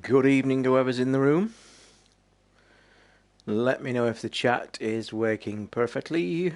Good evening to whoever's in the room. Let me know if the chat is working perfectly.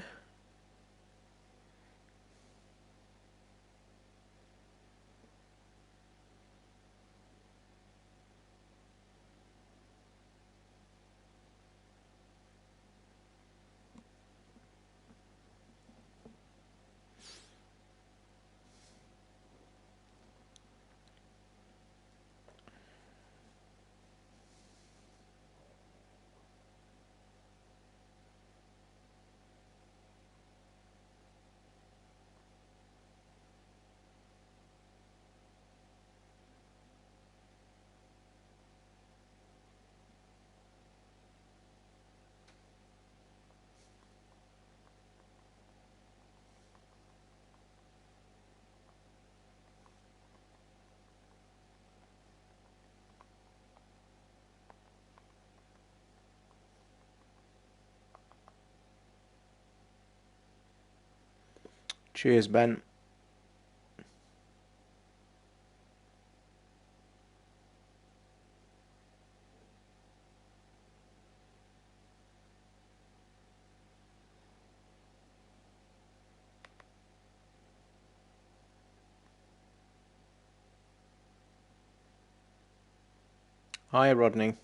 Cheers, Ben. Hi, Rodney.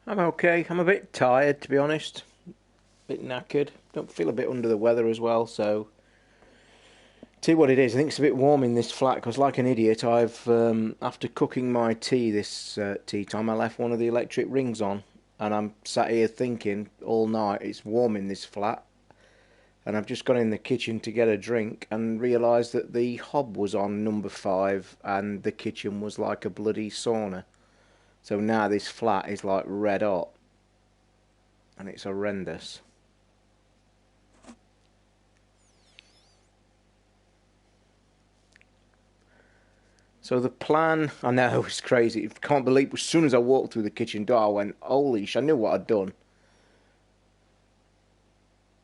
I'm okay. I'm a bit tired, to be honest. A bit knackered. Don't feel a bit under the weather as well, so... Tell you what it is, I think it's a bit warm in this flat, because like an idiot, after cooking my tea this tea time, I left one of the electric rings on. And I'm sat here thinking all night, it's warm in this flat. And I've just gone in the kitchen to get a drink and realised that the hob was on number 5 and the kitchen was like a bloody sauna. So now this flat is like red hot and it's horrendous. So the plan, I know it's crazy, I can't believe as soon as I walked through the kitchen door I went, holy sh, I knew what I'd done.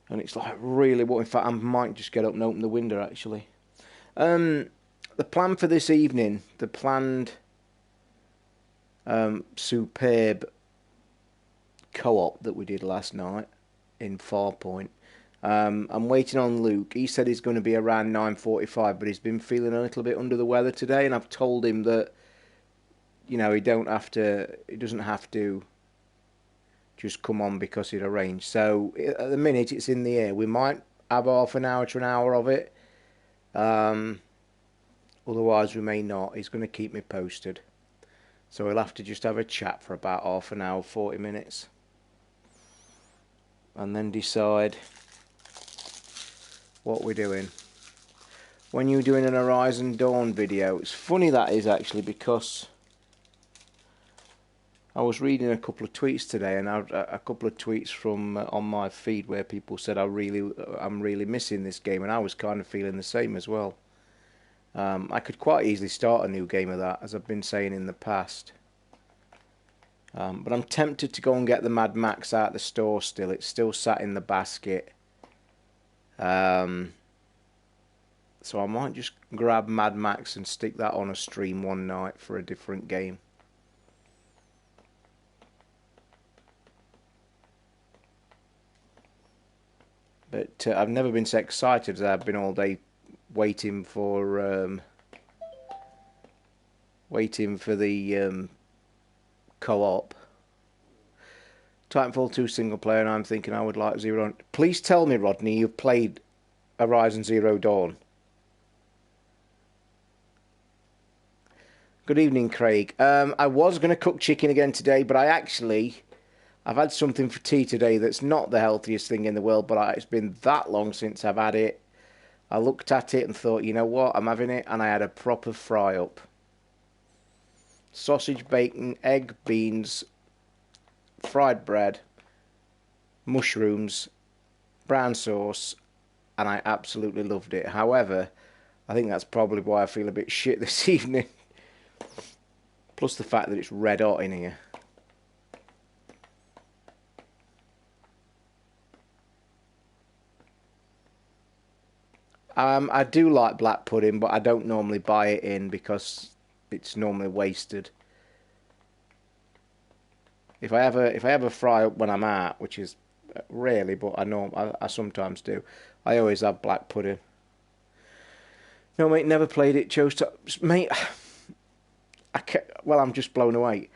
And it's like really what, in fact I might just get up and open the window actually. The plan for this evening, the planned superb co-op that we did last night in Farpoint. I'm waiting on Luke. He said he's going to be around 9:45, but he's been feeling a little bit under the weather today, and I've told him that, you know, he doesn't have to just come on because it arranged. So at the minute it's in the air. We might have half an hour to an hour of it. Otherwise we may not. He's going to keep me posted. So we'll have to just have a chat for about half an hour, 40 minutes. And then decide what we're doing. When you're doing an Horizon Dawn video, it's funny that is actually, because I was reading a couple of tweets today, and a couple of tweets from on my feed where people said I'm really missing this game, and I was kind of feeling the same as well. I could quite easily start a new game of that, as I've been saying in the past. But I'm tempted to go and get the Mad Max out of the store still. It's still sat in the basket. So I might just grab Mad Max and stick that on a stream one night for a different game. But I've never been so excited as I've been all day waiting for the co-op. Titanfall 2 single player, and I'm thinking I would like Zero. Please tell me, Rodney, you've played Horizon Zero Dawn. Good evening, Craig. I was going to cook chicken again today, but I've had something for tea today that's not the healthiest thing in the world, but it's been that long since I've had it. I looked at it and thought, you know what, I'm having it, and I had a proper fry-up. Sausage, bacon, egg, beans, fried bread, mushrooms, brown sauce, and I absolutely loved it. However, I think that's probably why I feel a bit shit this evening. Plus the fact that it's red hot in here. I do like black pudding, but I don't normally buy it in because it's normally wasted. If I ever fry up when I'm out, which is rarely, but I sometimes do, I always have black pudding. No, mate, never played it. Chose to, mate. Well, I'm just blown away.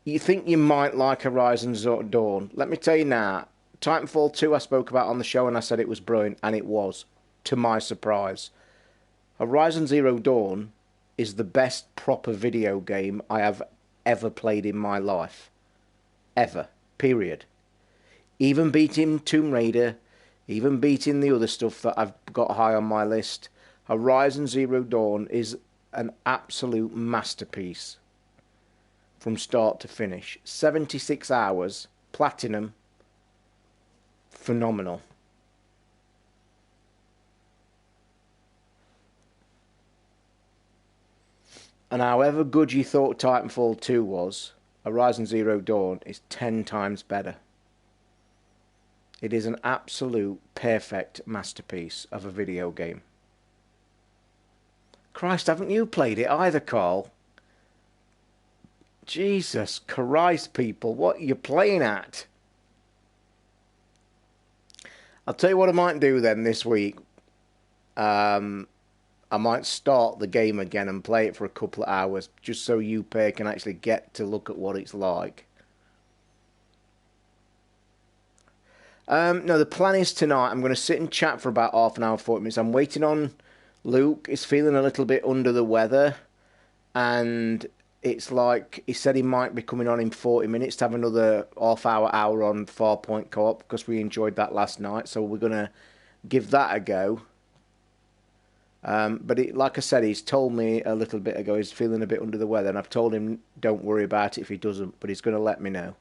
You think you might like Horizon Zero Dawn? Let me tell you now. Titanfall 2 I spoke about on the show and I said it was brilliant, and it was, to my surprise. Horizon Zero Dawn is the best proper video game I have ever played in my life. Ever. Period. Even beating Tomb Raider, even beating the other stuff that I've got high on my list, Horizon Zero Dawn is an absolute masterpiece from start to finish. 76 hours, platinum, phenomenal. And however good you thought Titanfall 2 was, Horizon Zero Dawn is 10 times better. It is an absolute perfect masterpiece of a video game. Christ, haven't you played it either, Carl? Jesus Christ, people, what are you playing at? I'll tell you what I might do then this week. I might start the game again and play it for a couple of hours, just so you pair can actually get to look at what it's like. No, the plan is tonight I'm going to sit and chat for about half an hour, 40 minutes. I'm waiting on Luke. He's feeling a little bit under the weather, and it's like he said he might be coming on in 40 minutes to have another hour on Farpoint Co-op, because we enjoyed that last night, so we're going to give that a go. But like I said, he's told me a little bit ago he's feeling a bit under the weather, and I've told him don't worry about it if he doesn't, but he's going to let me know.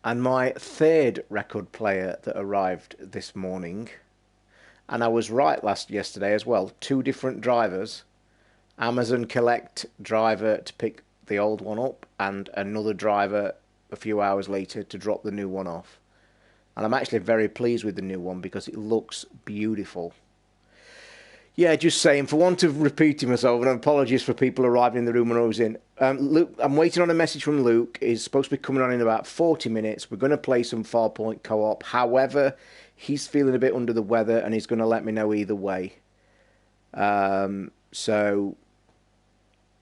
And my third record player that arrived this morning, and I was right yesterday as well, 2 different drivers, Amazon Collect driver to pick the old one up, and another driver a few hours later to drop the new one off. And I'm actually very pleased with the new one because it looks beautiful. Yeah, just saying, for want of repeating myself, and apologies for people arriving in the room when I was in. Luke, I'm waiting on a message from Luke. He's supposed to be coming on in about 40 minutes. We're going to play some Farpoint Co-op. However, he's feeling a bit under the weather, and he's going to let me know either way. So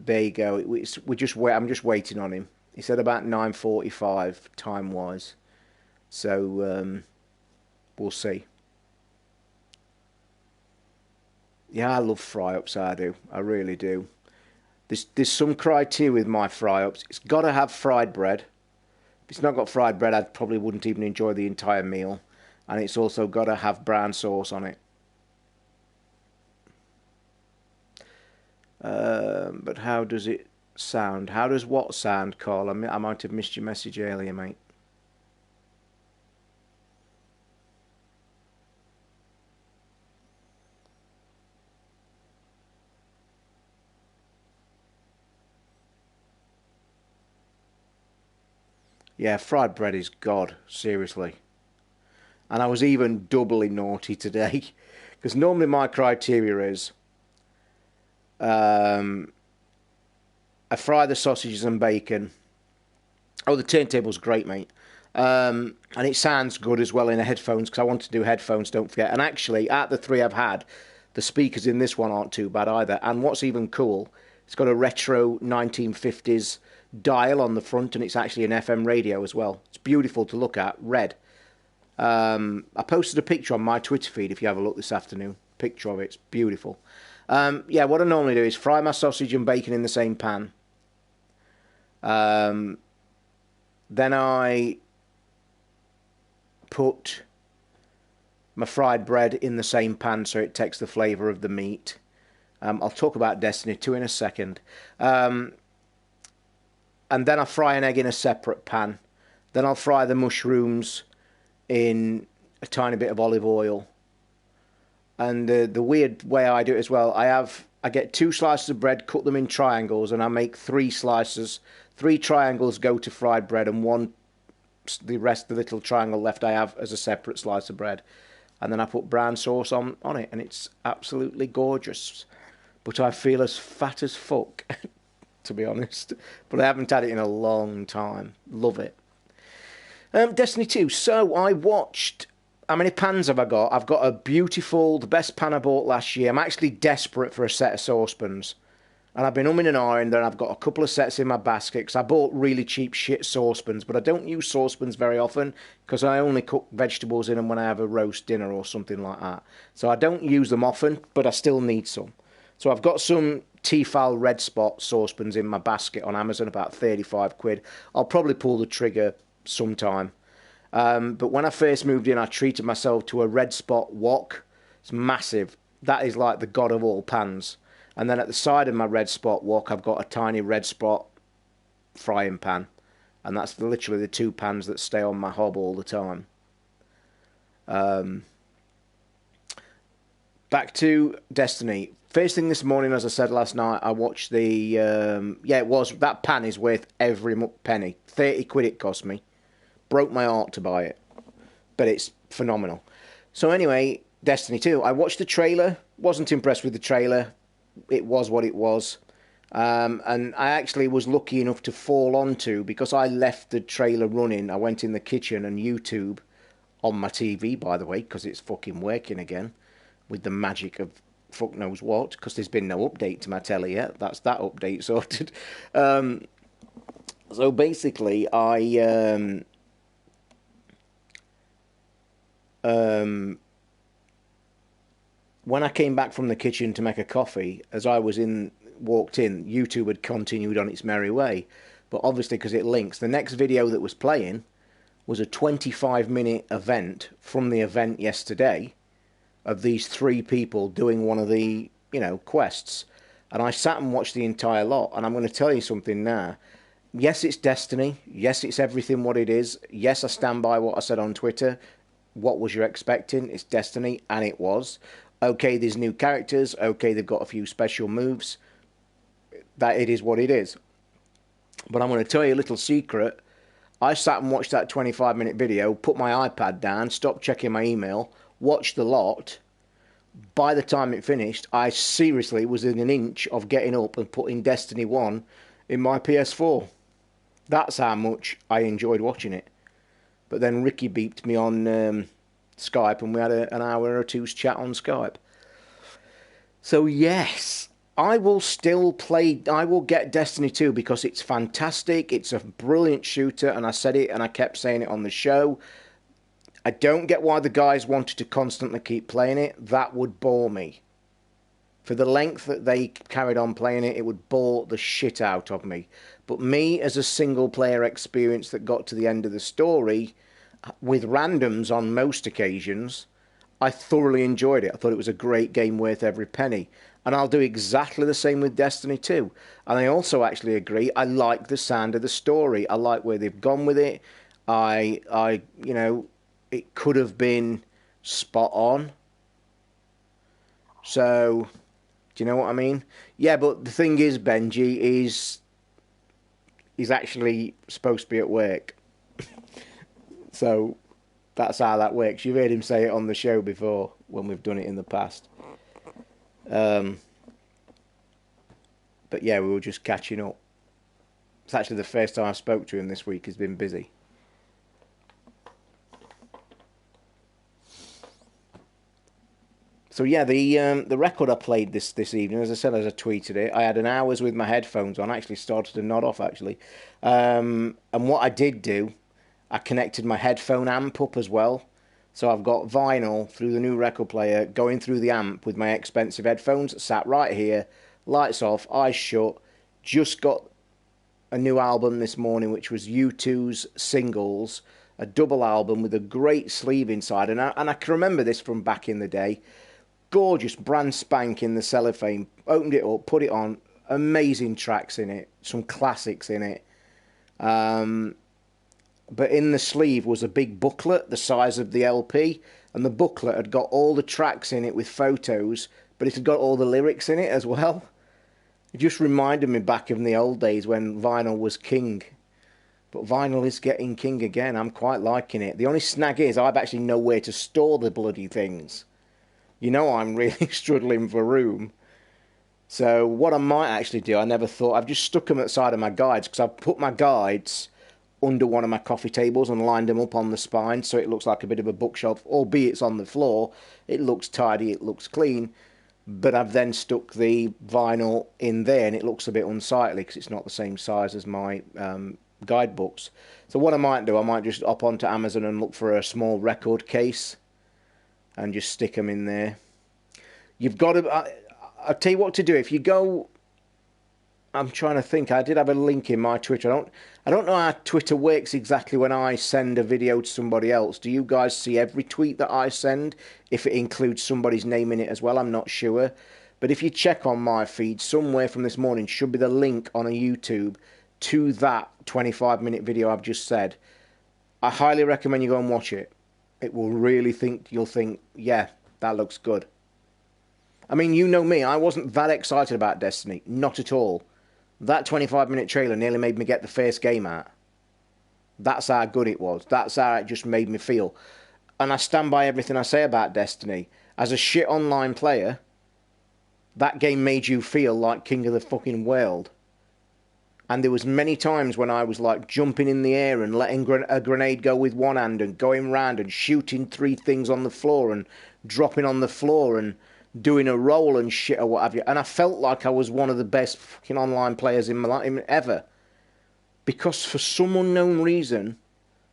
there you go. I'm just waiting on him. He said about 9:45 time-wise. So we'll see. Yeah, I love fry-ups, I do. I really do. There's some criteria with my fry-ups. It's got to have fried bread. If it's not got fried bread, I probably wouldn't even enjoy the entire meal. And it's also got to have brown sauce on it. But how does it sound? How does what sound, Carl? I might have missed your message earlier, mate. Yeah, fried bread is God, seriously. And I was even doubly naughty today, because normally my criteria is I fry the sausages and bacon. Oh, the turntable's great, mate. And it sounds good as well in the headphones, because I want to do headphones, don't forget. And actually, out the 3 I've had, the speakers in this one aren't too bad either. And what's even cool, it's got a retro 1950s dial on the front, and it's actually an FM radio as well. It's beautiful to look at, red. I posted a picture on my Twitter feed if you have a look this afternoon. Picture of it, it's beautiful. Yeah, what I normally do is fry my sausage and bacon in the same pan. Then I put my fried bread in the same pan so it takes the flavour of the meat. I'll talk about Destiny 2 in a second. And then I fry an egg in a separate pan. Then I'll fry the mushrooms in a tiny bit of olive oil. And the weird way I do it as well, I get 2 slices of bread, cut them in triangles, and I make 3 slices. 3 triangles go to fried bread, and the rest, the little triangle left, I have as a separate slice of bread. And then I put brown sauce on it, and it's absolutely gorgeous. But I feel as fat as fuck, to be honest. But I haven't had it in a long time. Love it. Destiny 2. So I watched... How many pans have I got? I've got the best pan I bought last year. I'm actually desperate for a set of saucepans. And I've been umming and ahhing, then I've got a couple of sets in my basket, because I bought really cheap shit saucepans, but I don't use saucepans very often, because I only cook vegetables in them when I have a roast dinner or something like that. So I don't use them often, but I still need some. So I've got some Tefal Red Spot saucepans in my basket on Amazon, about 35 quid. I'll probably pull the trigger sometime. But when I first moved in, I treated myself to a Red Spot wok. It's massive. That is like the god of all pans. And then at the side of my Red Spot wok, I've got a tiny Red Spot frying pan. And that's literally the 2 pans that stay on my hob all the time. Back to Destiny. First thing this morning, as I said last night, I watched the... that pan is worth every penny. 30 quid it cost me. Broke my heart to buy it. But it's phenomenal. So anyway, Destiny 2. I watched the trailer. Wasn't impressed with the trailer. It was what it was. And I actually was lucky enough to fall onto, because I left the trailer running, I went in the kitchen and YouTube, on my TV, by the way, because it's fucking working again, with the magic of fuck knows what, because there's been no update to my telly yet. That's that update sorted. So basically, when I came back from the kitchen to make a coffee, as I walked in, YouTube had continued on its merry way. But obviously, because it links, the next video that was playing was a 25-minute event from the event yesterday of these 3 people doing one of the, quests. And I sat and watched the entire lot, and I'm going to tell you something now. Yes, it's Destiny. Yes, it's everything what it is. Yes, I stand by what I said on Twitter. What was you expecting? It's Destiny, and it was. Okay, there's new characters. Okay, they've got a few special moves. That it is what it is. But I'm going to tell you a little secret. I sat and watched that 25-minute video, put my iPad down, stopped checking my email, watched the lot. By the time it finished, I seriously was in an inch of getting up and putting Destiny 1 in my PS4. That's how much I enjoyed watching it. But then Ricky beeped me on Skype, and we had an hour or two's chat on Skype. So yes, I will get Destiny 2 because it's fantastic. It's a brilliant shooter, and I said it and I kept saying it on the show. I don't get why the guys wanted to constantly keep playing it. That would bore me. For the length that they carried on playing it, it would bore the shit out of me. But me, as a single-player experience that got to the end of the story, with randoms on most occasions, I thoroughly enjoyed it. I thought it was a great game worth every penny. And I'll do exactly the same with Destiny 2. And I also actually agree, I like the sound of the story. I like where they've gone with it. It could have been spot on. So, do you know what I mean? Yeah, but the thing is, Benji is actually supposed to be at work. So, that's how that works. You've heard him say it on the show before, when we've done it in the past. But yeah, we were just catching up. It's actually the first time I spoke to him this week. He's been busy. So yeah, the record I played this evening, as I said, as I tweeted it, I had an hour's with my headphones on. I actually started to nod off, actually. And what I did do, I connected my headphone amp up as well. So I've got vinyl through the new record player going through the amp with my expensive headphones, sat right here, lights off, eyes shut. Just got a new album this morning, which was U2's Singles, a double album with a great sleeve inside, and I can remember this from back in the day. Gorgeous, brand spank in the cellophane. Opened it up, put it on. Amazing tracks in it, some classics in it. But in the sleeve was a big booklet the size of the LP, and the booklet had got all the tracks in it with photos, but it had got all the lyrics in it as well. It just reminded me back in the old days when vinyl was king. But vinyl is getting king again. I'm quite liking it. The only snag is I've actually nowhere to store the bloody things. You know I'm really struggling for room. So what I might actually do, I never thought, I've just stuck them at the side of my guides, because I've put my guides under one of my coffee tables and lined them up on the spine so it looks like a bit of a bookshelf, albeit it's on the floor. It looks tidy, it looks clean, but I've then stuck the vinyl in there and it looks a bit unsightly because it's not the same size as my guidebooks. So what I might do, I might just hop onto Amazon and look for a small record case and just stick them in there. You've got to... I'll tell you what to do. If you go, I'm trying to think. I did have a link in my Twitter. I don't know how Twitter works exactly when I send a video to somebody else. Do you guys see every tweet that I send? If it includes somebody's name in it as well, I'm not sure. But if you check on my feed, somewhere from this morning should be the link on a YouTube to that 25-minute video I've just said. I highly recommend you go and watch it. It will really you'll think, yeah, that looks good. I mean, you know me, I wasn't that excited about Destiny. Not at all. That 25-minute trailer nearly made me get the first game out. That's how good it was. That's how it just made me feel. And I stand by everything I say about Destiny. As a shit online player, that game made you feel like king of the fucking world. And there was many times when I was like jumping in the air and letting a grenade go with one hand and going round and shooting 3 things on the floor and dropping on the floor and doing a roll and shit or what have you, and I felt like I was one of the best fucking online players in my life ever, because for some unknown reason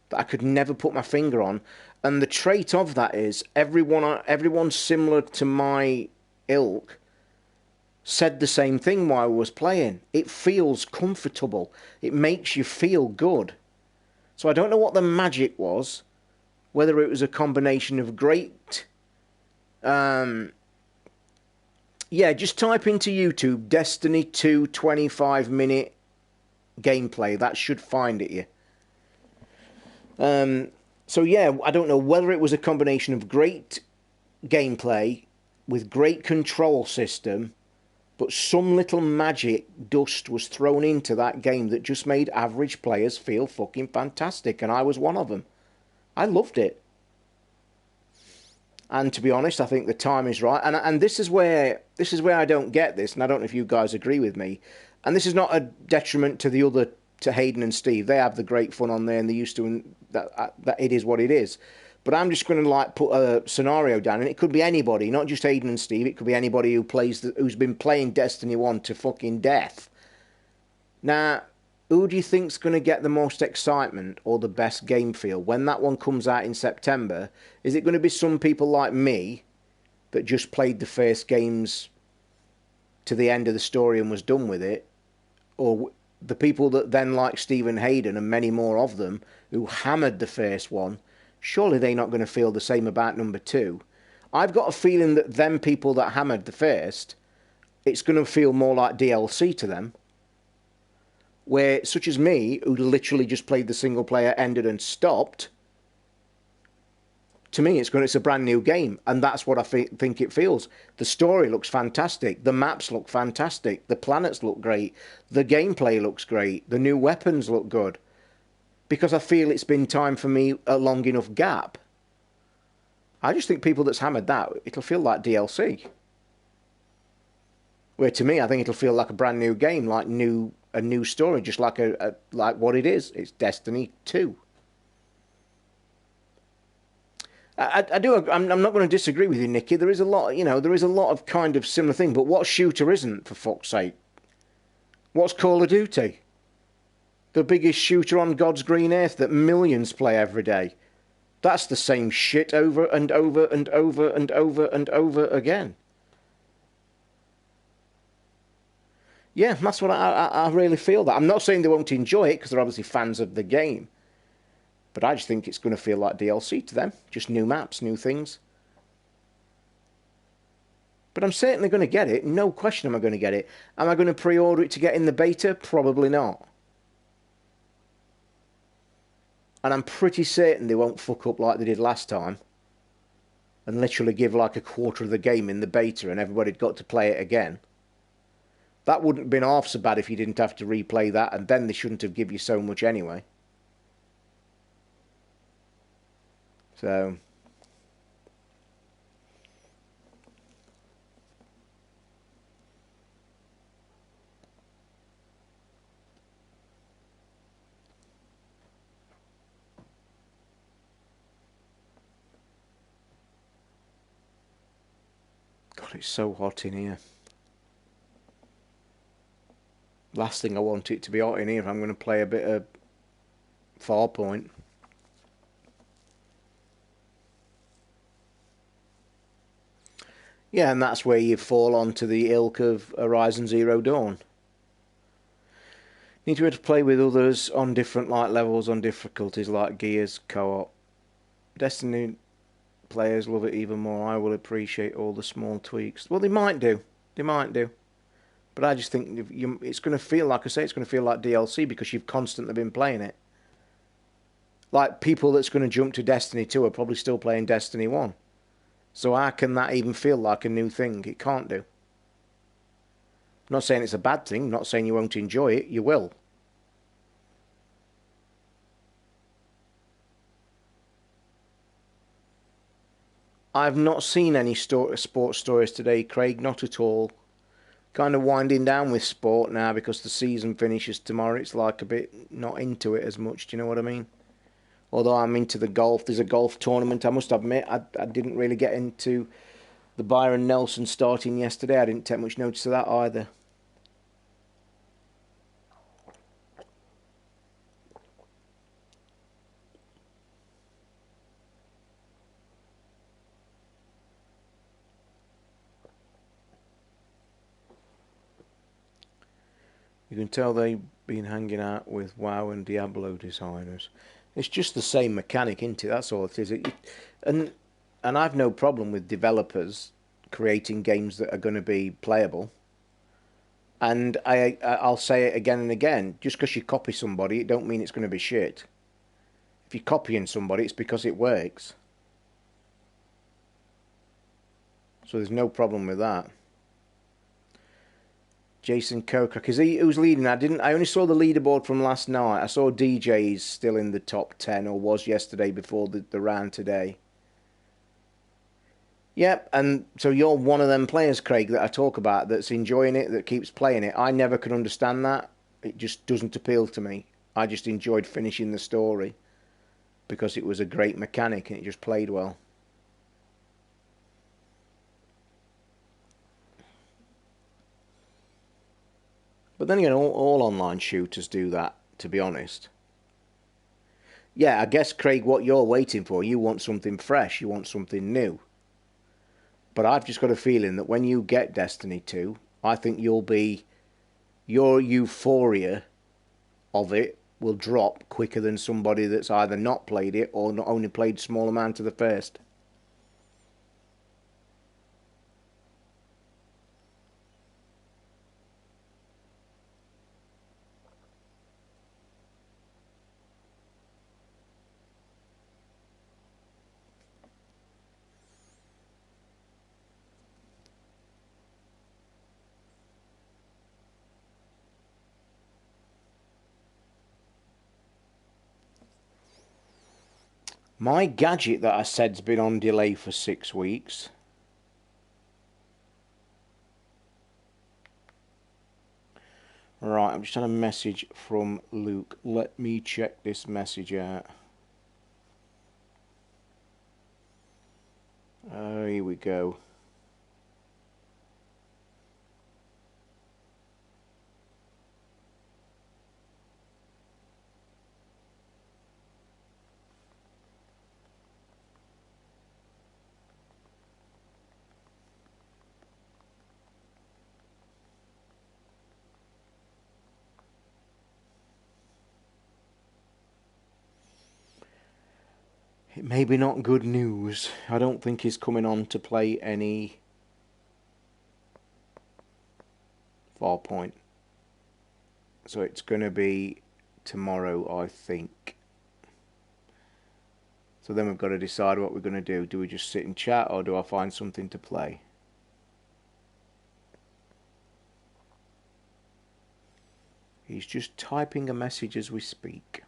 that I could never put my finger on, and the trait of that is everyone similar to my ilk said the same thing while I was playing. It feels comfortable. It makes you feel good. So I don't know what the magic was, whether it was a combination of great yeah, just type into YouTube Destiny 2 25-minute gameplay. That should find it you. So yeah, I don't know whether it was a combination of great gameplay with great control system, but some little magic dust was thrown into that game that just made average players feel fucking fantastic, and I was one of them. I loved it. And to be honest, I think the time is right. And this is where I don't get this, and I don't know if you guys agree with me. And this is not a detriment to the other, to Hayden and Steve. They have the great fun on there, and they used to, and that it is what it is. But I'm just going to like put a scenario down, and it could be anybody, not just Hayden and Steve. It could be anybody who's been playing Destiny 1 to fucking death. Now, who do you think's going to get the most excitement or the best game feel when that one comes out in September? Is it going to be some people like me that just played the first games to the end of the story and was done with it? Or the people that then, like Stephen Hayden and many more of them, who hammered the first one? Surely they're not going to feel the same about number 2. I've got a feeling that them people that hammered the first, it's going to feel more like DLC to them. Where, such as me, who literally just played the single player, ended and stopped, to me it's a brand new game, and that's what I think it feels. The story looks fantastic, the maps look fantastic, the planets look great, the gameplay looks great, the new weapons look good, because I feel it's been time for me a long enough gap. I just think people that's hammered that, it'll feel like DLC. Where to me, I think it'll feel like a brand new game, like a new story, just like like what it is. It's Destiny 2. I'm not going to disagree with you, Nicky. There is a lot, there is a lot of kind of similar thing. But what shooter isn't, for fuck's sake? What's Call of Duty? The biggest shooter on God's green earth that millions play every day. That's the same shit over and over and over and over and over again. Yeah, that's what I really feel that. I'm not saying they won't enjoy it, because they're obviously fans of the game. But I just think it's going to feel like DLC to them. Just new maps, new things. But I'm certainly going to get it. No question am I going to get it. Am I going to pre-order it to get in the beta? Probably not. And I'm pretty certain they won't fuck up like they did last time and literally give like a quarter of the game in the beta and everybody'd got to play it again. That wouldn't have been half so bad if you didn't have to replay that, and then they shouldn't have give you so much anyway. So... God, it's so hot in here. Last thing I want it to be hot in here if I'm going to play a bit of Farpoint. Yeah, and that's where you fall onto the ilk of Horizon Zero Dawn. Need to be able to play with others on different light levels, on difficulties like Gears, co-op. Destiny players love it even more. I will appreciate all the small tweaks. Well, they might do. They might do. But I just think it's going to feel, like I say, it's going to feel like DLC because you've constantly been playing it. Like, people that's going to jump to Destiny 2 are probably still playing Destiny 1. So how can that even feel like a new thing? It can't do. I'm not saying it's a bad thing. I'm not saying you won't enjoy it. You will. I've not seen any sports stories today, Craig. Not at all. Kind of winding down with sport now because the season finishes tomorrow. It's like a bit not into it as much. Do you know what I mean? Although I'm into the golf. There's a golf tournament. I must admit, I didn't really get into the Byron Nelson starting yesterday. I didn't take much notice of that either. You can tell they've been hanging out with WoW and Diablo designers. It's just the same mechanic, isn't it? That's all it is. And I've no problem with developers creating games that are going to be playable. And I'll say it again and again. Just because you copy somebody, it don't mean it's going to be shit. If you're copying somebody, it's because it works. So there's no problem with that. Jason Kokrak, who's leading? I only saw the leaderboard from last night. I saw DJ's still in the top 10, or was yesterday before the round today. Yep, and so you're one of them players, Craig, that I talk about, that's enjoying it, that keeps playing it. I never could understand that. It just doesn't appeal to me. I just enjoyed finishing the story because it was a great mechanic and it just played well. But then again, all online shooters do that, to be honest. Yeah, I guess, Craig, what you're waiting for, you want something fresh, you want something new. But I've just got a feeling that when you get Destiny 2, I think your euphoria of it will drop quicker than somebody that's either not played it or not only played a small amount of the first. My gadget that I said's been on delay for 6 weeks. Right, I'm just on a message from Luke. Let me check this message out. Here we go. It may be not good news. I don't think he's coming on to play any Farpoint. So it's going to be tomorrow, I think. So then we've got to decide what we're going to do. Do we just sit and chat, or do I find something to play? He's just typing a message as we speak.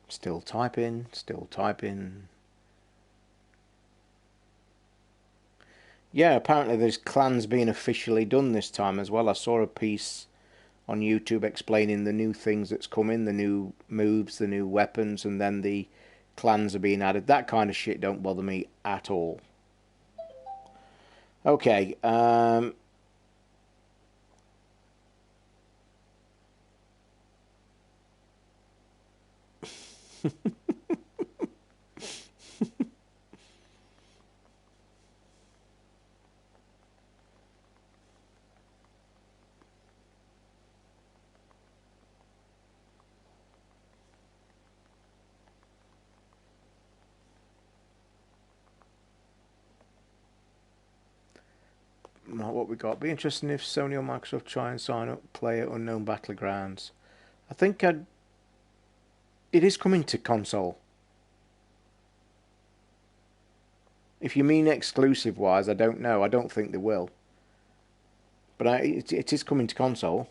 Still typing, still typing. Yeah, apparently there's clans being officially done this time as well. I saw a piece on YouTube explaining the new things that's coming, the new moves, the new weapons, and then the clans are being added. That kind of shit don't bother me at all. Okay, what we got? Be interesting if Sony or Microsoft try and sign up Player Unknown Battlegrounds. I think it is coming to console. If you mean exclusive wise, I don't know. I don't think they will. But it is coming to console.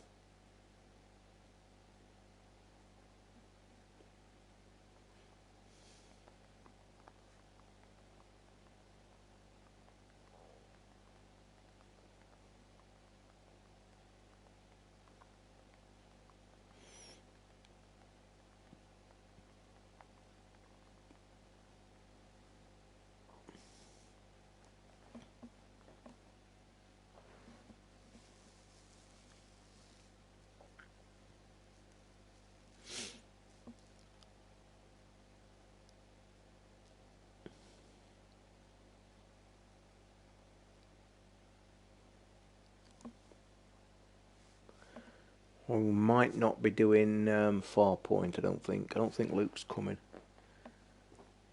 We might not be doing Farpoint, I don't think. I don't think Luke's coming.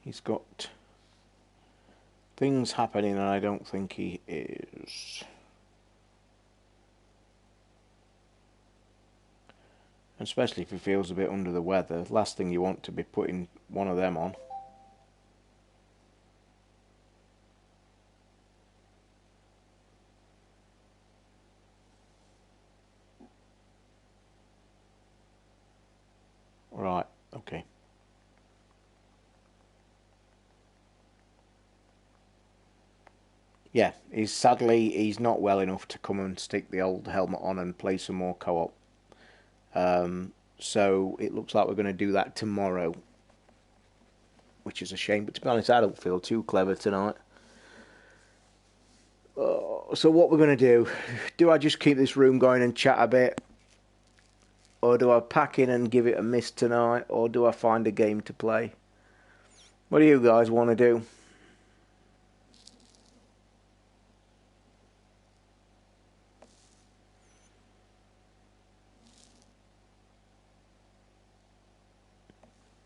He's got things happening and I don't think he is. Especially if he feels a bit under the weather. Last thing you want to be putting one of them on. Right, okay. Yeah, sadly he's not well enough to come and stick the old helmet on and play some more co-op. So it looks like we're going to do that tomorrow, which is a shame. But to be honest, I don't feel too clever tonight. So what we're going to do I just keep this room going and chat a bit? Or do I pack in and give it a miss tonight? Or do I find a game to play? What do you guys want to do?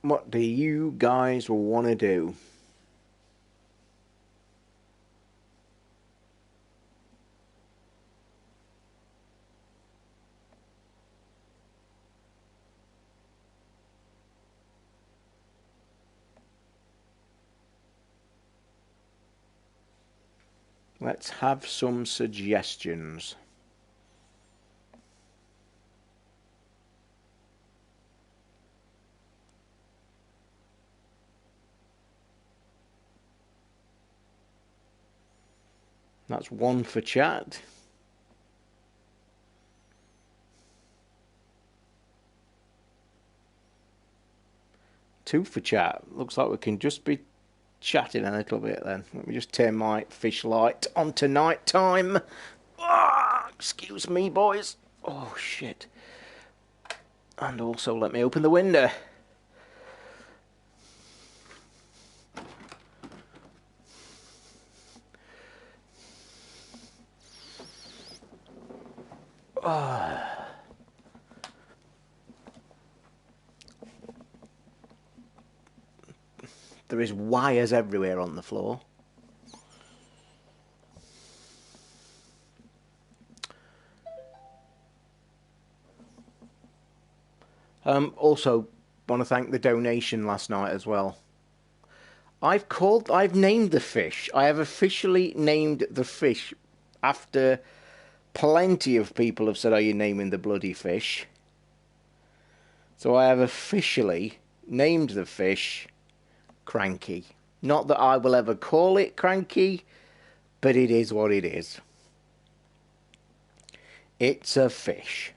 What do you guys want to do? Let's have some suggestions. That's one for chat. Two for chat. Looks like we can just be chatting a little bit then. Let me just turn my fish light on to night time. Ah, excuse me, boys. Oh, shit. And also let me open the window. Oh. There is wires everywhere on the floor. Also, want to thank the donation last night as well. I've named the fish. I have officially named the fish after plenty of people have said, "Are you naming the bloody fish?" So I have officially named the fish Cranky. Not that I will ever call it Cranky, but it is what it is. It's a fish.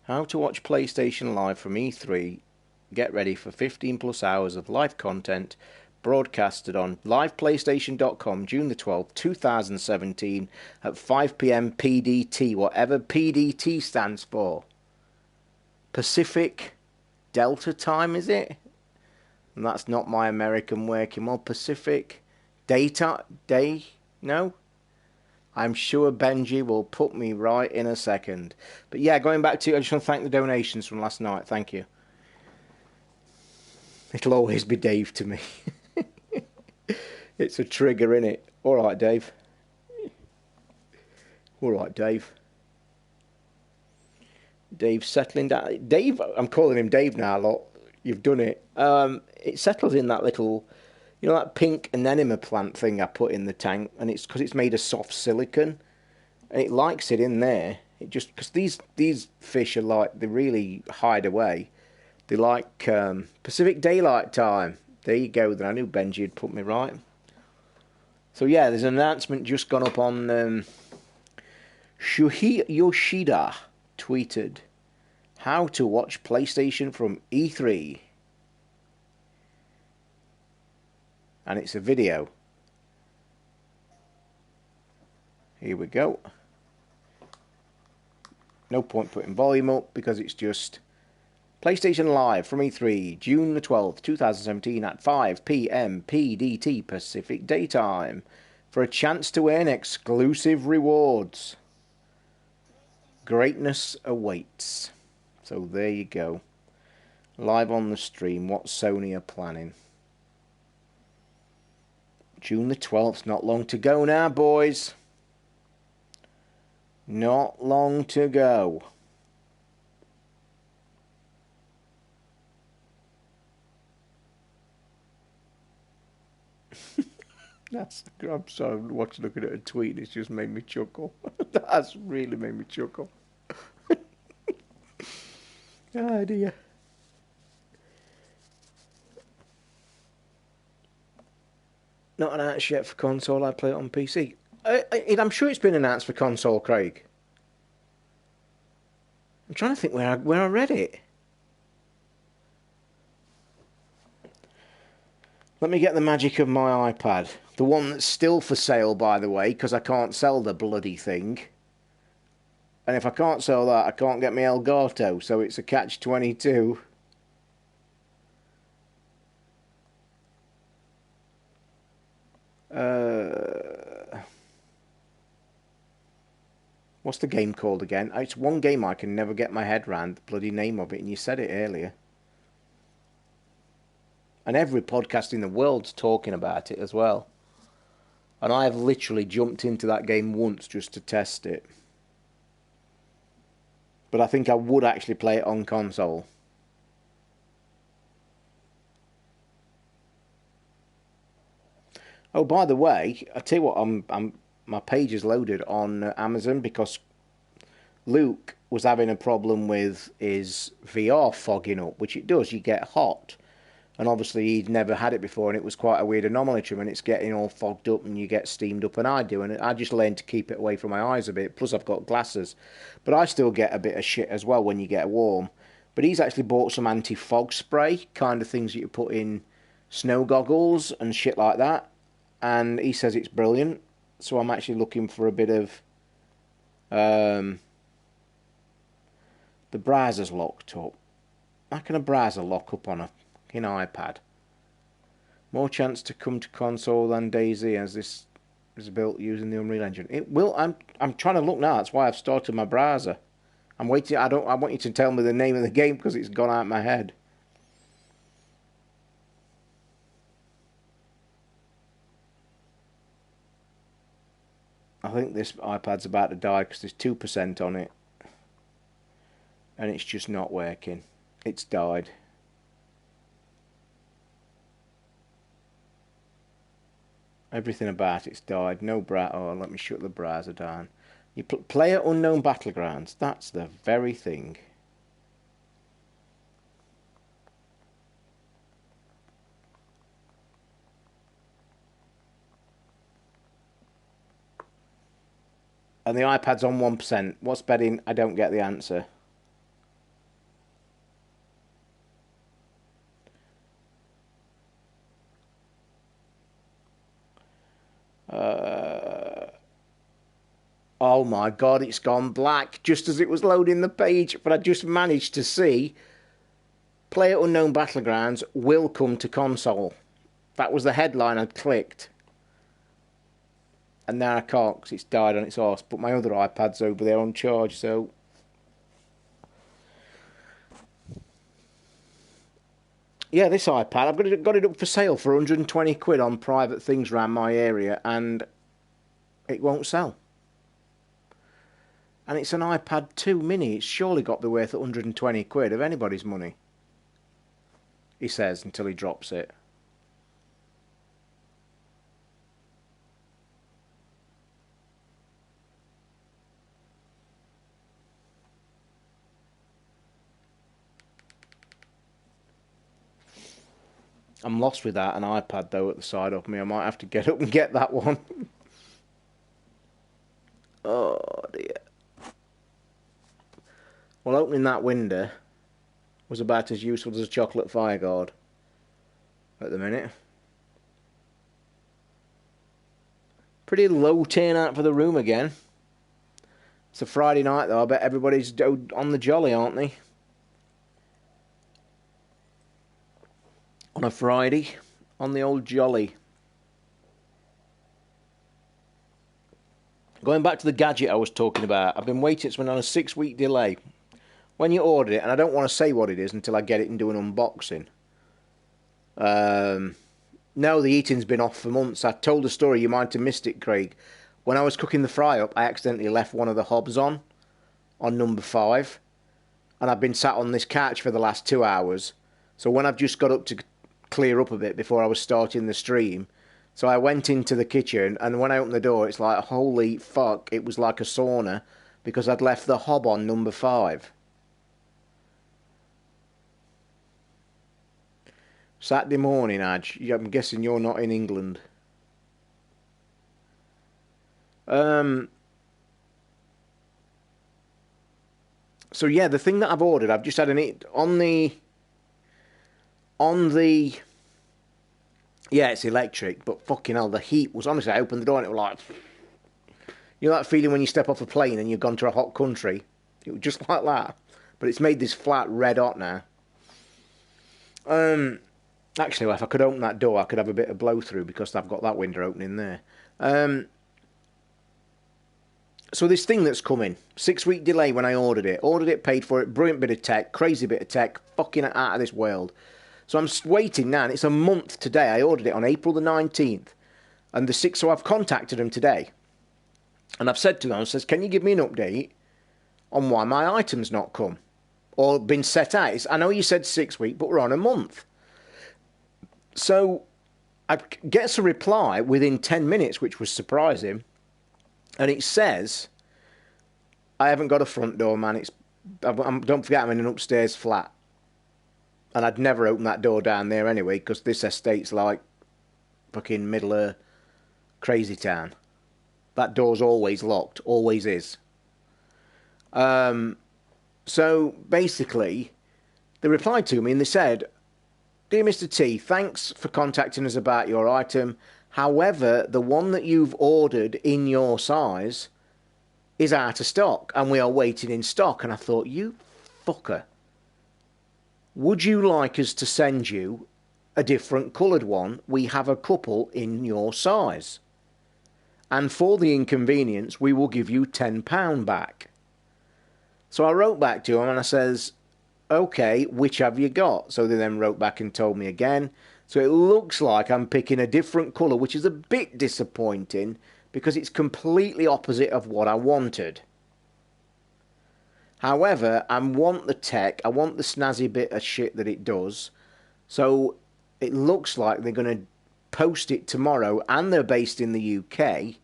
How to watch PlayStation Live from E3. Get ready for 15 plus hours of live content broadcasted on liveplaystation.com June the 12th, 2017 at 5 p.m. PDT, whatever PDT stands for. Pacific Delta Time, is it? And that's not my American working well. Pacific Day? No? I'm sure Benji will put me right in a second. But yeah, going back to, I just want to thank the donations from last night. Thank you. It'll always be Dave to me. It's a trigger, innit? Alright, Dave. Alright, Dave. Dave's settling down. Dave, I'm calling him Dave now a lot. You've done it. It settles in that little, you know, that pink anemone plant thing I put in the tank, and it's because it's made of soft silicon, and it likes it in there. It just, because these fish are like, they really hide away. They like Pacific Daylight Time. There you go. Then I knew Benji had put me right. So yeah, there's an announcement just gone up on Shuhei Yoshida tweeted how to watch PlayStation from E3. And it's a video. Here we go. No point putting volume up because it's just PlayStation Live from E3, June the 12th, 2017 at 5 p.m. PDT Pacific Daytime for a chance to earn exclusive rewards. Greatness awaits. So there you go. Live on the stream, what Sony are planning. June the 12th, not long to go now, boys. Not long to go. I'm sorry, I'm looking at a tweet, it's just made me chuckle. That's really made me chuckle. Oh dear. Not announced yet for console, I play it on PC. I'm sure it's been announced for console, Craig. I'm trying to think where I read it. Let me get the magic of my iPad. The one that's still for sale, by the way, because I can't sell the bloody thing. And if I can't sell that, I can't get my Elgato, so it's a catch-22. What's the game called again? It's one game I can never get my head around the bloody name of it, and you said it earlier. And every podcast in the world's talking about it as well. And I have literally jumped into that game once just to test it. But I think I would actually play it on console. Oh, by the way, I tell you what, my page is loaded on Amazon because Luke was having a problem with his VR fogging up, which it does. You get hot. And obviously he'd never had it before, and it was quite a weird anomaly to him, and it's getting all fogged up and you get steamed up, and I do, and I just learned to keep it away from my eyes a bit, plus I've got glasses. But I still get a bit of shit as well when you get warm. but he's actually bought some anti-fog spray, kind of things that you put in snow goggles and shit like that, and he says it's brilliant. So I'm actually looking for a bit of... the browser's locked up. How can a browser lock up on a fucking iPad? More chance to come to console than DayZ, as this is built using the Unreal Engine. It will. I'm trying to look now. That's why I've started my browser. I'm waiting. I want you to tell me the name of the game because it's gone out of my head. I think this iPad's about to die because there's 2% on it. And it's just not working. It's died. Everything about it's died. No oh, let me shut the browser down. You player unknown battlegrounds. That's the very thing. And the iPad's on 1%. What's betting? I don't get the answer. Oh my god, it's gone black just as it was loading the page, but I just managed to see Player Unknown Battlegrounds will come to console. That was the headline I'd clicked. And now I can't because it's died on its arse, but my other iPad's over there on charge, so... Yeah, this iPad, I've got it up for sale for 120 quid on private things around my area, and it won't sell. And it's an iPad 2 mini. It's surely got to be worth 120 quid of anybody's money. He says, until he drops it. I'm lost without an iPad, though, at the side of me. I might have to get up and get that one. Oh, dear. Well, opening that window was about as useful as a chocolate fireguard at the minute. Pretty low turnout for the room again. It's a Friday night, though. I bet everybody's on the jolly, aren't they? On a Friday, on the old jolly. Going back to the gadget I was talking about, I've been waiting. It's been on a 6-week delay. When you order it, and I don't want to say what it is until I get it and do an unboxing. No, the eating's been off for months. I told the story, you might have missed it, Craig. When I was cooking the fry up, I accidentally left one of the hobs on number 5. And I've been sat on this couch for the last 2 hours. So when I've just got up to clear up a bit before I was starting the stream, so I went into the kitchen, and when I opened the door, it's like, holy fuck, it was like a sauna, because I'd left the hob on number 5. Saturday morning, Aj. I'm guessing you're not in England. So yeah, the thing that I've ordered, I've just had on the yeah, it's electric, but fucking hell, the heat was, honestly, I opened the door and it was like, you know that feeling when you step off a plane and you've gone to a hot country? It was just like that, but it's made this flat red hot now. Actually, if I could open that door, I could have a bit of blow through because I've got that window opening there. So this thing that's coming, 6-week delay when I ordered it, paid for it, brilliant bit of tech, crazy bit of tech, fucking out of this world. So I'm waiting now, and it's a month today. I ordered it on April the 19th, and the 6th, so I've contacted them today. And I've said to them, I says, can you give me an update on why my item's not come? Or been set out? I know you said 6 weeks, but we're on a month. So I get a reply within 10 minutes, which was surprising. And it says, I haven't got a front door, man. Don't forget, I'm in an upstairs flat. And I'd never open that door down there anyway, because this estate's like fucking middle of crazy town. That door's always locked, always is. So basically, They replied to me and they said, "Dear Mr. T, thanks for contacting us about your item. However, the one that you've ordered in your size is out of stock and we are waiting in stock." And I thought, you fucker. Would you like us to send you a different coloured one? We have a couple in your size. And for the inconvenience, we will give you £10 back. So I wrote back to them and I says, okay, which have you got? So they then wrote back and told me again. So it looks like I'm picking a different colour, which is a bit disappointing because it's completely opposite of what I wanted. However, I want the tech, I want the snazzy bit of shit that it does. So it looks like they're going to post it tomorrow and they're based in the UK.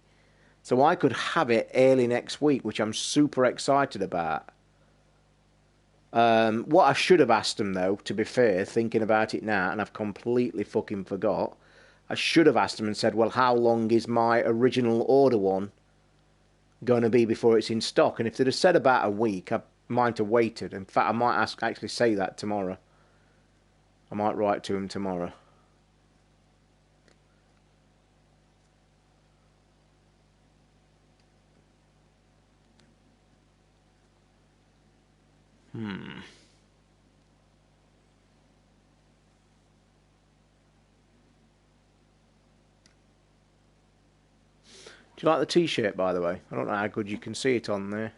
So I could have it early next week, which I'm super excited about. What I should have asked them, though, to be fair, thinking about it now, and I've completely fucking forgot, I should have asked them and said, well, how long is my original order one going to be before it's in stock? And if they'd have said about a week, I might have waited. In fact, I might actually say that tomorrow. I might write to them tomorrow. Do you like the t-shirt, by the way? I don't know how good you can see it on there.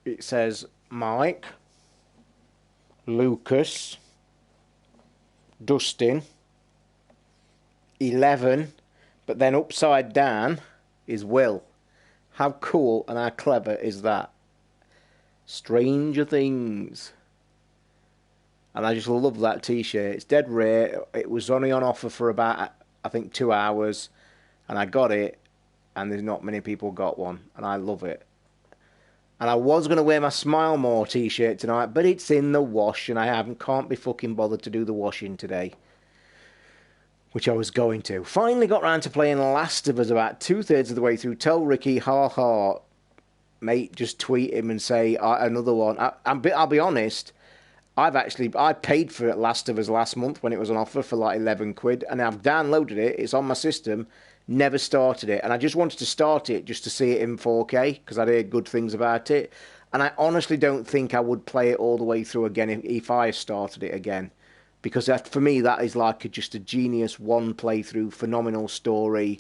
It says Mike, Lucas, Dustin, 11, but then upside down is Will. How cool and how clever is that? Stranger Things. And I just love that t-shirt. It's dead rare. It was only on offer for about, I think, 2 hours. And I got it. And there's not many people got one. And I love it. And I was going to wear my Smile More t-shirt tonight. But it's in the wash. And I can't be fucking bothered to do the washing today. Which I was going to. Finally got round to playing Last of Us about 2/3 of the way through. Tell Ricky, ha ha. Mate, just tweet him and say, another one. I'll be honest. I paid for it Last of Us last month when it was on offer for like 11 quid, and I've downloaded it. It's on my system, never started it, and I just wanted to start it just to see it in 4K because I'd heard good things about it, and I honestly don't think I would play it all the way through again if I started it again, because for me that is like just a genius one playthrough, phenomenal story.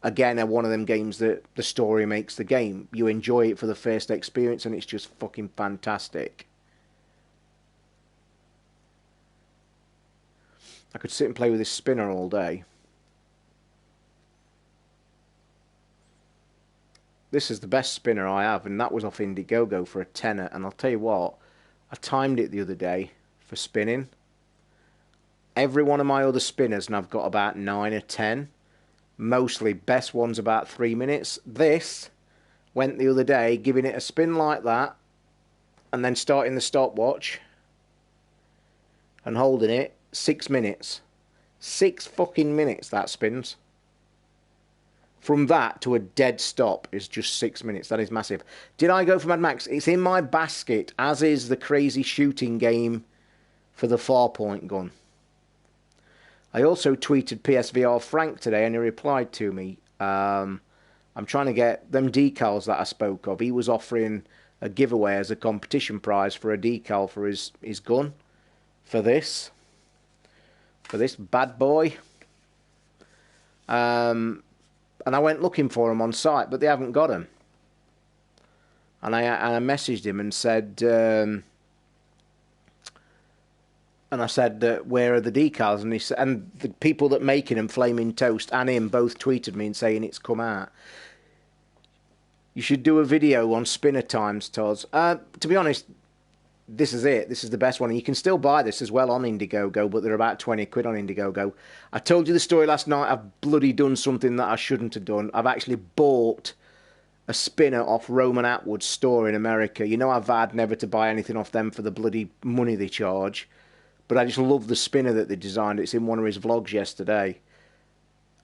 Again, one of them games that the story makes the game. You enjoy it for the first experience, and it's just fucking fantastic. I could sit and play with this spinner all day. This is the best spinner I have, and that was off Indiegogo for a tenner. And I'll tell you what, I timed it the other day for spinning. Every one of my other spinners, and I've got about 9 or 10. Mostly best one's about 3 minutes. This went the other day, giving it a spin like that, and then starting the stopwatch and holding it 6 minutes. 6 fucking minutes that spins. From that to a dead stop is just 6 minutes. That is massive. Did I go for Mad Max? It's in my basket, as is the crazy shooting game for the Farpoint gun. I also tweeted PSVR Frank today, and he replied to me. I'm trying to get them decals that I spoke of. He was offering a giveaway as a competition prize for a decal for his gun. For this bad boy. And I went looking for him on site, but they haven't got him. And I messaged him and said, where are the decals? And he said, and the people that making him, Flaming Toast and him, both tweeted me and saying it's come out. You should do a video on spinner times, Toz. To be honest, this is it. This is the best one. And you can still buy this as well on Indiegogo, but they're about 20 quid on Indiegogo. I told you the story last night. I've bloody done something that I shouldn't have done. I've actually bought a spinner off Roman Atwood's store in America. You know I've vowed never to buy anything off them for the bloody money they charge. But I just love the spinner that they designed. It's in one of his vlogs yesterday.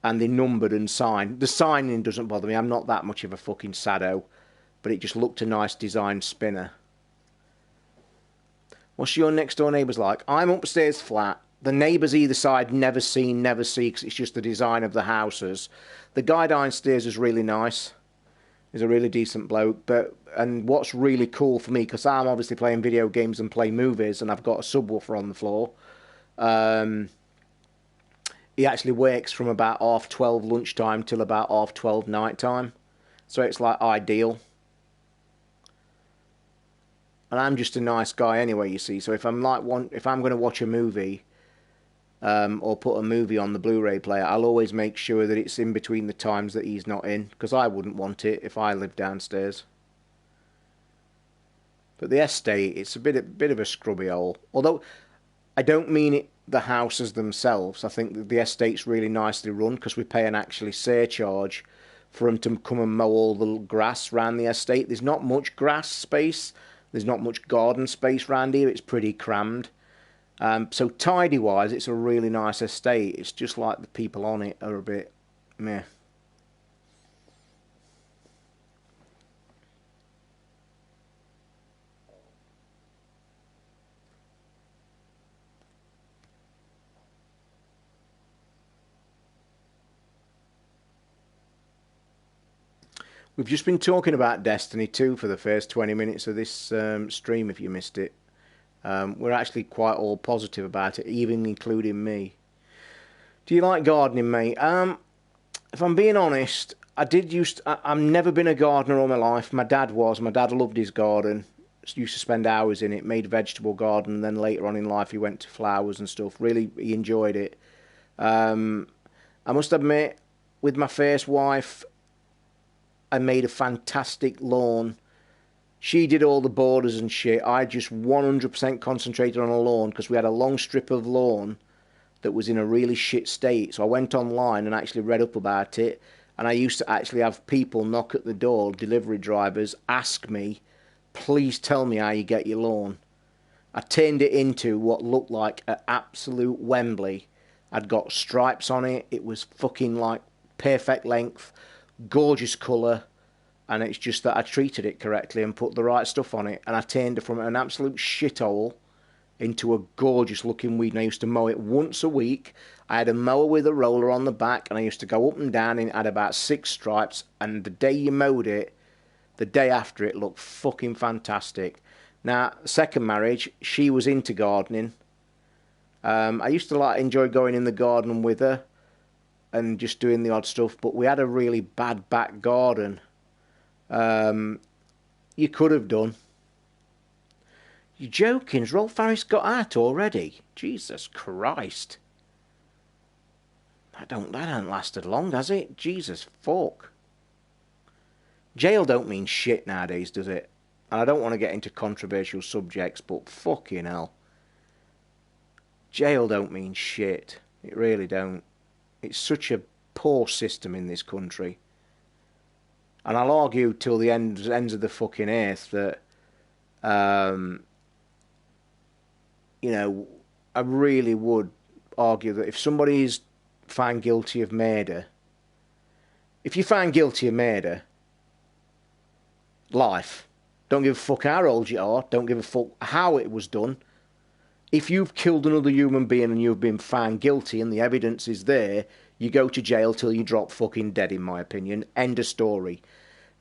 And they numbered and signed. The signing doesn't bother me. I'm not that much of a fucking sado. But it just looked a nice designed spinner. What's your next door neighbours like? I'm upstairs flat. The neighbours either side never see, because it's just the design of the houses. The guy downstairs is really nice. He's a really decent bloke. And what's really cool for me, because I'm obviously playing video games and play movies, and I've got a subwoofer on the floor. He actually works from about 12:30 lunchtime till about 12:30 night time. So it's like ideal. And I'm just a nice guy anyway, you see. So if I'm going to watch a movie, or put a movie on the Blu-ray player, I'll always make sure that it's in between the times that he's not in, because I wouldn't want it if I lived downstairs. But the estate, it's a bit of a scrubby hole. Although I don't mean it the houses themselves. I think that the estate's really nicely run, because we pay an actually surcharge for them to come and mow all the grass around the estate. There's not much grass space. There's not much garden space around here. It's pretty crammed. So tidy-wise, it's a really nice estate. It's just like the people on it are a bit meh. We've just been talking about Destiny 2 for the first 20 minutes of this stream, if you missed it. We're actually quite all positive about it, even including me. Do you like gardening, mate? If I'm being honest, I've never been a gardener all my life. My dad was. My dad loved his garden. Used to spend hours in it, made a vegetable garden, and then later on in life he went to flowers and stuff. Really, he enjoyed it. I must admit, with my first wife, I made a fantastic lawn. She did all the borders and shit. I just 100% concentrated on a lawn, because we had a long strip of lawn that was in a really shit state. So I went online and actually read up about it. And I used to actually have people knock at the door, delivery drivers, ask me, please tell me how you get your lawn. I turned it into what looked like an absolute Wembley. I'd got stripes on it. It was fucking like perfect length, gorgeous colour. And it's just that I treated it correctly and put the right stuff on it. And I turned it from an absolute shithole into a gorgeous looking weed. And I used to mow it once a week. I had a mower with a roller on the back, and I used to go up and down, and it had about 6 stripes. And the day you mowed it, the day after, it looked fucking fantastic. Now, second marriage, she was into gardening. I used to enjoy going in the garden with her and just doing the odd stuff. But we had a really bad back garden. You could have done. You're joking? Has Rolf Harris got out already? Jesus Christ. That hasn't lasted long, has it? Jesus fuck. Jail don't mean shit nowadays, does it? And I don't want to get into controversial subjects, but fucking hell. Jail don't mean shit. It really don't. It's such a poor system in this country. And I'll argue till the ends of the fucking earth that, I really would argue that if somebody is found guilty of murder, if you're found guilty of murder, life. Don't give a fuck how old you are. Don't give a fuck how it was done. If you've killed another human being and you've been found guilty and the evidence is there, you go to jail till you drop fucking dead, in my opinion. End of story.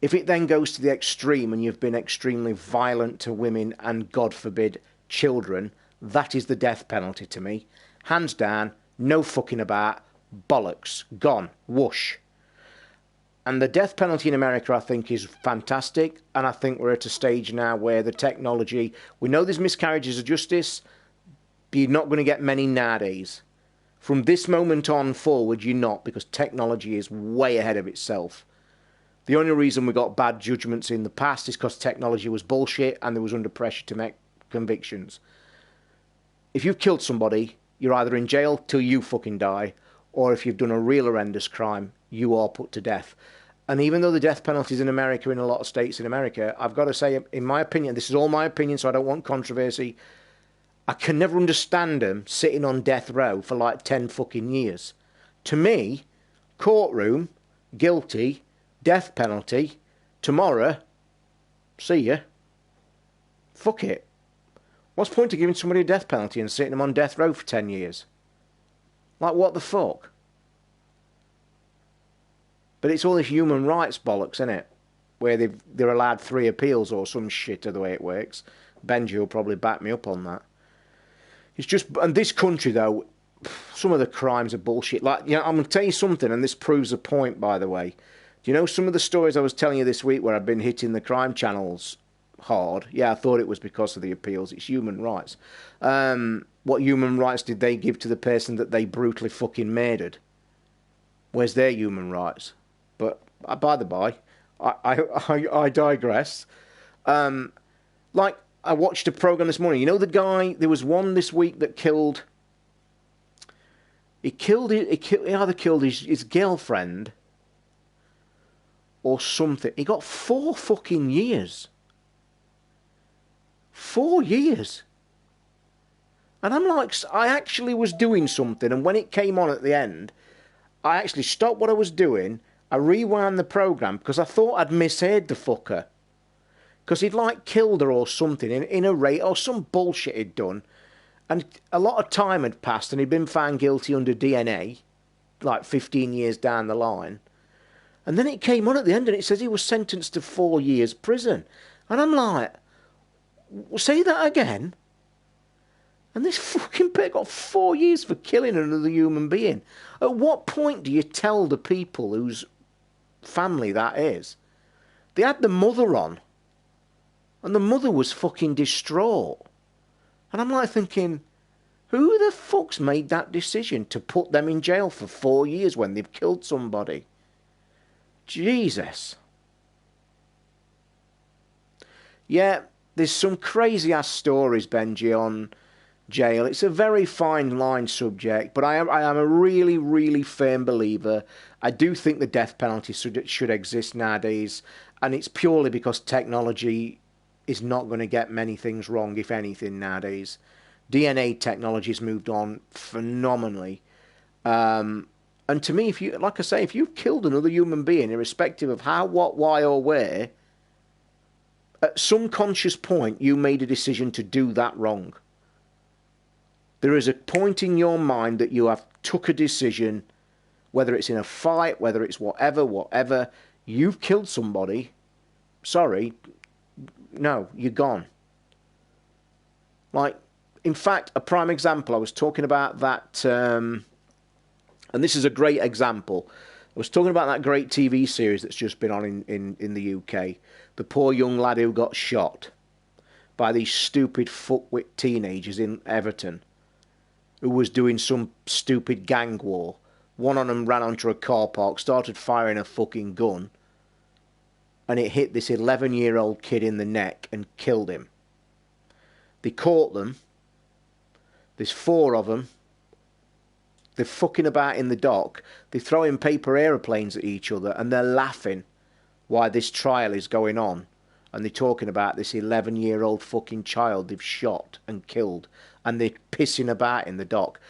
If it then goes to the extreme and you've been extremely violent to women and, God forbid, children, that is the death penalty to me. Hands down, no fucking about, bollocks, gone, whoosh. And the death penalty in America, I think, is fantastic. And I think we're at a stage now where the technology, we know there's miscarriages of justice, but you're not going to get many nowadays. From this moment on forward, you're not, because technology is way ahead of itself. The only reason we got bad judgments in the past is because technology was bullshit and there was under pressure to make convictions. If you've killed somebody, you're either in jail till you fucking die, or if you've done a real horrendous crime, you are put to death. And even though the death penalty is in America, in a lot of states in America, I've got to say, in my opinion, this is all my opinion, so I don't want controversy, I can never understand them sitting on death row for like 10 fucking years. To me, courtroom, guilty, death penalty, tomorrow, see ya. Fuck it. What's the point of giving somebody a death penalty and sitting them on death row for 10 years? Like, what the fuck? But it's all this human rights bollocks, isn't it? Where they're allowed 3 appeals or some shit of the way it works. Benji will probably back me up on that. It's just, and this country though, some of the crimes are bullshit. Like, you know, I'm going to tell you something, and this proves a point, by the way. Do you know some of the stories I was telling you this week where I've been hitting the crime channels hard? Yeah, I thought it was because of the appeals. It's human rights. What human rights did they give to the person that they brutally fucking murdered? Where's their human rights? But by the by, I digress. Like, I watched a program this morning. You know the guy, there was one this week that killed... He either killed his girlfriend or something. He got 4 fucking years. 4 years. And I'm like, I actually was doing something, and when it came on at the end, I actually stopped what I was doing. I rewound the program because I thought I'd misheard the fucker. Because he'd like killed her or something in a raid or some bullshit he'd done. And a lot of time had passed and he'd been found guilty under DNA, like 15 years down the line. And then it came on at the end and it says he was sentenced to 4 years prison. And I'm like, say that again? And this fucking pig got 4 years for killing another human being. At what point do you tell the people whose family that is? They had the mother on. And the mother was fucking distraught. And I'm like thinking, who the fuck's made that decision to put them in jail for 4 years when they've killed somebody? Jesus. Yeah, there's some crazy ass stories, Benji, on jail. It's a very fine line subject, but I am a really, really firm believer. I do think the death penalty should exist nowadays, and it's purely because technology is not going to get many things wrong, if anything, nowadays. DNA technology has moved on phenomenally. And to me, if you, like I say, if you've killed another human being, irrespective of how, what, why, or where, at some conscious point, you made a decision to do that wrong. There is a point in your mind that you have took a decision, whether it's in a fight, whether it's whatever, you've killed somebody. Sorry. No, you're gone. Like, in fact, a prime example, I was talking about that, and this is a great example. I was talking about that great TV series that's just been on in the UK. The poor young lad who got shot by these stupid fuckwit teenagers in Everton who was doing some stupid gang war. One of them ran onto a car park, started firing a fucking gun, and it hit this 11-year-old kid in the neck and killed him. They caught them. There's 4 of them. They're fucking about in the dock. They're throwing paper aeroplanes at each other, and they're laughing while this trial is going on. And they're talking about this 11-year-old fucking child they've shot and killed, and they're pissing about in the dock.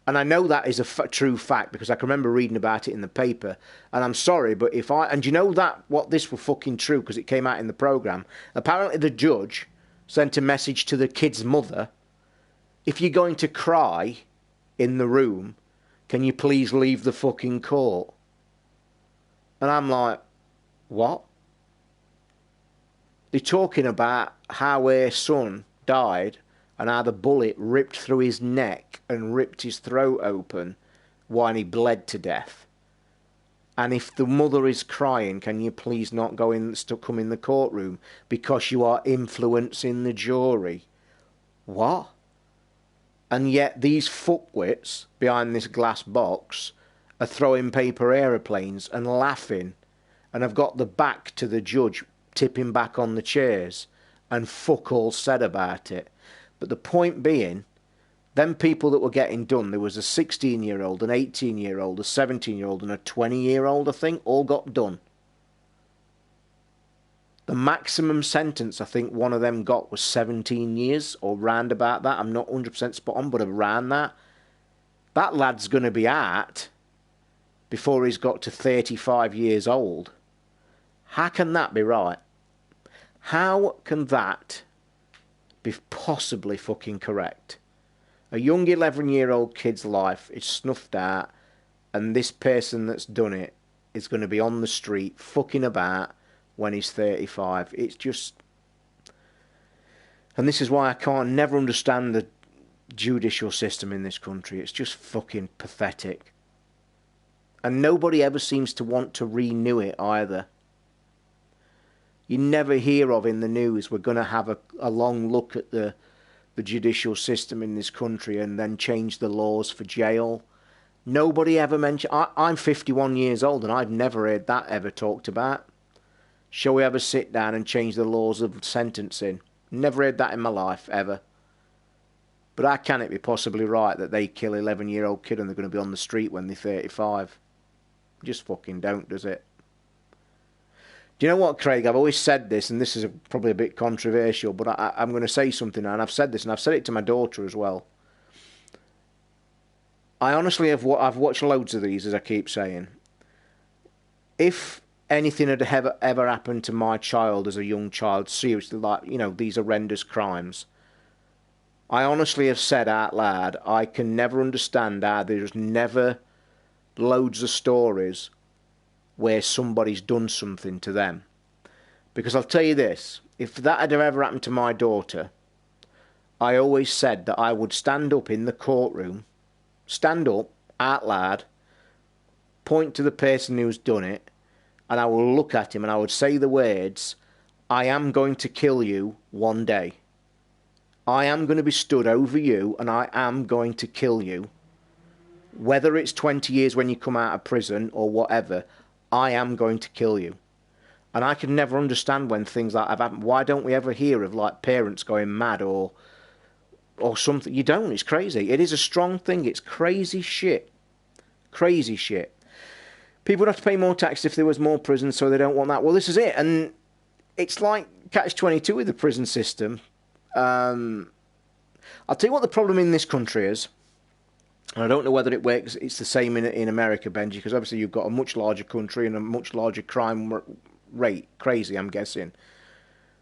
And I know that is a true fact because I can remember reading about it in the paper. And I'm sorry, but and you know that what this was fucking true because it came out in the programme. Apparently the judge sent a message to the kid's mother. If you're going to cry in the room, can you please leave the fucking court? And I'm like, what? They're talking about how her son died and how the bullet ripped through his neck and ripped his throat open while he bled to death. And if the mother is crying, can you please not come in the courtroom because you are influencing the jury? What? And yet these fuckwits behind this glass box are throwing paper aeroplanes and laughing and have got the back to the judge tipping back on the chairs and fuck all said about it. But the point being, them people that were getting done, there was a 16-year-old, an 18-year-old, a 17-year-old and a 20-year-old, I think, all got done. The maximum sentence I think one of them got was 17 years or round about that. I'm not 100% spot on, but around that. That lad's going to be out before he's got to 35 years old. How can that be right? How can that be possibly fucking correct. A young 11-year-old kid's life is snuffed out, and this person that's done it is going to be on the street fucking about when he's 35. It's just... And this is why I can't never understand the judicial system in this country. It's just fucking pathetic. And nobody ever seems to want to renew it either. You never hear of in the news, we're going to have a long look at the judicial system in this country and then change the laws for jail. Nobody ever mentioned... I'm 51 years old and I've never heard that ever talked about. Shall we ever sit down and change the laws of sentencing? Never heard that in my life, ever. But how can it be possibly right that they kill an 11-year-old kid and they're going to be on the street when they're 35? Just fucking don't, does it? Do you know what, Craig? I've always said this, and this is probably a bit controversial, but I'm going to say something now, and I've said this, and I've said it to my daughter as well. I honestly I've watched loads of these, as I keep saying. If anything had ever happened to my child as a young child, seriously, like, you know, these horrendous crimes, I honestly have said out loud, I can never understand how there's never loads of stories where somebody's done something to them. Because I'll tell you this, if that had ever happened to my daughter, I always said that I would stand up in the courtroom, stand up out loud, point to the person who's done it, and I will look at him and I would say the words, I am going to kill you one day. I am going to be stood over you and I am going to kill you. Whether it's 20 years when you come out of prison or whatever, I am going to kill you. And I can never understand when things like that have happened. Why don't we ever hear of like parents going mad or something? You don't. It's crazy. It is a strong thing. It's crazy shit. Crazy shit. People would have to pay more tax if there was more prisons, so they don't want that. Well, this is it. And it's like catch-22 with the prison system. I'll tell you what the problem in this country is. And I don't know whether it works. It's the same in America, Benji, because obviously you've got a much larger country and a much larger crime rate. Crazy, I'm guessing.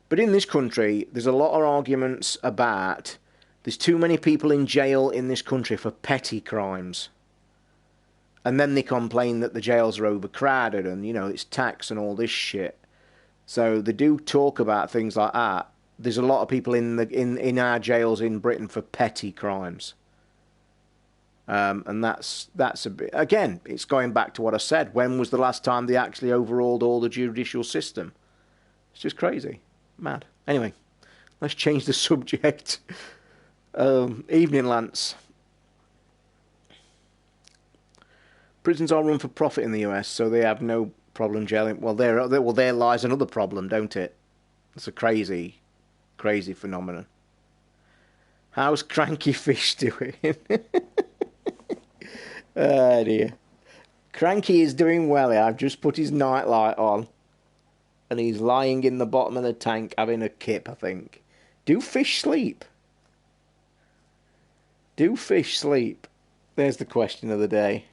But in this country, there's a lot of arguments about there's too many people in jail in this country for petty crimes. And then they complain that the jails are overcrowded and, you know, it's tax and all this shit. So they do talk about things like that. There's a lot of people in our jails in Britain for petty crimes. And that's a bit... Again, it's going back to what I said. When was the last time they actually overhauled all the judicial system? It's just crazy. Mad. Anyway, let's change the subject. Evening, Lance. Prisons are run for profit in the US, so they have no problem jailing. Well, there lies another problem, don't it? It's a crazy, crazy phenomenon. How's Cranky Fish doing? Oh dear. Cranky is doing well here. I've just put his nightlight on. And he's lying in the bottom of the tank having a kip, I think. Do fish sleep? Do fish sleep? There's the question of the day.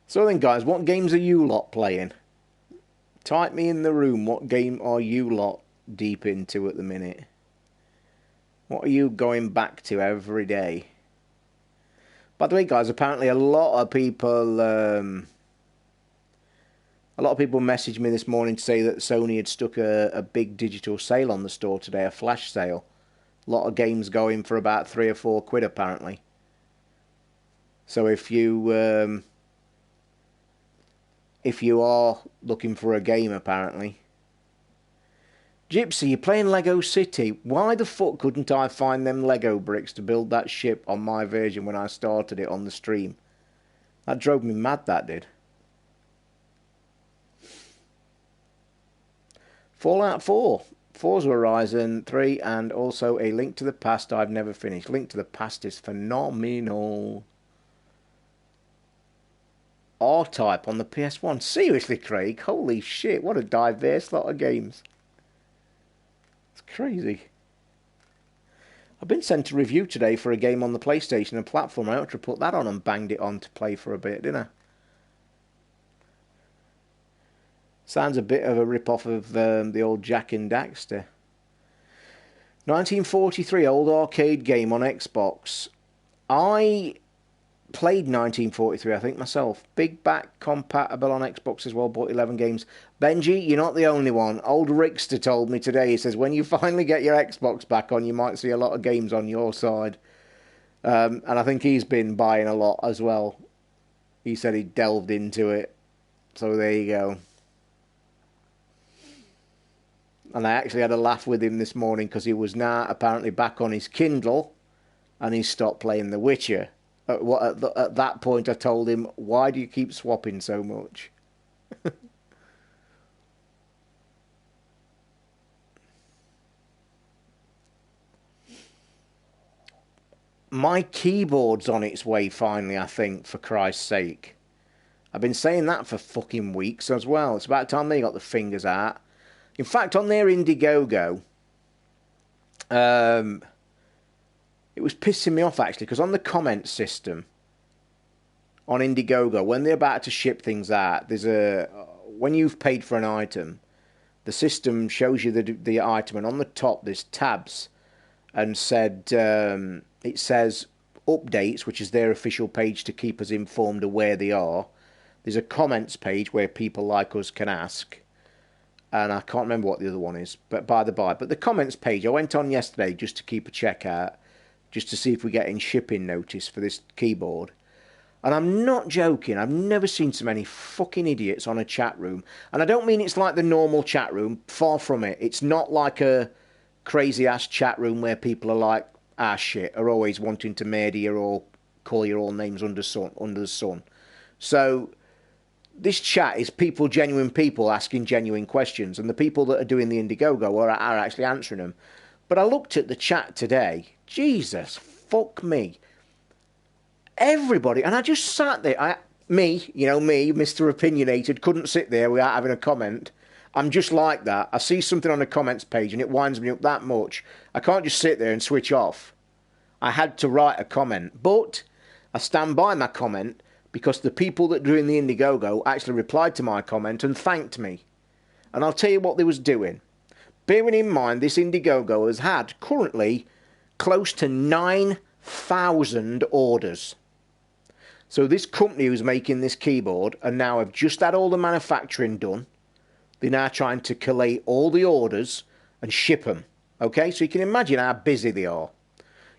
So then, guys, what games are you lot playing? Type me in the room, what game are you lot deep into at the minute? What are you going back to every day? By the way, guys, apparently a lot of people messaged me this morning to say that Sony had stuck a big digital sale on the store today, a flash sale. A lot of games going for about £3 or £4 apparently. So if you are looking for a game, apparently. Gypsy, you're playing Lego City. Why the fuck couldn't I find them Lego bricks to build that ship on my version when I started it on the stream? That drove me mad, that did. Fallout 4. Forza Horizon 3 and also A Link to the Past I've never finished. Link to the Past is phenomenal. R-Type on the PS1. Seriously, Craig? Holy shit, what a diverse lot of games. It's crazy. I've been sent a review today for a game on the PlayStation and platform. I ought to put that on and banged it on to play for a bit, didn't I? Sounds a bit of a rip-off of the old Jak and Daxter. 1943, old arcade game on Xbox. I played 1943, I think, myself. Big back compatible on Xbox as well, bought 11 games. Benji, you're not the only one. Old Rickster told me today, he says, when you finally get your Xbox back on, you might see a lot of games on your side. And I think he's been buying a lot as well. He said he delved into it. So there you go. And I actually had a laugh with him this morning because he was now apparently back on his Kindle and he stopped playing The Witcher. At that point I told him, why do you keep swapping so much? My keyboard's on its way finally, I think, for Christ's sake. I've been saying that for fucking weeks as well. It's about time they got the fingers out. In fact, on their Indiegogo, it was pissing me off actually, because on the comment system on Indiegogo, when they're about to ship things out, when you've paid for an item, the system shows you the item, and on the top there's tabs, and it says updates, which is their official page to keep us informed of where they are. There's a comments page where people like us can ask. And I can't remember what the other one is, but by the by. But the comments page, I went on yesterday just to keep a check out, just to see if we're getting shipping notice for this keyboard. And I'm not joking, I've never seen so many fucking idiots on a chat room. And I don't mean it's like the normal chat room, far from it. It's not like a crazy-ass chat room where people are like, shit, are always wanting to murder you or call you all names under the sun. So this chat is genuine people asking genuine questions, and the people that are doing the Indiegogo are actually answering them. But I looked at the chat today. Jesus, fuck me. Everybody, and I just sat there. Me, Mr. Opinionated, couldn't sit there without having a comment. I'm just like that. I see something on the comments page and it winds me up that much. I can't just sit there and switch off. I had to write a comment, but I stand by my comment, because the people that are doing the Indiegogo actually replied to my comment and thanked me. And I'll tell you what they was doing. Bearing in mind, this Indiegogo has had currently close to 9,000 orders. So this company who's making this keyboard and now have just had all the manufacturing done. They're now trying to collate all the orders and ship them. Okay, so you can imagine how busy they are.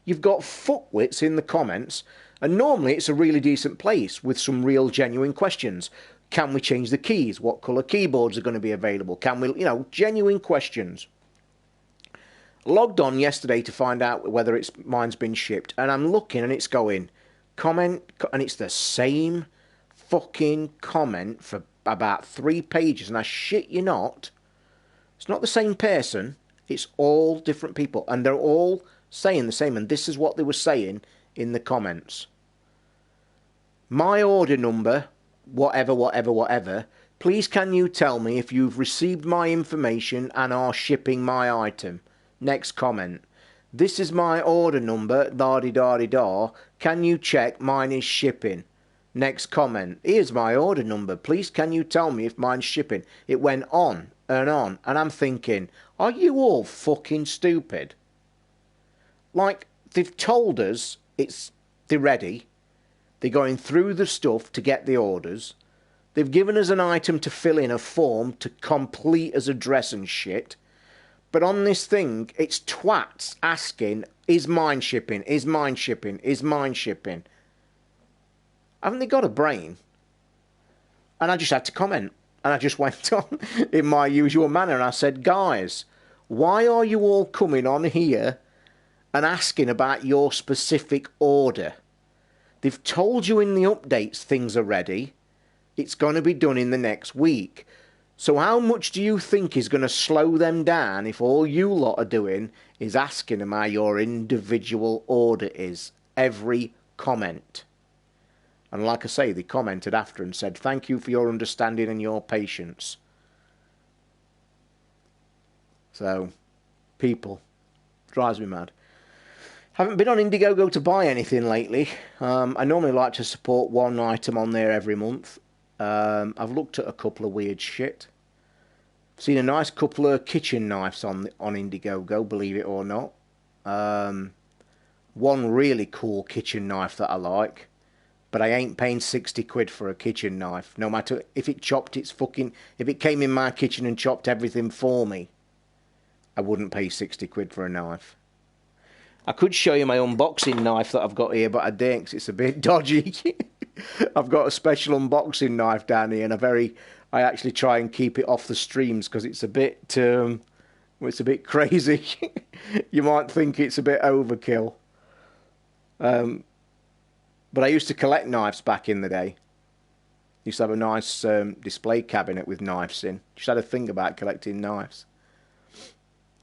You've got fuckwits in the comments. And normally it's a really decent place with some real genuine questions. Can we change the keys? What colour keyboards are going to be available? Can we, genuine questions. Logged on yesterday to find out whether mine's been shipped. And I'm looking and it's going, comment, and it's the same fucking comment for about 3 pages. And I shit you not, it's not the same person. It's all different people. And they're all saying the same. And this is what they were saying in the comments. My order number, whatever, please can you tell me if you've received my information and are shipping my item? Next comment. This is my order number, da-di-da-di-da. Can you check mine is shipping? Next comment. Here's my order number. Please can you tell me if mine's shipping? It went on and on. And I'm thinking, are you all fucking stupid? Like, they've told us they're ready. They're going through the stuff to get the orders. They've given us an item to fill in, a form to complete as address and shit. But on this thing, it's twats asking, is mine shipping? Is mine shipping? Is mine shipping? Haven't they got a brain? And I just had to comment. And I just went on in my usual manner. And I said, guys, why are you all coming on here and asking about your specific order? They've told you in the updates things are ready. It's going to be done in the next week. So how much do you think is going to slow them down if all you lot are doing is asking them how your individual order is? Every comment. And like I say, they commented after and said, thank you for your understanding and your patience. So, people, drives me mad. Haven't been on Indiegogo to buy anything lately. I normally like to support one item on there every month. I've looked at a couple of weird shit. Seen a nice couple of kitchen knives on Indiegogo, believe it or not. One really cool kitchen knife that I like, but I ain't paying 60 quid for a kitchen knife. No matter if it chopped its fucking... If it came in my kitchen and chopped everything for me, I wouldn't pay 60 quid for a knife. I could show you my unboxing knife that I've got here, but I didn't, 'cause it's a bit dodgy. I've got a special unboxing knife down here, and I actually try and keep it off the streams because it's a bit crazy. You might think it's a bit overkill. But I used to collect knives back in the day. Used to have a nice display cabinet with knives in. Just had a thing about collecting knives.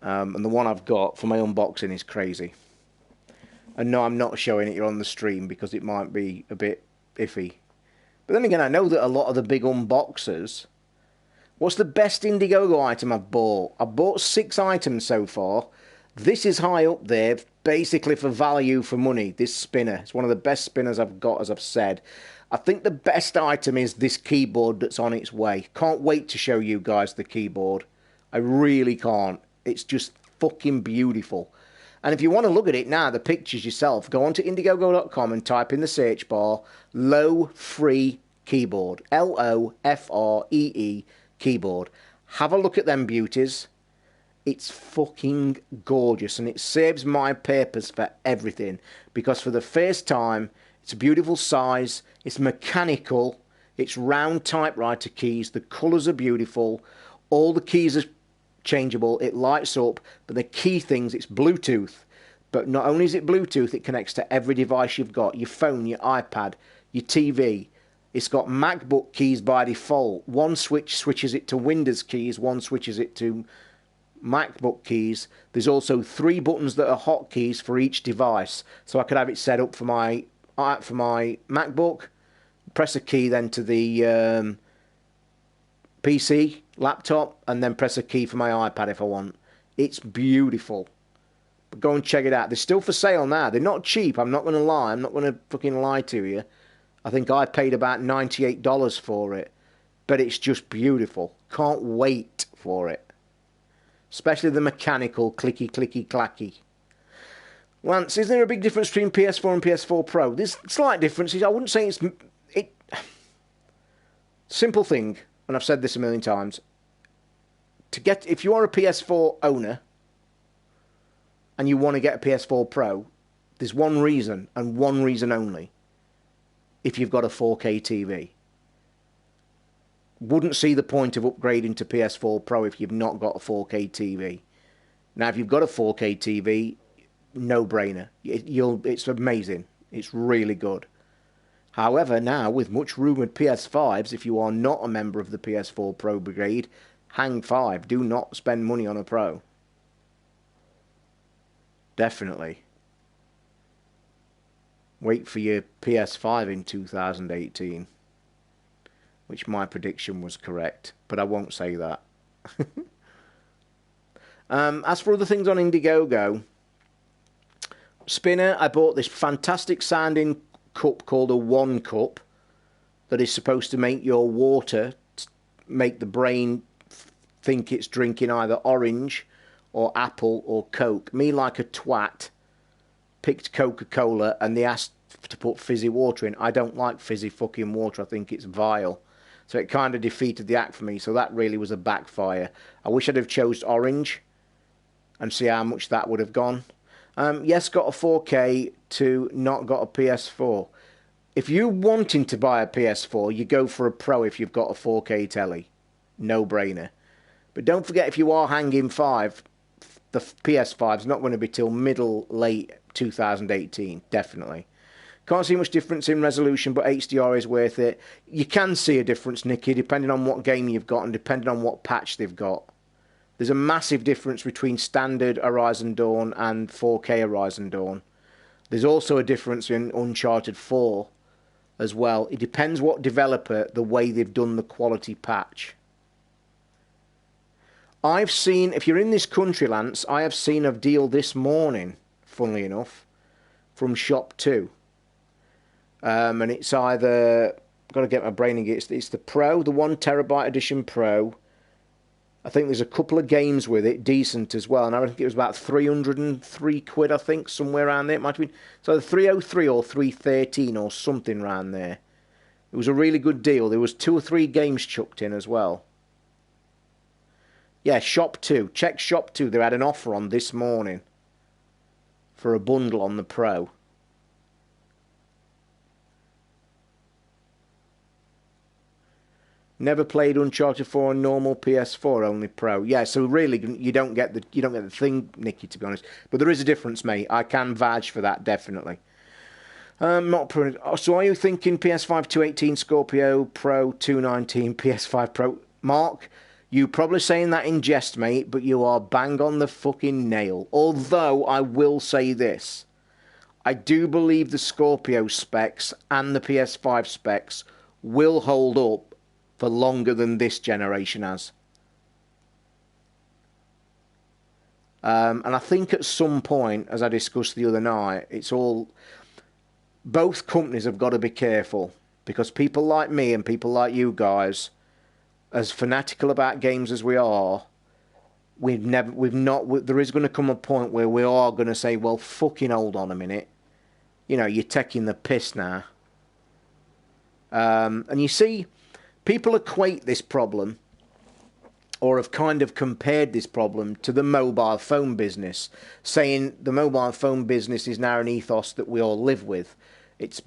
And the one I've got for my unboxing is crazy. And no, I'm not showing it here on the stream because it might be a bit iffy. But then again, I know that a lot of the big unboxers... What's the best Indiegogo item I've bought? I've bought 6 items so far. This is high up there, basically for value for money, this spinner. It's one of the best spinners I've got, as I've said. I think the best item is this keyboard that's on its way. Can't wait to show you guys the keyboard. I really can't. It's just fucking beautiful. And if you want to look at it now, the pictures yourself, go onto Indiegogo.com and type in the search bar, low free keyboard. L-O-F-R-E-E keyboard. Have a look at them beauties. It's fucking gorgeous, and it saves my papers for everything, because for the first time, it's a beautiful size, it's mechanical, it's round typewriter keys, the colours are beautiful, all the keys are changeable, it lights up, but the key things, it's Bluetooth. But not only is it Bluetooth, it connects to every device you've got, your phone, your iPad, your TV. It's got MacBook keys by default. One switch switches it to Windows keys, one switches it to MacBook keys. There's also 3 buttons that are hotkeys for each device. So I could have it set up for my MacBook, press a key then to the PC, laptop, and then press a key for my iPad if I want. It's beautiful. But go and check it out. They're still for sale now. They're not cheap, I'm not going to lie. I'm not going to fucking lie to you. I think I paid about $98 for it. But it's just beautiful. Can't wait for it. Especially the mechanical clicky, clicky, clacky. Lance, is there a big difference between PS4 and PS4 Pro? There's slight differences. I wouldn't say it's... Simple thing, and I've said this a million times. If you are a PS4 owner and you want to get a PS4 Pro, there's one reason, and one reason only. If you've got a 4K TV. Wouldn't see the point of upgrading to PS4 Pro if you've not got a 4K TV. Now, if you've got a 4K TV, no-brainer. It's amazing. It's really good. However, now, with much rumoured PS5s, if you are not a member of the PS4 Pro brigade, hang 5. Do not spend money on a Pro. Definitely. Wait for your PS5 in 2018. Which my prediction was correct, but I won't say that. As for other things on Indiegogo, spinner, I bought this fantastic sounding cup called a One Cup that is supposed to make your water, make the brain think it's drinking either orange or apple or Coke. Me, like a twat, picked Coca-Cola and they asked to put fizzy water in. I don't like fizzy fucking water. I think it's vile. So it kind of defeated the act for me. So that really was a backfire. I wish I'd have chose orange and see how much that would have gone. Yes, got a 4K to not got a PS4. If you're wanting to buy a PS4, you go for a Pro if you've got a 4K telly. No brainer. But don't forget, if you are hanging 5, the PS5's not going to be till late 2018, definitely. Can't see much difference in resolution, but HDR is worth it. You can see a difference, Nicky, depending on what game you've got and depending on what patch they've got. There's a massive difference between standard Horizon Dawn and 4K Horizon Dawn. There's also a difference in Uncharted 4 as well. It depends what developer, the way they've done the quality patch. I've seen, if you're in this country, Lance, I have seen a deal this morning, funnily enough, from Shop 2. And it's either, got to get my brain in it, it's the Pro, the 1TB edition Pro, I think there's a couple of games with it, decent as well, and I think it was about 303 quid, I think, somewhere around there. It might have been so 303 or 313 or something around there. It was a really good deal. There was 2 or 3 games chucked in as well. Yeah, Shop 2. Check Shop 2. They had an offer on this morning for a bundle on the Pro. Never played Uncharted 4 on normal PS4, only Pro. Yeah, so really you don't get the thing, Nicky, to be honest. But there is a difference, mate. I can vouch for that, definitely. Not pro. So are you thinking PS5 218 Scorpio Pro 219 PS5 Pro? Mark, you probably saying that in jest, mate, but you are bang on the fucking nail. Although I will say this, I do believe the Scorpio specs and the PS5 specs will hold up for longer than this generation has. And I think at some point, as I discussed the other night, it's all... Both companies have got to be careful, because people like me and people like you guys, as fanatical about games as we are, there is going to come a point where we are going to say, well, fucking hold on a minute. You know, you're taking the piss now. And you see... People equate this problem, or have kind of compared this problem, to the mobile phone business, saying the mobile phone business is now an ethos that we all live with. It's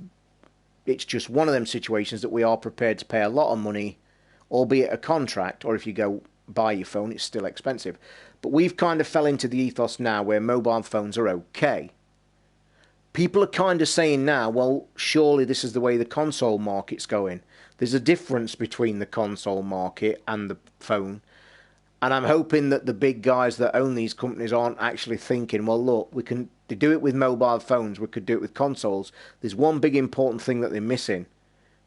just one of them situations that we are prepared to pay a lot of money, albeit a contract, or if you go buy your phone, it's still expensive. But we've kind of fell into the ethos now where mobile phones are okay. People are kind of saying now, well, surely this is the way the console market's going. There's a difference between the console market and the phone. And I'm hoping that the big guys that own these companies aren't actually thinking, well, look, we can do it with mobile phones, we could do it with consoles. There's one big important thing that they're missing.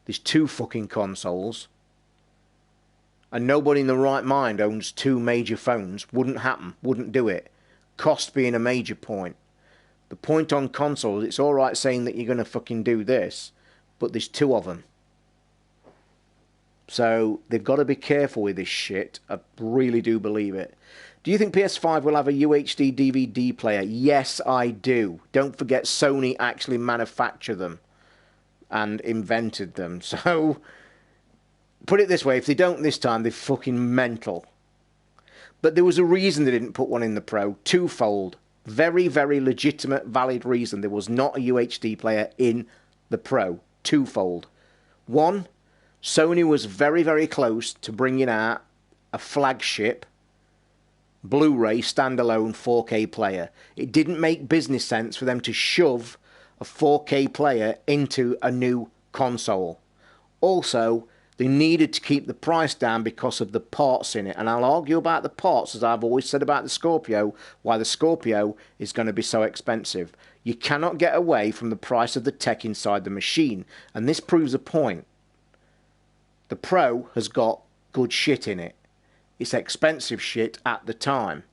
There's 2 fucking consoles. And nobody in the right mind owns 2 major phones. Wouldn't happen. Wouldn't do it. Cost being a major point. The point on consoles, it's alright saying that you're going to fucking do this, but there's 2 of them. So they've got to be careful with this shit. I really do believe it. Do you think PS5 will have a UHD DVD player? Yes, I do. Don't forget Sony actually manufactured them and invented them. So, put it this way, if they don't this time, they're fucking mental. But there was a reason they didn't put one in the Pro. Twofold. Very, very legitimate, valid reason there was not a UHD player in the Pro. Twofold. One, Sony was very, very close to bringing out a flagship Blu-ray standalone 4K player. It didn't make business sense for them to shove a 4K player into a new console. Also, they needed to keep the price down because of the parts in it. And I'll argue about the parts, as I've always said about the Scorpio, why the Scorpio is going to be so expensive. You cannot get away from the price of the tech inside the machine. And this proves a point. The Pro has got good shit in it. It's expensive shit at the time.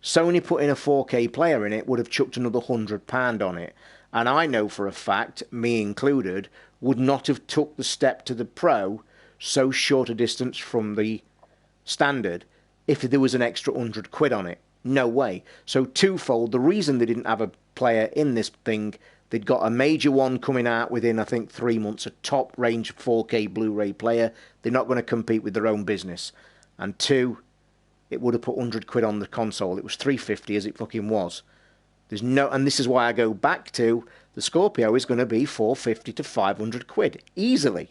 Sony putting a 4K player in it would have chucked another £100 on it. And I know for a fact, me included, would not have took the step to the Pro so short a distance from the standard if there was an extra £100 on it. No way. So twofold, the reason they didn't have a player in this thing, they'd got a major one coming out within, I think, 3 months, a top range 4K Blu-ray player. They're not going to compete with their own business. And 2, it would have put £100 on the console. It was £350 as it fucking was. There's no, and this is why I go back to the Scorpio is going to be £450 to £500 easily.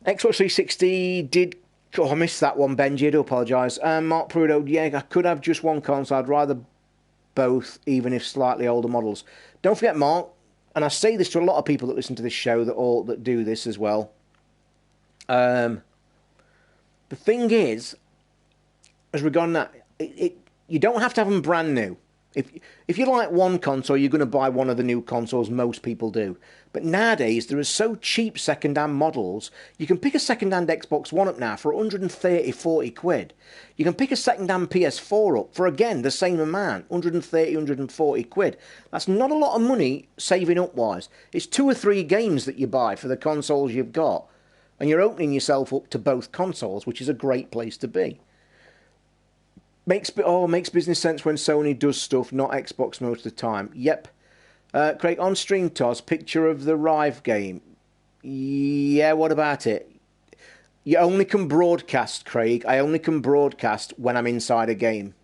Xbox 360 did. Oh, I missed that one, Benji. I do apologise. Mark Prudo, yeah, I could have just one console. I'd rather both, even if slightly older models. Don't forget, Mark, and I say this to a lot of people that listen to this show that do this as well. The thing is, as regarding that, you don't have to have them brand new. If you like one console, you're going to buy one of the new consoles. Most people do. But nowadays, there are so cheap second-hand models. You can pick a second-hand Xbox One up now for 130, 40 quid. You can pick a second-hand PS4 up for, again, the same amount, 130, 140 quid. That's not a lot of money saving up-wise. It's 2 or 3 games that you buy for the consoles you've got. And you're opening yourself up to both consoles, which is a great place to be. Makes business sense when Sony does stuff, not Xbox most of the time. Yep. Craig, on stream, Toz, picture of the Rive game. Yeah, what about it? You only can broadcast, Craig. I only can broadcast when I'm inside a game.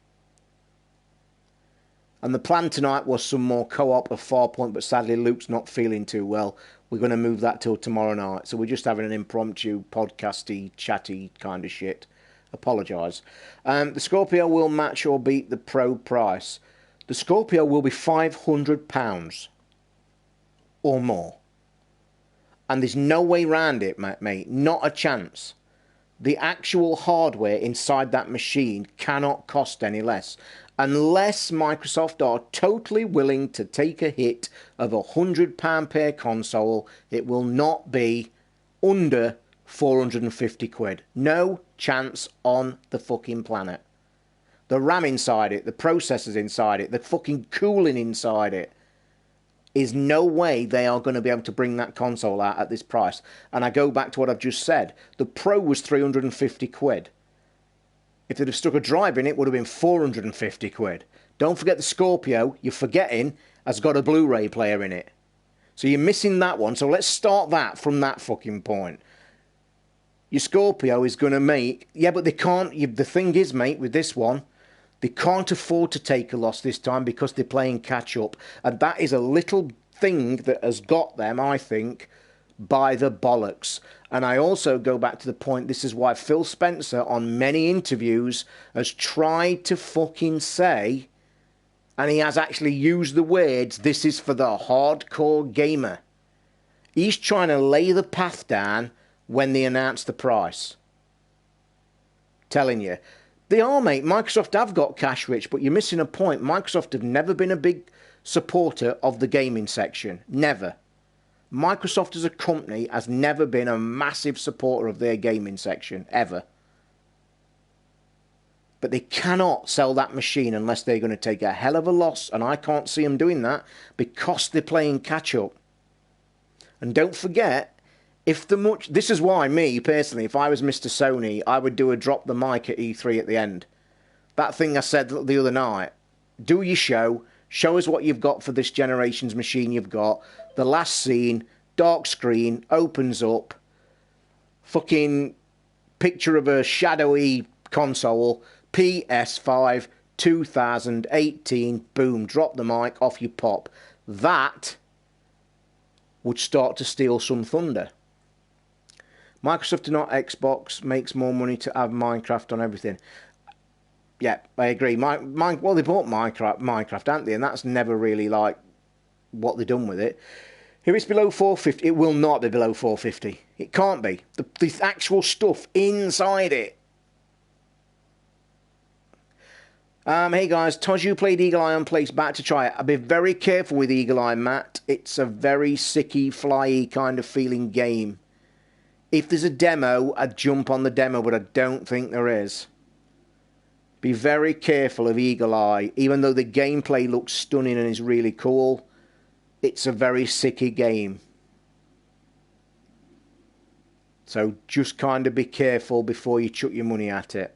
And the plan tonight was some more co-op of Farpoint, but sadly Luke's not feeling too well. We're going to move that till tomorrow night. So we're just having an impromptu, podcasty, chatty kind of shit. Apologise. The Scorpio will match or beat the Pro price. The Scorpio will be £500 or more. And there's no way round it, mate. Not a chance. The actual hardware inside that machine cannot cost any less. Unless Microsoft are totally willing to take a hit of £100 per console, it will not be under 450 quid. No chance on the fucking planet. The RAM inside it, the processors inside it, the fucking cooling inside it, is no way they are going to be able to bring that console out at this price. And I go back to what I've just said. The Pro was 350 quid. If they'd have stuck a drive in, it would have been 450 quid. Don't forget the Scorpio, you're forgetting, has got a Blu-ray player in it. So you're missing that one. So let's start that from that fucking point. Your Scorpio is going to make... Yeah, but they can't... The thing is, mate, with this one, they can't afford to take a loss this time because they're playing catch-up. And that is a little thing that has got them, I think, by the bollocks. And I also go back to the point, this is why Phil Spencer on many interviews has tried to fucking say, and he has actually used the words, this is for the hardcore gamer. He's trying to lay the path down when they announce the price. Telling you. They are, mate. Microsoft have got cash rich, but you're missing a point. Microsoft have never been a big supporter of the gaming section. Never. Microsoft as a company has never been a massive supporter of their gaming section, ever. But they cannot sell that machine unless they're going to take a hell of a loss, and I can't see them doing that because they're playing catch-up. And don't forget, this is why me, personally, if I was Mr. Sony, I would do a drop the mic at E3 at the end. That thing I said the other night. Do your show. Show us what you've got for this generation's machine you've got. The last scene, dark screen, opens up. Fucking picture of a shadowy console. PS5 2018. Boom, drop the mic, off you pop. That would start to steal some thunder. Microsoft and not Xbox makes more money to have Minecraft on everything. Yeah, I agree. Well, they bought Minecraft, haven't they? And that's never really like what they've done with it. If it's below 450, it will not be below 450. It can't be. The actual stuff inside it. Hey guys, Toz, you played Eagle Eye on Place, back to try it. I'll be very careful with Eagle Eye, Matt. It's a very sicky, flyy kind of feeling game. If there's a demo, I'd jump on the demo, but I don't think there is. Be very careful of Eagle Eye. Even though the gameplay looks stunning and is really cool, it's a very sicky game. So just kind of be careful before you chuck your money at it.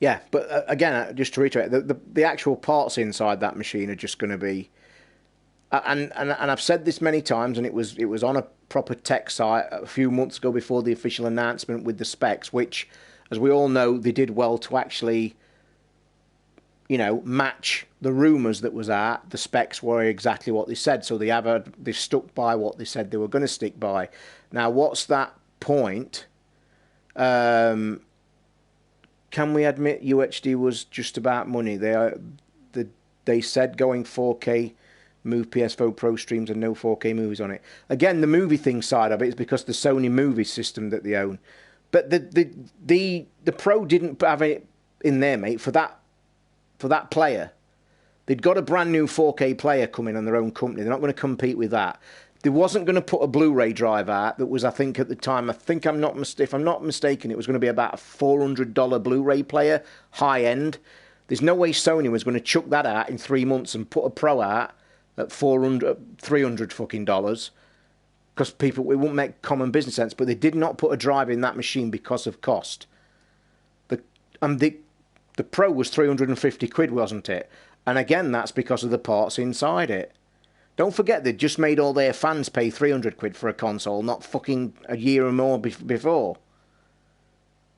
Yeah, but again, just to reiterate, the actual parts inside that machine are just going to be... And I've said this many times, and it was on a proper tech site a few months ago before the official announcement with the specs, which, as we all know, they did well to actually, match the rumours that was out. The specs were exactly what they said, so they stuck by what they said they were going to stick by. Now, what's that point? Can we admit UHD was just about money? They said going 4K, move PS4 Pro streams and no 4K movies on it. Again, the movie thing side of it is because the Sony movie system that they own. But the Pro didn't have it in there, mate, for that player. They'd got a brand new 4K player coming on their own company. They're not going to compete with that. They wasn't going to put a Blu-ray drive out that was, I think, at the time, if I'm not mistaken, it was going to be about a $400 Blu-ray player, high-end. There's no way Sony was going to chuck that out in 3 months and put a Pro out at $300 fucking dollars because it wouldn't make common business sense, but they did not put a drive in that machine because of cost. The Pro was 350 quid, wasn't it? And again, that's because of the parts inside it. Don't forget, they just made all their fans pay 300 quid for a console, not fucking a year or more before.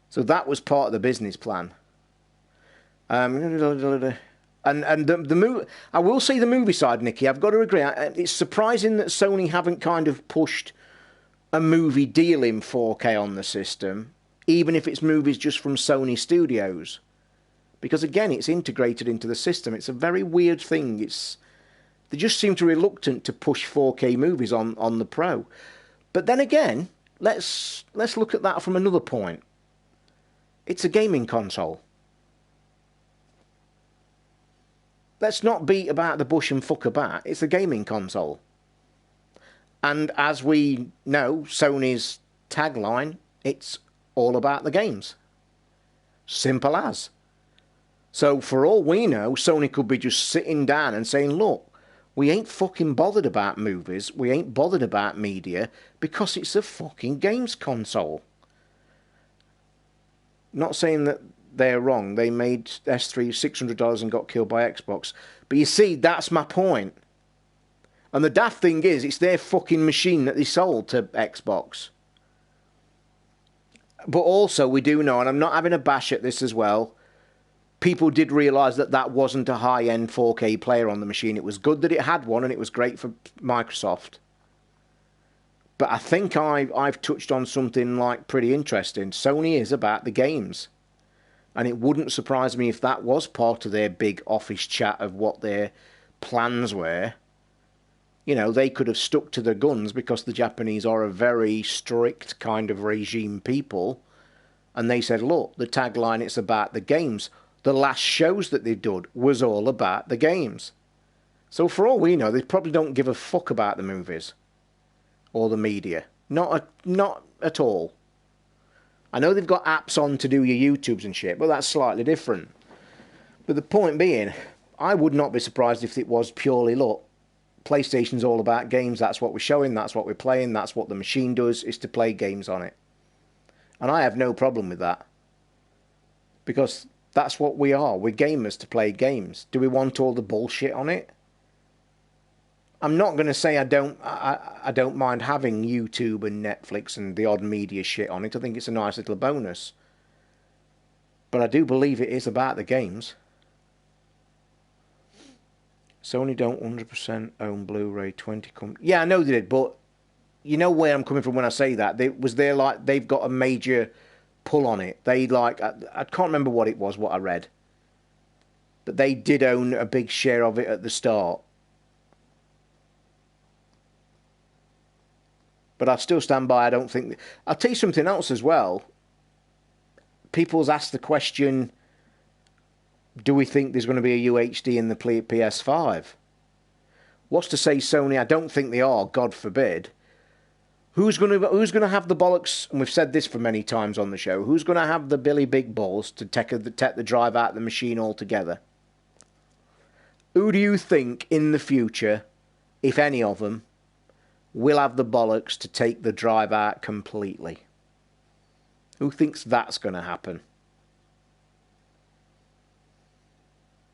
So that was part of the business plan. And the movie, I will say the movie side, Nicky, I've got to agree. It's surprising that Sony haven't kind of pushed a movie deal in 4K on the system, even if it's movies just from Sony Studios. Because again, it's integrated into the system. It's a very weird thing. They just seem to be reluctant to push 4K movies on the Pro. But then again, let's look at that from another point. It's a gaming console. Let's not beat about the bush and fuck about. It's a gaming console. And as we know, Sony's tagline, it's all about the games. Simple as. So for all we know, Sony could be just sitting down and saying, look, we ain't fucking bothered about movies, we ain't bothered about media, because it's a fucking games console. Not saying that they're wrong. They made S3 $600 and got killed by Xbox. But you see, that's my point. And the daft thing is, it's their fucking machine that they sold to Xbox. But also, we do know, and I'm not having a bash at this as well, people did realise that that wasn't a high-end 4K player on the machine. It was good that it had one, and it was great for Microsoft. But I think I've touched on something like pretty interesting. Sony is about the games. And it wouldn't surprise me if that was part of their big office chat of what their plans were. You know, they could have stuck to their guns because the Japanese are a very strict kind of regime people. And they said, look, the tagline, it's about the games. The last shows that they did was all about the games. So for all we know, they probably don't give a fuck about the movies. Or the media. Not at all. I know they've got apps on to do your YouTubes and shit, but that's slightly different. But the point being, I would not be surprised if it was purely, look, PlayStation's all about games, that's what we're showing, that's what we're playing, that's what the machine does, is to play games on it. And I have no problem with that. Because that's what we are, we're gamers to play games. Do we want all the bullshit on it? I'm not going to say I don't mind having YouTube and Netflix and the odd media shit on it. I think it's a nice little bonus. But I do believe it is about the games. Sony don't 100% own Blu-ray 20 Yeah, I know they did, but you know where I'm coming from when I say that. They've got a major pull on it. I can't remember what it was, what I read. But they did own a big share of it at the start. But I still stand by, I don't think... I'll tell you something else as well. People's asked the question, do we think there's going to be a UHD in the PS5? What's to say Sony? I don't think they are, God forbid. Who's going to have the bollocks, and we've said this for many times on the show, who's going to have the Billy Big Balls to take the drive out of the machine altogether? Who do you think in the future, if any of them, will have the bollocks to take the drive out completely? Who thinks that's going to happen?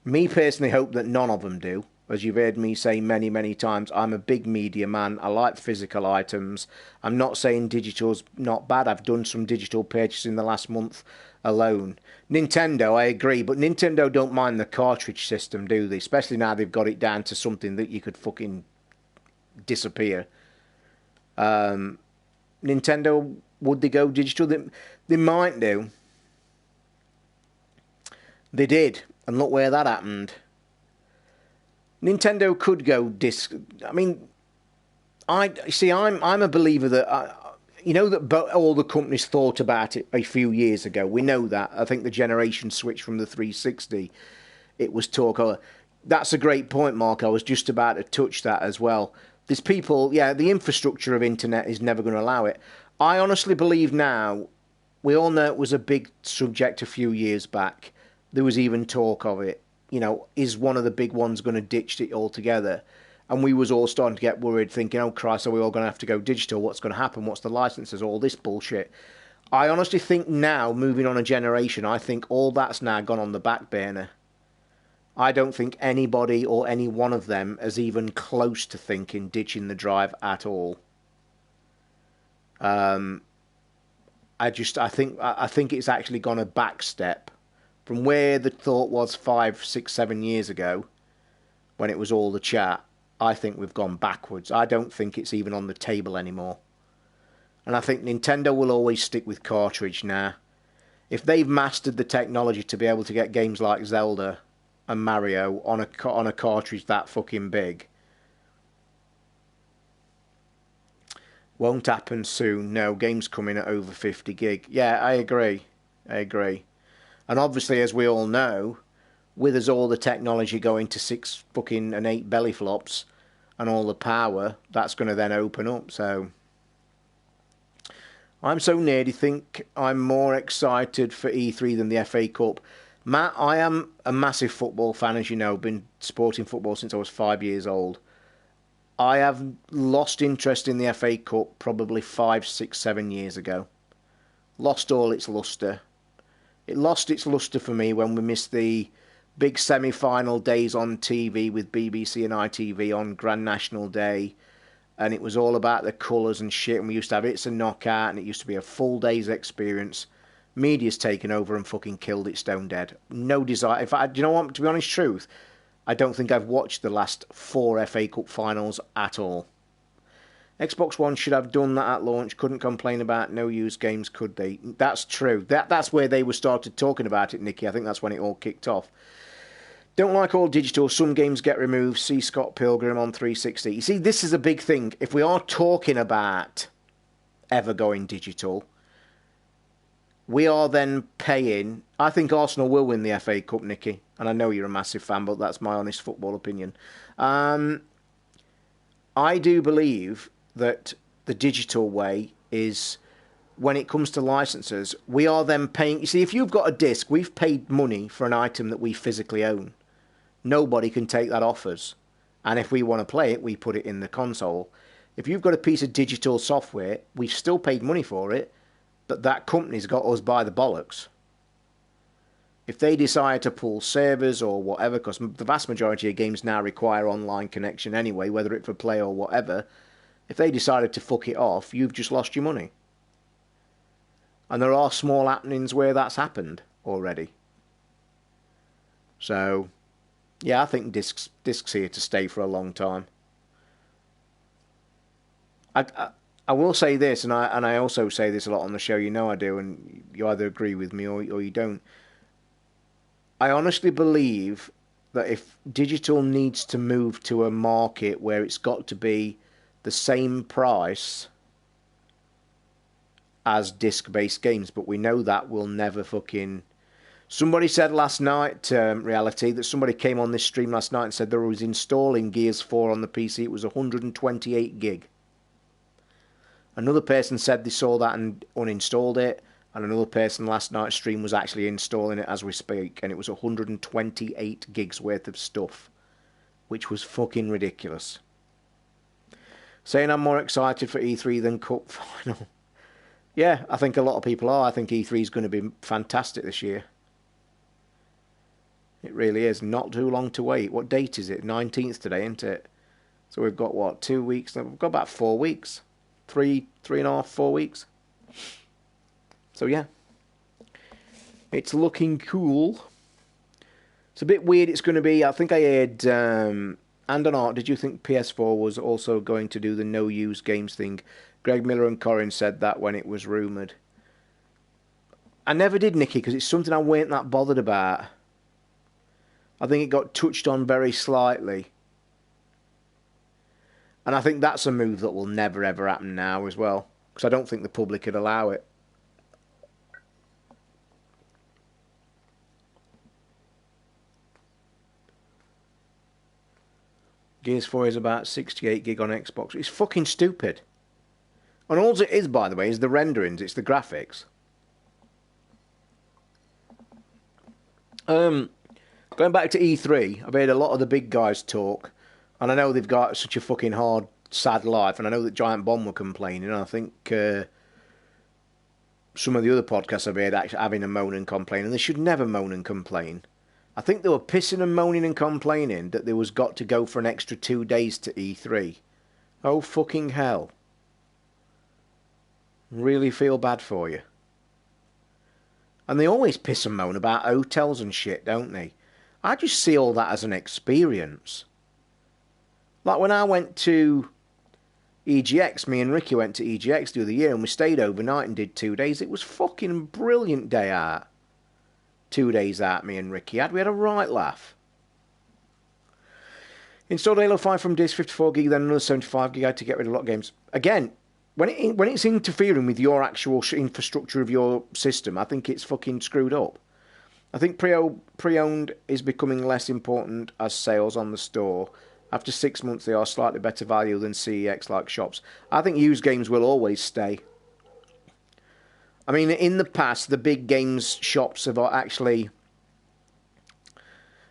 Me personally hope that none of them do. As you've heard me say many, many times, I'm a big media man. I like physical items. I'm not saying digital's not bad. I've done some digital purchases in the last month alone. Nintendo, I agree, but Nintendo don't mind the cartridge system, do they? Especially now they've got it down to something that you could fucking disappear. Nintendo, would they go digital? They might do. They did, and look where that happened. Nintendo could go disc. I mean, I'm a believer that you know that all the companies thought about it a few years ago. We know that. I think the generation switch from the 360, it was talk. That's a great point, Mark. I was just about to touch that as well. There's people, yeah, the infrastructure of internet is never going to allow it. I honestly believe now, we all know it was a big subject a few years back. There was even talk of it. You know, is one of the big ones going to ditch it altogether? And we was all starting to get worried, thinking, oh Christ, are we all going to have to go digital? What's going to happen? What's the licenses? All this bullshit. I honestly think now, moving on a generation, I think all that's now gone on the back burner. I don't think anybody or any one of them is even close to thinking ditching the drive at all. I think it's actually gone a back step from where the thought was 5, 6, 7 years ago, when it was all the chat. I think we've gone backwards. I don't think it's even on the table anymore. And I think Nintendo will always stick with cartridge now. If they've mastered the technology to be able to get games like Zelda and Mario on a cartridge that fucking big, won't happen soon. No, games coming at over 50 gig. Yeah, I agree. And obviously, as we all know, with us all the technology going to 6 fucking and 8 belly flops and all the power, that's going to then open up. So I'm so nerdy, think I'm more excited for E3 than the FA Cup. Matt, I am a massive football fan, as you know. Been supporting football since I was 5 years old. I have lost interest in the FA Cup probably 5, 6, 7 years ago. Lost all its lustre. It lost its lustre for me when we missed the big semi-final days on TV with BBC and ITV on Grand National Day. And it was all about the colours and shit. And we used to have It's a Knockout, and it used to be a full day's experience. Media's taken over and fucking killed it stone dead. No desire. In fact, you know what? To be honest, truth, I don't think I've watched the last 4 FA Cup finals at all. Xbox One should have done that at launch. Couldn't complain about no use games, could they? That's true. That's where they were started talking about it, Nicky. I think that's when it all kicked off. Don't like all digital. Some games get removed. See Scott Pilgrim on 360. You see, this is a big thing. If we are talking about ever going digital, we are then paying. I think Arsenal will win the FA Cup, Nicky. And I know you're a massive fan, but that's my honest football opinion. I do believe that the digital way is, when it comes to licenses, we are then paying. You see, if you've got a disc, we've paid money for an item that we physically own. Nobody can take that off us. And if we want to play it, we put it in the console. If you've got a piece of digital software, we've still paid money for it, but that company's got us by the bollocks. If they decide to pull servers or whatever, because the vast majority of games now require online connection anyway, whether it's for play or whatever, if they decided to fuck it off, you've just lost your money. And there are small happenings where that's happened already. So, yeah, I think discs here to stay for a long time. I will say this, and I also say this a lot on the show. You know I do, and you either agree with me or you don't. I honestly believe that if digital needs to move to a market where it's got to be the same price as disc-based games, but we know that will never fucking. Somebody said last night, reality, that somebody came on this stream last night and said there was installing Gears 4 on the PC. It was 128 gig. Another person said they saw that and uninstalled it. And another person last night's stream was actually installing it as we speak. And it was 128 gigs worth of stuff. Which was fucking ridiculous. Saying I'm more excited for E3 than Cup Final. Yeah, I think a lot of people are. I think E3 is going to be fantastic this year. It really is. Not too long to wait. What date is it? 19th today, isn't it? So we've got, what, 2 weeks? We've got about 4 weeks. 3.5, 4 weeks. So yeah. It's looking cool. It's a bit weird it's going to be. I think I heard, and on Art, did you think PS4 was also going to do the no-use games thing? Greg Miller and Corin said that when it was rumoured. I never did, Nicky, because it's something I weren't that bothered about. I think it got touched on very slightly. And I think that's a move that will never ever happen now as well. Because I don't think the public would allow it. Gears 4 is about 68 gig on Xbox. It's fucking stupid. And all it is, by the way, is the renderings. It's the graphics. Going back to E3, I've heard a lot of the big guys talk. And I know they've got such a fucking hard, sad life, and I know that Giant Bomb were complaining, and I think some of the other podcasts I've heard actually having a moan and complain, and they should never moan and complain. I think they were pissing and moaning and complaining that there was got to go for an extra 2 days to E3. Oh, fucking hell. Really feel bad for you. And they always piss and moan about hotels and shit, don't they? I just see all that as an experience. Like when I went to EGX, me and Ricky went to EGX the other year and we stayed overnight and did 2 days. It was fucking brilliant day out. 2 days out, me and Ricky had. We had a right laugh. Installed Halo 5 from disk, 54 gig, then another 75 gig. I had to get rid of a lot of games. Again, when it's interfering with your actual infrastructure of your system, I think it's fucking screwed up. I think pre-owned is becoming less important as sales on the store. After 6 months, they are slightly better value than CEX-like shops. I think used games will always stay. I mean, in the past, the big games shops have actually...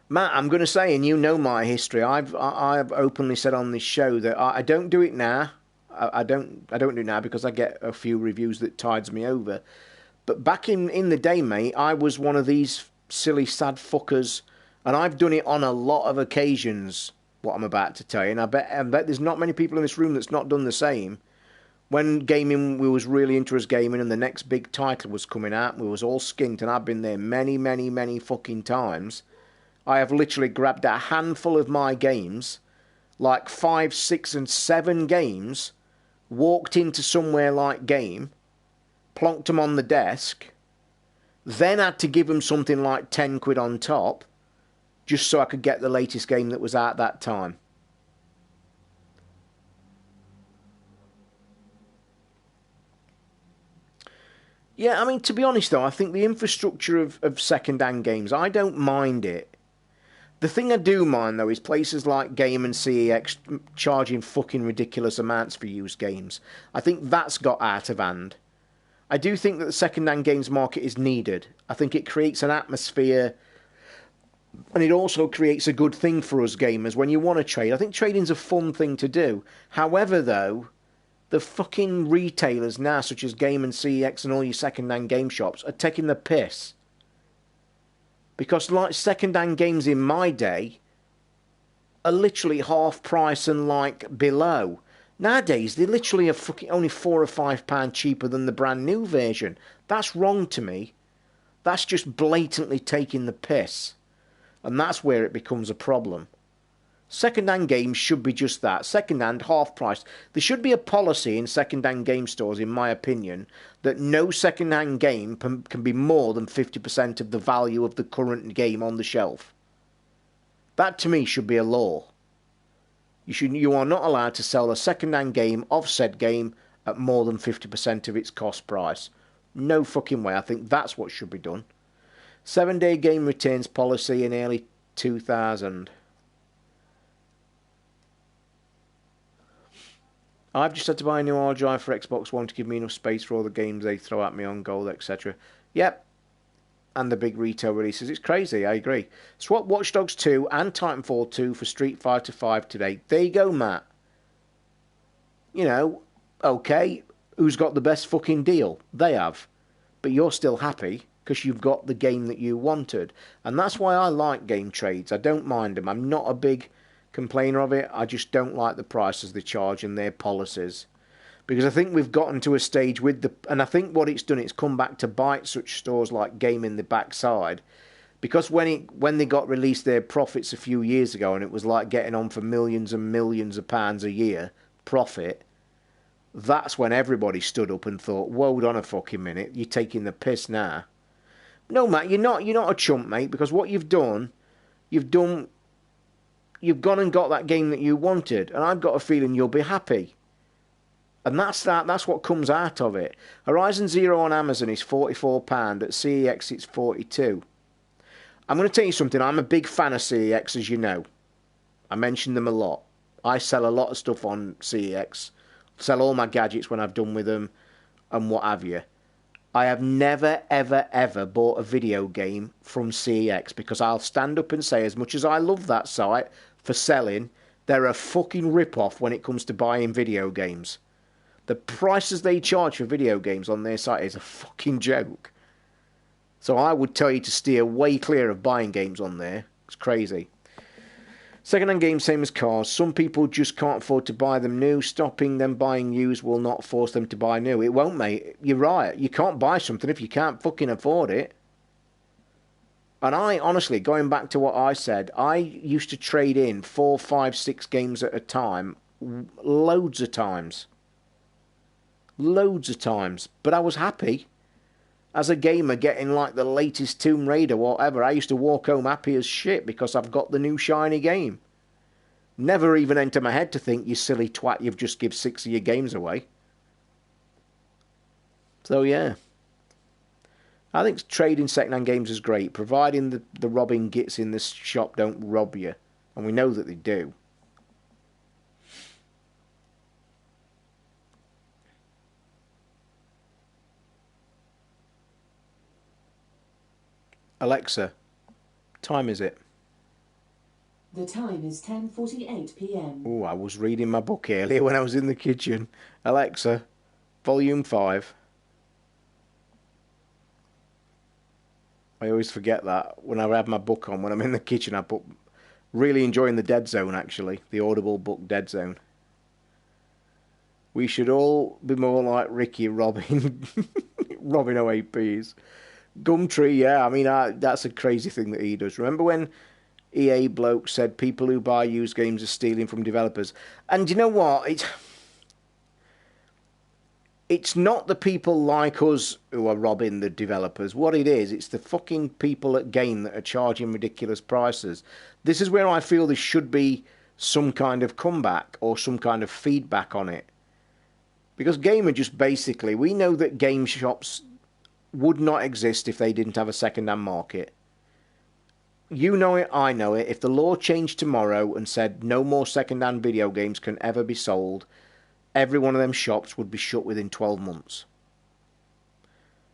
Matt, I'm going to say, and you know my history, I've openly said on this show that I don't do it now. I don't do it now because I get a few reviews that tides me over. But back in the day, mate, I was one of these silly, sad fuckers, and I've done it on a lot of occasions, what I'm about to tell you, and I bet there's not many people in this room that's not done the same. When gaming, we was really into us gaming, and the next big title was coming out, we was all skint, and I've been there many, many, many fucking times. I have literally grabbed a handful of my games, like 5, 6, and 7 games, walked into somewhere like Game, plonked them on the desk, then had to give them something like 10 quid on top, just so I could get the latest game that was out that time. Yeah, I mean, to be honest though, I think the infrastructure of second-hand games, I don't mind it. The thing I do mind though is places like Game and CEX charging fucking ridiculous amounts for used games. I think that's got out of hand. I do think that the second-hand games market is needed. I think it creates an atmosphere, and it also creates a good thing for us gamers when you want to trade. I think trading's a fun thing to do. However though, the fucking retailers now, such as Game and CEX and all your second-hand game shops, are taking the piss. Because like second-hand games in my day are literally half price and like below. Nowadays, they literally are fucking only £4 or £5 cheaper than the brand new version. That's wrong to me. That's just blatantly taking the piss. And that's where it becomes a problem. Second-hand games should be just that. Second-hand, half price. There should be a policy in second-hand game stores, in my opinion, that no second-hand game can be more than 50% of the value of the current game on the shelf. That, to me, should be a law. You are not allowed to sell a second-hand game of said game at more than 50% of its cost price. No fucking way. I think that's what should be done. 7-day game returns policy in early 2000. I've just had to buy a new hard drive for Xbox One to give me enough space for all the games they throw at me on gold, etc. Yep. And the big retail releases. It's crazy, I agree. Swap Watch Dogs 2 and Titanfall 2 for Street Fighter 5 today. There you go, Matt. You know, okay, who's got the best fucking deal? They have. But you're still happy because you've got the game that you wanted. And that's why I like game trades. I don't mind them. I'm not a big complainer of it. I just don't like the prices they charge and their policies. Because I think we've gotten to a stage with the... And I think what it's done, it's come back to bite such stores like Game in the backside. Because when they got released their profits a few years ago, and it was like getting on for millions and millions of pounds a year profit, that's when everybody stood up and thought, whoa, hold on a fucking minute, you're taking the piss now. No, Matt, you're not a chump, mate, because what you've gone and got that game that you wanted, and I've got a feeling you'll be happy. And that's what comes out of it. Horizon Zero on Amazon is £44. At CEX it's £42. I'm going to tell you something. I'm a big fan of CEX, as you know. I mention them a lot. I sell a lot of stuff on CEX. Sell all my gadgets when I've done with them and what have you. I have never, ever, ever bought a video game from CEX because I'll stand up and say, as much as I love that site for selling, They're a fucking rip-off when it comes to buying video games. The prices they charge for video games on their site is a fucking joke. So I would tell you to steer way clear of buying games on there. It's crazy. Second-hand games, same as cars. Some people just can't afford to buy them new. Stopping them buying used will not force them to buy new. It won't, mate. You're right. You can't buy something if you can't fucking afford it. And I, honestly, going back to what I said, I used to trade in 4, 5, 6 games at a time. Loads of times. Loads of times. But I was happy. As a gamer getting like the latest Tomb Raider, whatever, I used to walk home happy as shit because I've got the new shiny game. Never even entered my head to think, you silly twat, you've just give 6 of your games away. So yeah. I think trading second-hand games is great, providing the robbing gits in this shop don't rob you. And we know that they do. Alexa, time is it? The time is 10:48 p.m. Oh, I was reading my book earlier when I was in the kitchen. Alexa, volume 5. I always forget that when I have my book on. When I'm in the kitchen, I put... Really enjoying the Dead Zone, actually. The Audible book Dead Zone. We should all be more like Ricky robbing... robbing OAPs. Gumtree, yeah, I mean, that's a crazy thing that he does. Remember when EA bloke said people who buy used games are stealing from developers? And you know what? It's not the people like us who are robbing the developers. What it is, it's the fucking people at Game that are charging ridiculous prices. This is where I feel there should be some kind of comeback or some kind of feedback on it. Because Game are just basically... We know that game shops would not exist if they didn't have a second-hand market. You know it, I know it. If the law changed tomorrow and said no more second-hand video games can ever be sold, every one of them shops would be shut within 12 months.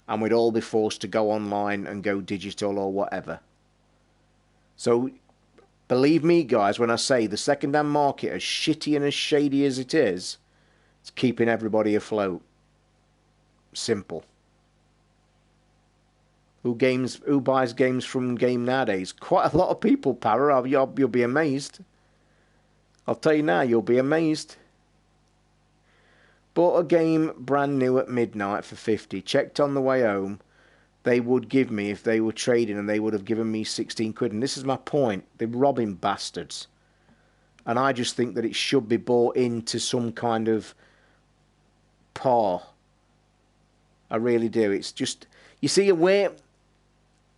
And we'd all be forced to go online and go digital or whatever. So, believe me, guys, when I say the second-hand market, as shitty and as shady as it is, it's keeping everybody afloat. Simple. Who buys games from Game nowadays? Quite a lot of people, Para. You'll be amazed. I'll tell you now, you'll be amazed. Bought a game brand new at midnight for 50. Checked on the way home. They would give me, if they were trading, and they would have given me 16 quid. And this is my point. They're robbing bastards. And I just think that it should be bought into some kind of par. I really do. It's just... You see,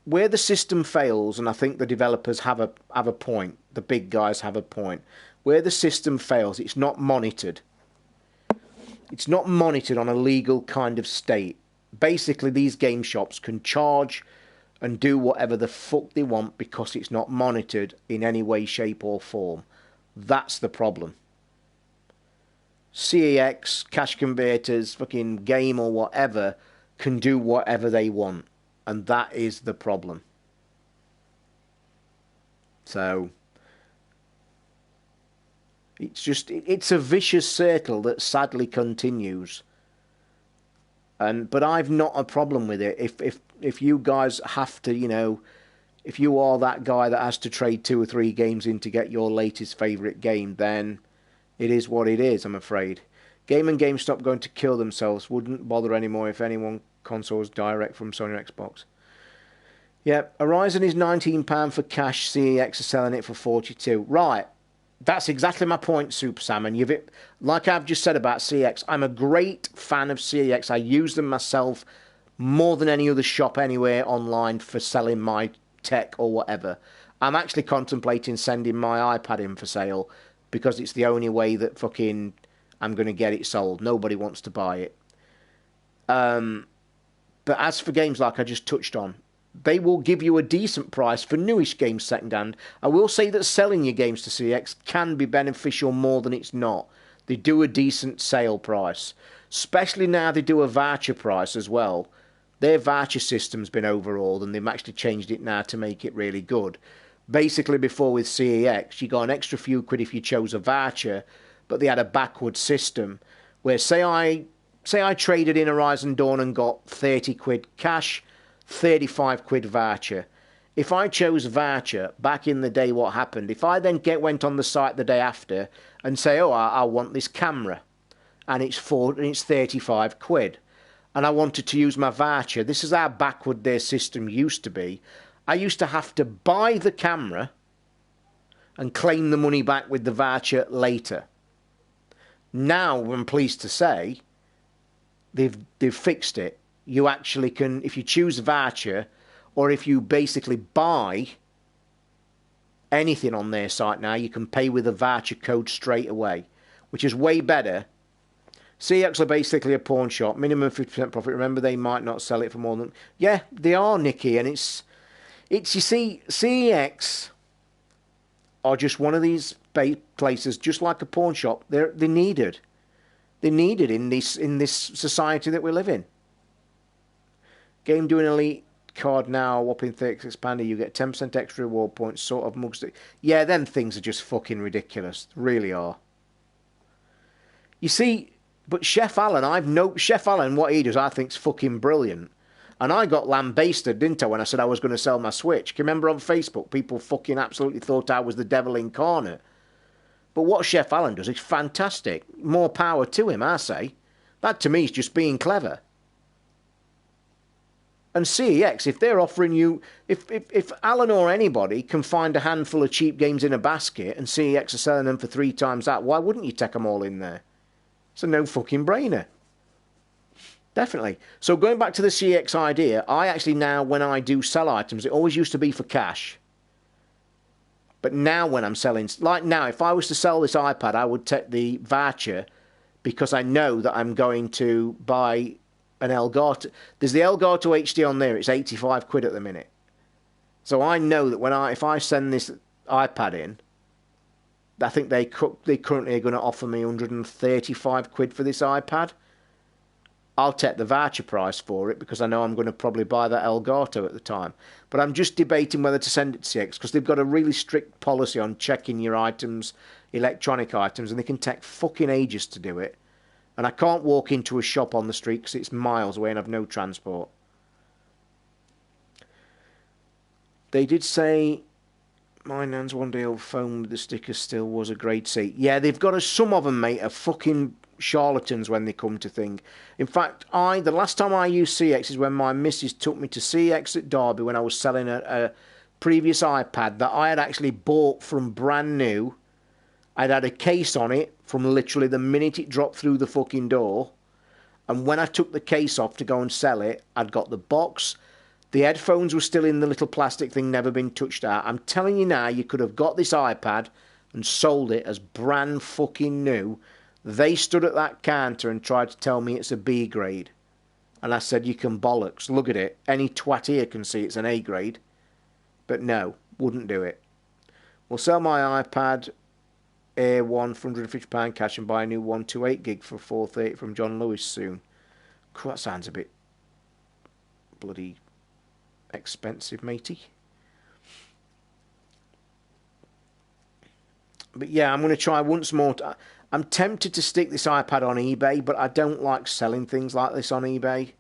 where the system fails, and I think the developers have a point, the big guys have a point, where the system fails, it's not monitored. It's not monitored on a legal kind of state. Basically, these game shops can charge and do whatever the fuck they want because it's not monitored in any way, shape or form. That's the problem. CEX, cash converters, fucking Game or whatever can do whatever they want. And that is the problem. So, it's a vicious circle that sadly continues. But I've not a problem with it. If you guys have to, you know, if you are that guy that has to trade 2 or 3 games in to get your latest favourite game, then it is what it is, I'm afraid. Game and GameStop going to kill themselves. Wouldn't bother anymore if anyone consoles direct from Sony or Xbox. Yeah, Horizon is £19 for cash. CEX are selling it for 42. Right. That's exactly my point, Super Sam. And like I've just said about CEX, I'm a great fan of CEX. I use them myself more than any other shop anywhere online for selling my tech or whatever. I'm actually contemplating sending my iPad in for sale because it's the only way that fucking I'm going to get it sold. Nobody wants to buy it. But as for games like I just touched on, they will give you a decent price for newish games second-hand. I will say that selling your games to CX can be beneficial more than it's not. They do a decent sale price. Especially now they do a voucher price as well. Their voucher system's been overhauled and they've actually changed it now to make it really good. Basically, before with CEX, you got an extra few quid if you chose a voucher, but they had a backward system where, say I traded in Horizon Dawn and got 30 quid cash, 35 quid voucher. If I chose voucher, back in the day what happened, if I then went on the site the day after and say, oh, I want this camera, and it's 35 quid, and I wanted to use my voucher, this is how backward their system used to be. I used to have to buy the camera and claim the money back with the voucher later. Now, I'm pleased to say, they've fixed it. You actually can, if you choose a voucher, or if you basically buy anything on their site now, you can pay with a voucher code straight away, which is way better. CEX are basically a pawn shop, minimum 50% profit. Remember, they might not sell it for more than... Yeah, they are, Nicky, and it's you see, CEX are just one of these places, just like a pawn shop. They're needed. They're needed in this society that we live in. Game doing elite card now, whopping 36 expander, you get 10% extra reward points, sort of mugs. Yeah, them things are just fucking ridiculous. They really are. You see, but Chef Alan, Chef Alan, what he does, I think's fucking brilliant. And I got lambasted, didn't I, when I said I was going to sell my Switch? Can you remember on Facebook, people fucking absolutely thought I was the devil incarnate. But what Chef Alan does is fantastic. More power to him, I say. That to me is just being clever. And CEX, if they're offering you... If Alan or anybody can find a handful of cheap games in a basket and CEX are selling them for 3 times that, why wouldn't you take them all in there? It's a no fucking brainer. Definitely. So going back to the CEX idea, I actually now, when I do sell items, it always used to be for cash. But now when I'm selling... Like now, if I was to sell this iPad, I would take the voucher because I know that I'm going to buy an Elgato. There's the Elgato HD on there. It's 85 quid at the minute. So I know that if I send this iPad in, I think they currently are going to offer me 135 quid for this iPad. I'll take the voucher price for it because I know I'm going to probably buy that Elgato at the time. But I'm just debating whether to send it to CX because they've got a really strict policy on checking your items, electronic items, and they can take fucking ages to do it. And I can't walk into a shop on the street because it's miles away and I've no transport. They did say... My nan's one day old phone with the sticker still was a grade C. Yeah, they've got some of them, mate, are fucking charlatans when they come to think. In fact, the last time I used CX is when my missus took me to CX at Derby when I was selling a previous iPad that I had actually bought from brand new. I'd had a case on it from literally the minute it dropped through the fucking door. And when I took the case off to go and sell it, I'd got the box. The headphones were still in the little plastic thing, never been touched out. I'm telling you now, you could have got this iPad and sold it as brand fucking new. They stood at that counter and tried to tell me it's a B grade. And I said, you can bollocks. Look at it. Any twat here can see it's an A grade. But no, wouldn't do it. We'll sell my iPad Air 1 for £150 cash and buy a new 128 gig for £430 from John Lewis soon. That sounds a bit bloody... expensive, matey. But yeah, I'm going to try once more. I'm tempted to stick this iPad on eBay, but I don't like selling things like this on eBay.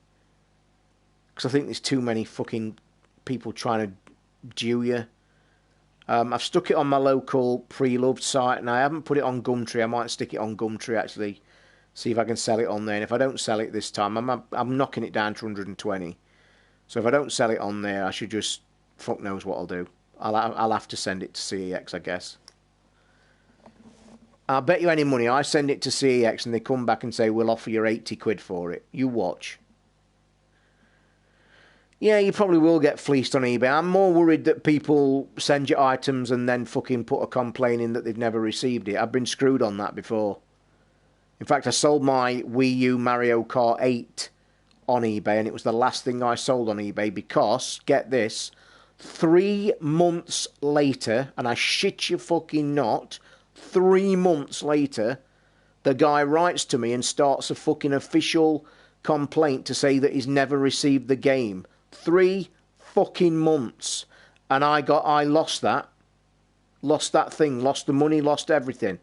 Because I think there's too many fucking people trying to Jew you. I've stuck it on my local pre-loved site, and I haven't put it on Gumtree. I might stick it on Gumtree, actually. See if I can sell it on there. And if I don't sell it this time, I'm knocking it down to 120. So if I don't sell it on there, I should just... fuck knows what I'll do. I'll have to send it to CEX, I guess. I'll bet you any money I send it to CEX and they come back and say, we'll offer you 80 quid for it. You watch. Yeah, you probably will get fleeced on eBay. I'm more worried that people send you items and then fucking put a complaint in that they've never received it. I've been screwed on that before. In fact, I sold my Wii U Mario Kart 8 on eBay, and it was the last thing I sold on eBay because, get this, 3 months later, and I shit you fucking not, 3 months later, the guy writes to me and starts a fucking official complaint to say that he's never received the game. 3 fucking months. And I lost that. Lost that thing, lost the money, lost everything.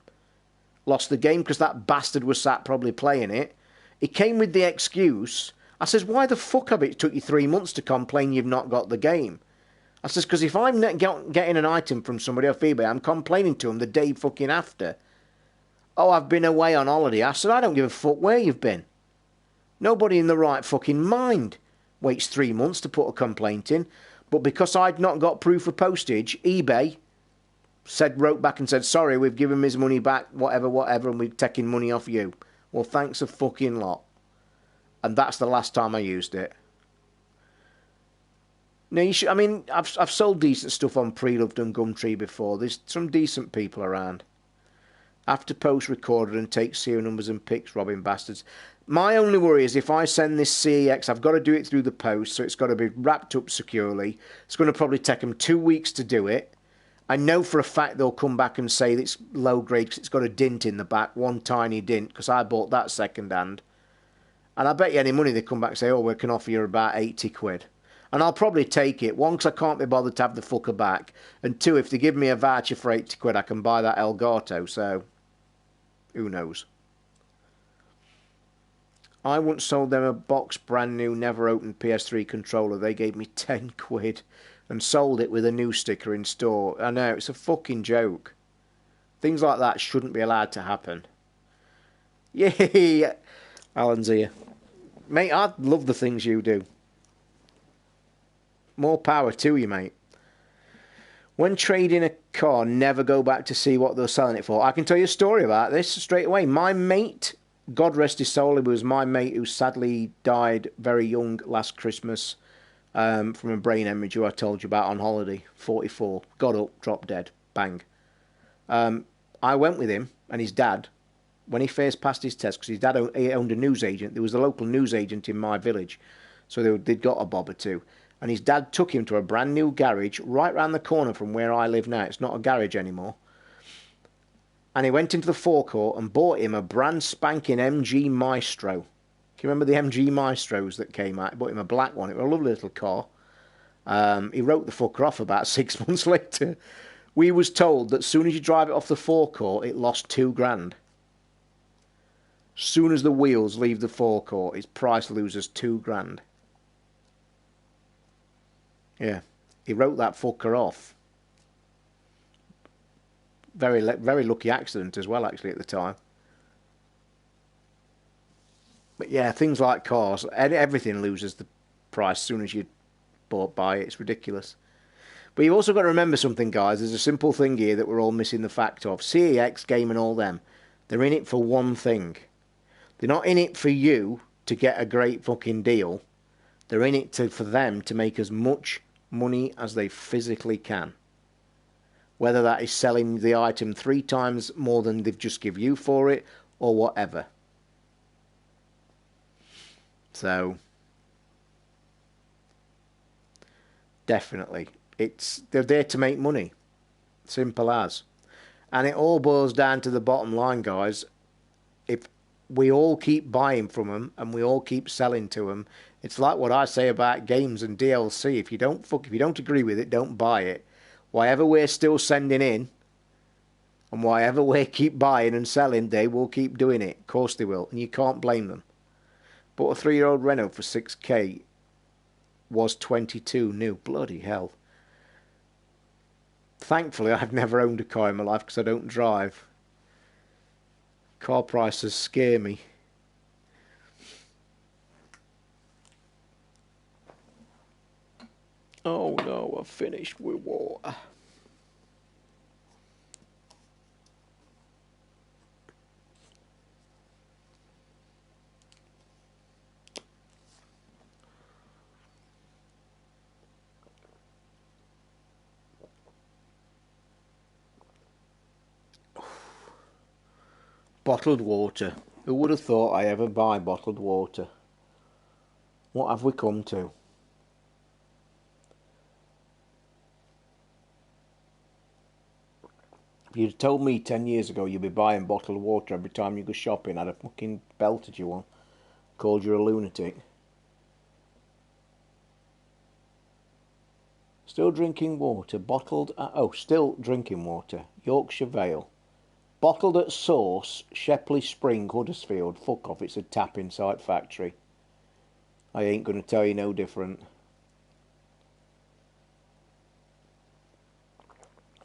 Lost the game because that bastard was sat probably playing it. He came with the excuse. I says, why the fuck have it took you 3 months to complain you've not got the game? I says, because if I'm not getting an item from somebody off eBay, I'm complaining to them the day fucking after. Oh, I've been away on holiday. I said, I don't give a fuck where you've been. Nobody in the right fucking mind waits 3 months to put a complaint in. But because I'd not got proof of postage, eBay wrote back and said, sorry, we've given him his money back, whatever, and we're taking money off you. Well, thanks a fucking lot. And that's the last time I used it. No, you should, I mean, I've sold decent stuff on Pre-Loved and Gumtree before. There's some decent people around. After post recorded and take serial numbers and pics, robbing bastards. My only worry is if I send this CEX, I've got to do it through the post, so it's got to be wrapped up securely. It's going to probably take them 2 weeks to do it. I know for a fact they'll come back and say it's low grade because it's got a dint in the back, one tiny dint, because I bought that second hand. And I bet you any money they come back and say, oh, we can offer you about 80 quid. And I'll probably take it. One, because I can't be bothered to have the fucker back. And two, if they give me a voucher for 80 quid, I can buy that Elgato. So, who knows? I once sold them a box brand new, never opened PS3 controller. They gave me 10 quid and sold it with a new sticker in store. I know, it's a fucking joke. Things like that shouldn't be allowed to happen. Yay! Alan's here. Mate, I love the things you do. More power to you, mate. When trading a car, never go back to see what they're selling it for. I can tell you a story about this straight away. My mate, God rest his soul, it was my mate who sadly died very young last Christmas from a brain hemorrhage who I told you about on holiday, 44. Got up, dropped dead. Bang. I went with him and his dad when he first passed his test, because his dad owned a newsagent. There was a local newsagent in my village, so they'd got a bob or two. And his dad took him to a brand new garage right round the corner from where I live now. It's not a garage anymore. And he went into the forecourt and bought him a brand spanking MG Maestro. Can you remember the MG Maestros that came out? He bought him a black one. It was a lovely little car. He wrote the fucker off about 6 months later. We was told that as soon as you drive it off the forecourt, it lost £2,000. As soon as the wheels leave the forecourt, its price loses £2,000. Yeah, he wrote that fucker off. Very lucky accident as well, actually, at the time. But yeah, things like cars, everything loses the price as soon as you buy it. It's ridiculous. But you've also got to remember something, guys. There's a simple thing here that we're all missing the fact of. CEX, Game and all them, they're in it for one thing. They're not in it for you to get a great fucking deal. They're in it for them to make as much money as they physically can. Whether that is selling the item 3 times more than they've just give you for it, or whatever. So, definitely, they're there to make money. Simple as. And it all boils down to the bottom line, guys. If we all keep buying from them and we all keep selling to them, it's like what I say about games and DLC. If you don't agree with it, don't buy it. Whatever we're still sending in, and whatever we keep buying and selling, they will keep doing it. Of course they will, and you can't blame them. Bought a 3-year-old Renault for 6k. Was 22 new. Bloody hell. Thankfully, I've never owned a car in my life because I don't drive. Car prices scare me. Oh no, I've finished with water. Bottled water. Who would have thought I ever buy bottled water? What have we come to? If you'd told me 10 years ago you'd be buying bottled water every time you go shopping, I'd have fucking belted you one. Called you a lunatic. Still drinking water. Bottled at... Oh, still drinking water. Yorkshire Vale. Bottled at source. Shepley Spring, Huddersfield. Fuck off, it's a tap inside factory. I ain't going to tell you no different.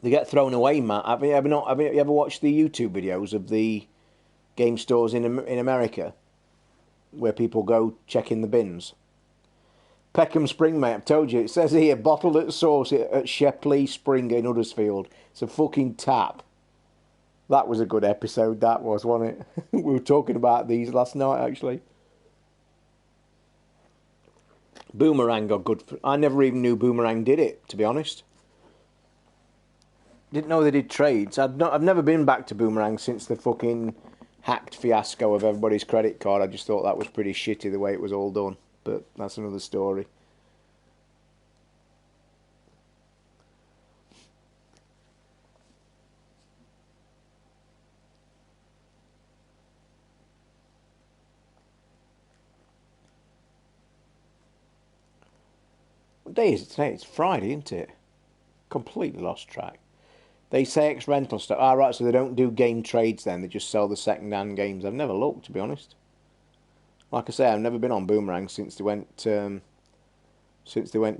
They get thrown away, Matt. Have you ever watched the YouTube videos of the game stores in America where people go check in the bins? Peckham Spring, mate, I've told you. It says here, bottled at source at Shepley Spring in Huddersfield. It's a fucking tap. That was a good episode, that was, wasn't it? We were talking about these last night, actually. Boomerang got good. I never even knew Boomerang did it, to be honest. Didn't know they did trades. I've never been back to Boomerang since the fucking hacked fiasco of everybody's credit card. I just thought that was pretty shitty the way it was all done. But that's another story. What day is it today? It's Friday, isn't it? Completely lost track. They say ex-rental stuff. Ah, right, so they don't do game trades then. They just sell the second-hand games. I've never looked, to be honest. Like I say, I've never been on Boomerang since they went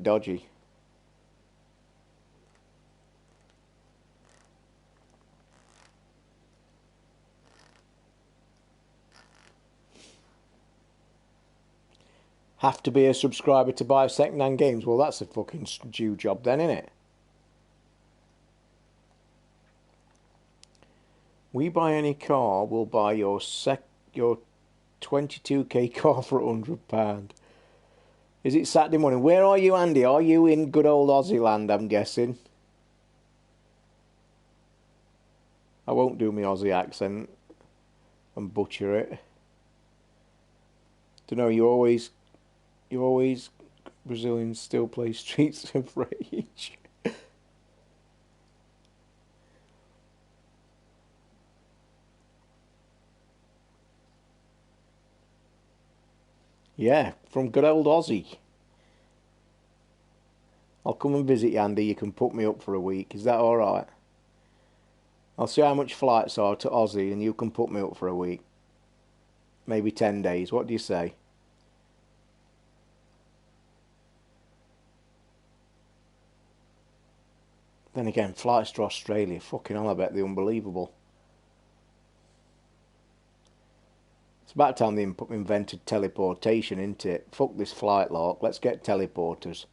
dodgy. Have to be a subscriber to buy second-hand games. Well, that's a fucking Jew job then, isn't it? We buy any car, we'll buy your 22k car for £100. Is it Saturday morning? Where are you, Andy? Are you in good old Aussie land, I'm guessing? I won't do my Aussie accent and butcher it. Don't know, you always Brazilians still play Streets of Rage. Yeah, from good old Aussie. I'll come and visit you, Andy. You can put me up for a week. Is that alright? I'll see how much flights are to Aussie and you can put me up for a week. Maybe 10 days. What do you say? Then again, flights to Australia. Fucking hell, I bet they're unbelievable. It's about time they invented teleportation, isn't it? Fuck this flight lock. Let's get teleporters.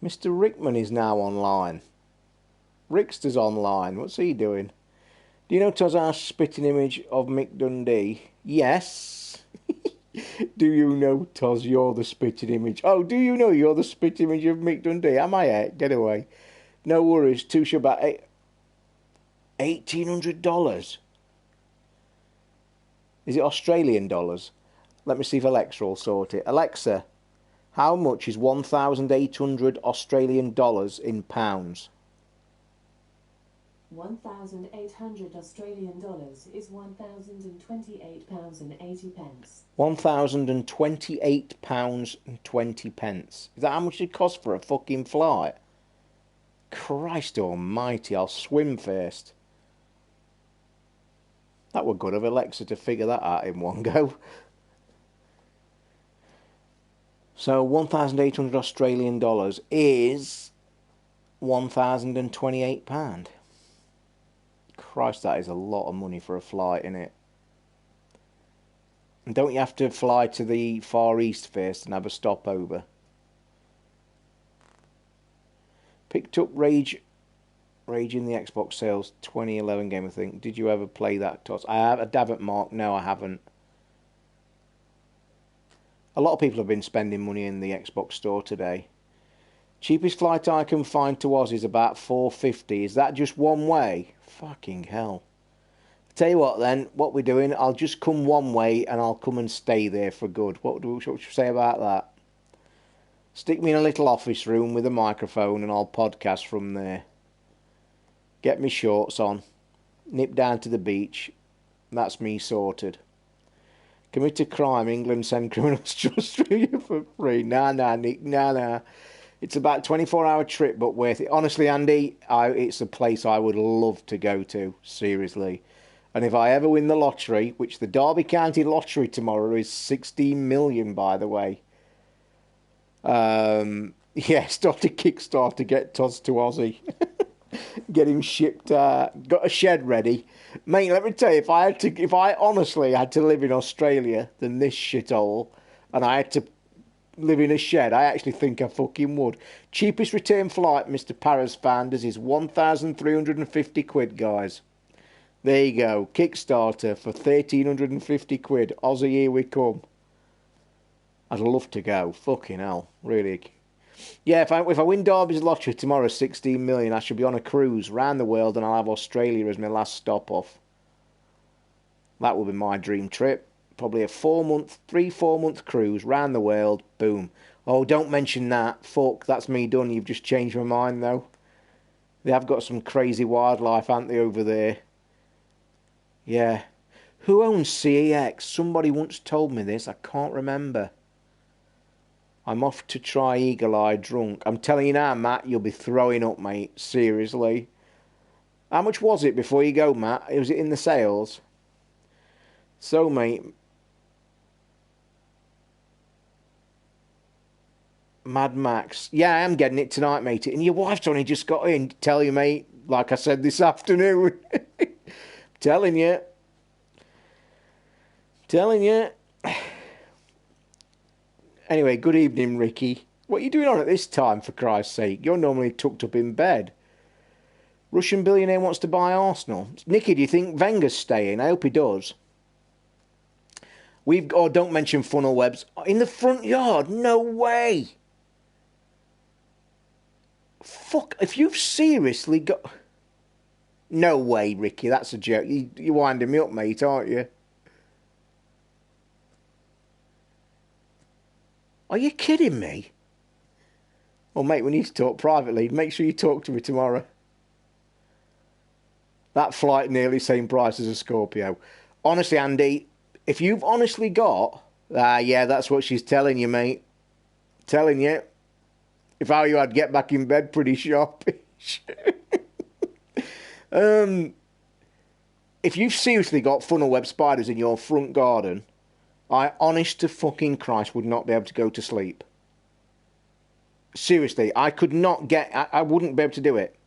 Mr. Rickman is now online. Rickster's online. What's he doing? Do you know Toz's spitting image of Mick Dundee? Yes. Do you know, Toz, you're the spitting image? Oh, do you know you're the spitting image of Mick Dundee? Am I it? Get away. No worries. Tusha about $1,800. Is it Australian dollars? Let me see if Alexa will sort it. Alexa, how much is 1,800 Australian dollars in pounds? 1,800 Australian dollars is £1,028 and 80 pence. £1,028 and 20 pence. Is that how much it costs for a fucking flight? Christ almighty, I'll swim first. That were good of Alexa to figure that out in one go. So 1,800 Australian dollars is £1,028. Christ, that is a lot of money for a flight, innit? And don't you have to fly to the Far East first and have a stopover? Picked up Rage in the Xbox sales 2011 game, I think. Did you ever play that, Toss? I haven't, Mark. No, I haven't. A lot of people have been spending money in the Xbox store today. Cheapest flight I can find to Oz is about $4.50. Is that just one way? Fucking hell. Tell you what then, what we're doing, I'll just come one way and I'll come and stay there for good. What should you say about that? Stick me in a little office room with a microphone and I'll podcast from there. Get me shorts on. Nip down to the beach. That's me sorted. Commit a crime, England send criminals to Australia for free. Nah, Nick, nah. It's about a 24-hour trip, but worth it. Honestly, Andy, it's a place I would love to go to, seriously. And if I ever win the lottery, which the Derby County lottery tomorrow is 16 million, by the way. Yeah, start a Kickstarter to get Toz to Aussie. Get him shipped. Got a shed ready, mate. Let me tell you, if I honestly had to live in Australia than this shithole, and I had to live in a shed, I actually think I fucking would. Cheapest return flight, Mr. Paras Founders, is 1,350 quid, guys. There you go. Kickstarter for 1,350 quid. Aussie, here we come. I'd love to go. Fucking hell, really. Yeah, if I win Derby's lottery tomorrow, 16 million, I should be on a cruise round the world, and I'll have Australia as my last stop off. That will be my dream trip. Probably a 3-4 month cruise round the world. Boom. Oh, don't mention that. Fuck, that's me done. You've just changed my mind, though. They have got some crazy wildlife, haven't they, over there? Yeah. Who owns CEX? Somebody once told me this. I can't remember. I'm off to try Eagle Eye drunk. I'm telling you now, Matt, you'll be throwing up, mate. Seriously. How much was it before you go, Matt? Was it in the sales? So, mate. Mad Max. Yeah, I am getting it tonight, mate. And your wife's only just got in. Tell you, mate. Like I said this afternoon. Telling you. Anyway, good evening, Ricky. What are you doing on at this time, for Christ's sake? You're normally tucked up in bed. Russian billionaire wants to buy Arsenal. Nicky, do you think Wenger's staying? I hope he does. Don't mention funnel webs. In the front yard? No way. Fuck, if you've seriously got... No way, Ricky, that's a joke. You're winding me up, mate, aren't you? Are you kidding me? Well, mate, we need to talk privately. Make sure you talk to me tomorrow. That flight nearly same price as a Scorpio. Honestly, Andy, if you've honestly got... yeah, that's what she's telling you, mate. Telling you. If I were you, I'd get back in bed pretty sharpish. If you've seriously got funnel web spiders in your front garden... I, honest to fucking Christ, would not be able to go to sleep. Seriously, I could not get... I wouldn't be able to do it.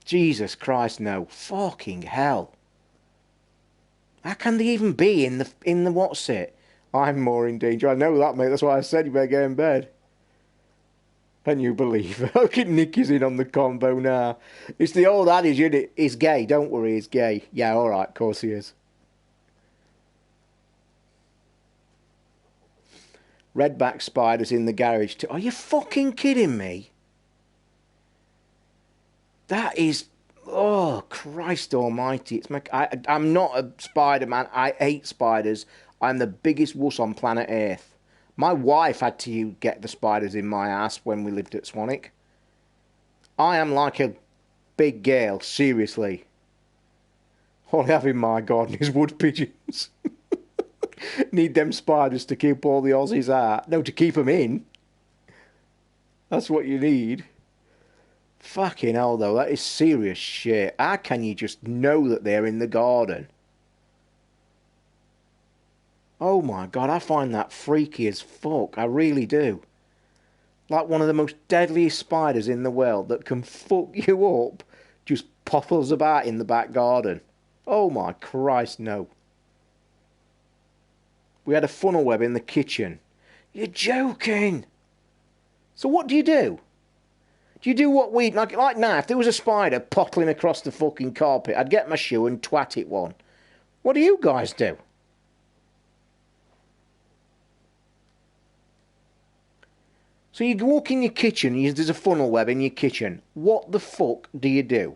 Jesus Christ, no. Fucking hell. How can they even be in the what's it? I'm more in danger. I know that, mate. That's why I said you better get in bed. Can you believe it? Look at Nicky's in on the combo now. It's the old adage, isn't it? He's gay. Don't worry, he's gay. Yeah, all right. Of course he is. Redback spiders in the garage too. Are you fucking kidding me? That is... Oh, Christ almighty. I'm not a spider man. I hate spiders. I'm the biggest wuss on planet Earth. My wife had to get the spiders in my ass when we lived at Swanwick. I am like a big girl, seriously. All I have in my garden is wood pigeons. Need them spiders to keep all the Aussies out. No, to keep them in. That's what you need. Fucking hell, though. That is serious shit. How can you just know that they're in the garden? Oh my God, I find that freaky as fuck. I really do. Like one of the most deadliest spiders in the world that can fuck you up just popples about in the back garden. Oh my Christ, no. We had a funnel web in the kitchen. You're joking. So what do? Do you do what we... Like now, if there was a spider pottling across the fucking carpet, I'd get my shoe and twat it one. What do you guys do? So you walk in your kitchen, there's a funnel web in your kitchen. What the fuck do you do?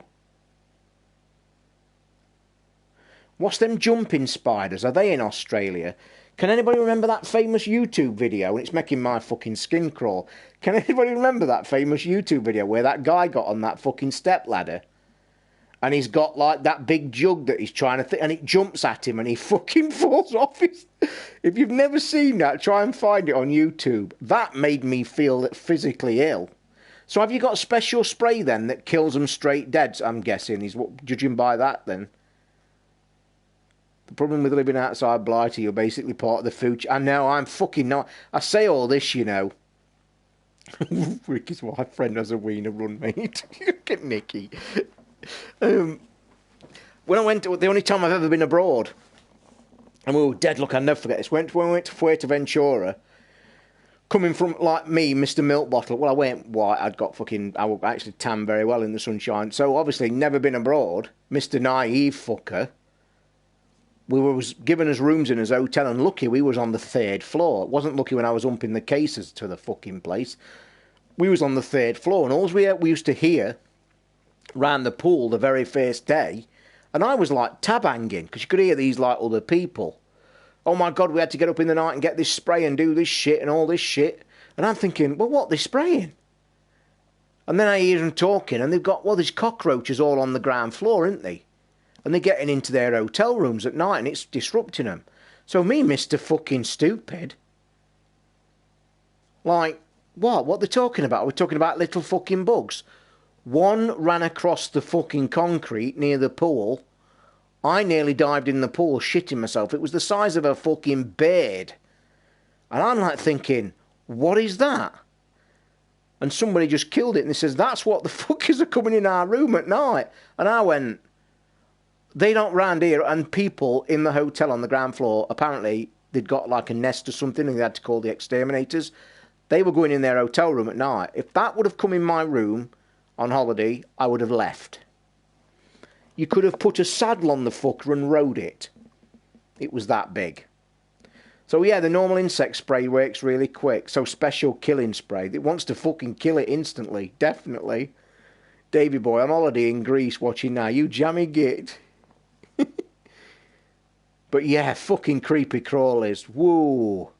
What's them jumping spiders? Are they in Australia? Can anybody remember that famous YouTube video? And it's making my fucking skin crawl. Can anybody remember that famous YouTube video where that guy got on that fucking step ladder? And he's got like that big jug that he's trying to and it jumps at him and he fucking falls off his... If you've never seen that, try and find it on YouTube. That made me feel physically ill. So have you got a special spray then that kills them straight dead, I'm guessing? He's judging by that then. The problem with living outside Blighty, you're basically part of the food... I know, I'm fucking not... I say all this, you know. Ricky's wife friend has a wiener run, mate. Look at Nicky. When I went to... The only time I've ever been abroad... And we were dead, look, I'll never forget this. When we went to Fuerteventura... Coming from, like me, Mr. Milk Bottle... Well, I went white, I'd got fucking... I actually tanned very well in the sunshine. So, obviously, never been abroad. Mr. Naive fucker... was giving us rooms in his hotel, and lucky we was on the 3rd floor. It wasn't lucky when I was umping the cases to the fucking place. We was on the 3rd floor, and all we used to hear round the pool the very first day, and I was like tab hanging, because you could hear these like other people. Oh my God, we had to get up in the night and get this spray and do this shit and all this shit. And I'm thinking, well, what, they're spraying? And then I hear them talking, and they've got, well, there's cockroaches all on the ground floor, isn't they? And they're getting into their hotel rooms at night and it's disrupting them. So me, Mr. fucking Stupid, like, what? What they're talking about? We're talking about little fucking bugs. One ran across the fucking concrete near the pool. I nearly dived in the pool shitting myself. It was the size of a fucking bird. And I'm like thinking, what is that? And somebody just killed it and they says, that's what the fuckers are coming in our room at night. And I went... They don't round here, and people in the hotel on the ground floor, apparently, they'd got like a nest or something, and they had to call the exterminators. They were going in their hotel room at night. If that would have come in my room on holiday, I would have left. You could have put a saddle on the fucker and rode it. It was that big. So yeah, the normal insect spray works really quick. So special killing spray. It wants to fucking kill it instantly. Definitely. Davy boy, on holiday in Greece watching now. You jammy git. But yeah, fucking creepy crawlies. Whoa.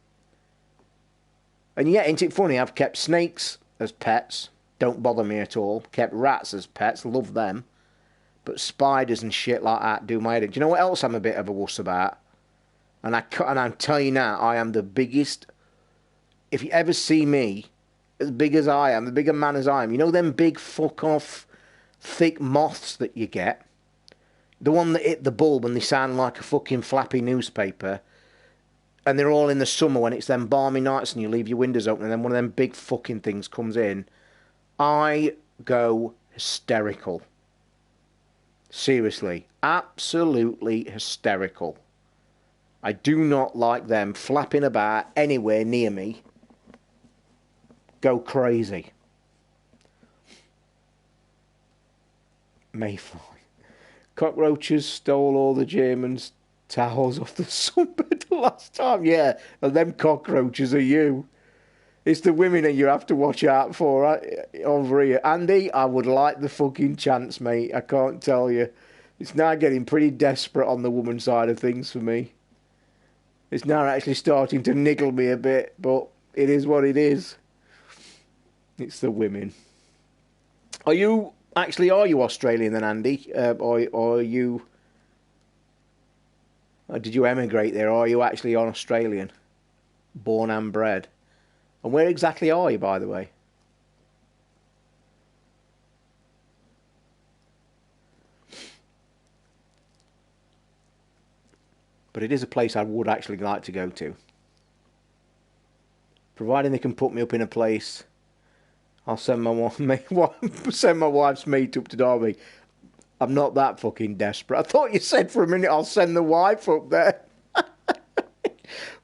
And yeah, ain't it funny? I've kept snakes as pets. Don't bother me at all. Kept rats as pets. Love them. But spiders and shit like that do my head in. Do you know what else I'm a bit of a wuss about? And I'm telling you now, I am the biggest... If you ever see me, as big as I am, the bigger man as I am, you know them big fuck-off thick moths that you get? The one that hit the bulb and they sound like a fucking flappy newspaper. And they're all in the summer when it's them balmy nights and you leave your windows open and then one of them big fucking things comes in. I go hysterical. Seriously. Absolutely hysterical. I do not like them flapping about anywhere near me. Go crazy. Mayfly. Cockroaches stole all the Germans' towels off the sunbed last time. Yeah, and them cockroaches are you. It's the women that you have to watch out for right, over here. Andy, I would like the fucking chance, mate. I can't tell you. It's now getting pretty desperate on the woman side of things for me. It's now actually starting to niggle me a bit, but it is what it is. It's the women. Are you Australian then, Andy? Or are you... Or did you emigrate there? Or are you actually Australian? Born and bred. And where exactly are you, by the way? But it is a place I would actually like to go to. Providing they can put me up in a place... I'll send my wife's mate up to Derby. I'm not that fucking desperate. I thought you said for a minute I'll send the wife up there.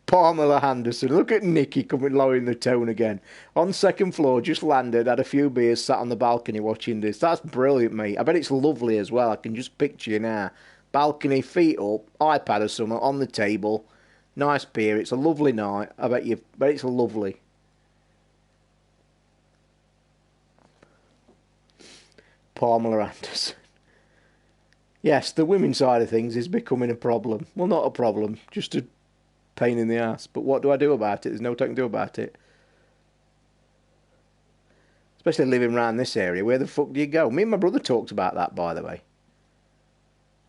Pamela Henderson. Look at Nicky coming lowering the tone again. On second floor, just landed, had a few beers, sat on the balcony watching this. That's brilliant, mate. I bet it's lovely as well. I can just picture you now. Balcony, feet up, iPad or something on the table. Nice beer. It's a lovely night. I bet it's lovely. Pamela Anderson. Yes, the women's side of things is becoming a problem. Well, not a problem, just a pain in the ass. But what do I do about it? There's no I can do about it. Especially living around this area. Where the fuck do you go? Me and my brother talked about that, by the way.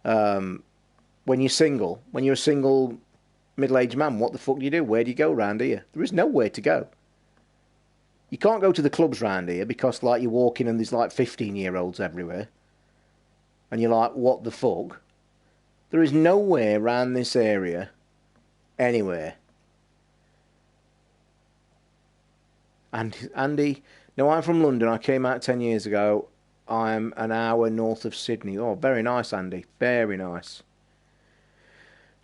When you're single, when you're a single middle-aged man, what the fuck do you do? Where do you go round here? There is nowhere to go. You can't go to the clubs round here because, like, you're walking and there's, like, 15-year-olds everywhere. And you're like, what the fuck? There is nowhere round this area, anywhere. And Andy, no, I'm from London. I came out 10 years ago. I'm an hour north of Sydney. Oh, very nice, Andy. Very nice.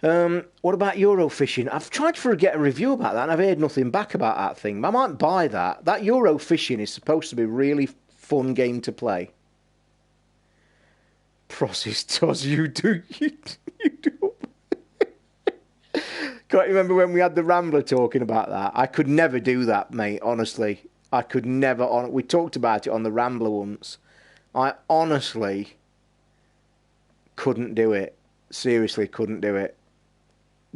What about Eurofishing? I've tried to get a review about that and I've heard nothing back about that thing. I might buy that. That Eurofishing is supposed to be a really fun game to play. Process Toz, you do. Can't remember when we had the Rambler talking about that. I could never do that, mate, honestly. I could never. We talked about it on the Rambler once. I honestly couldn't do it. Seriously, couldn't do it.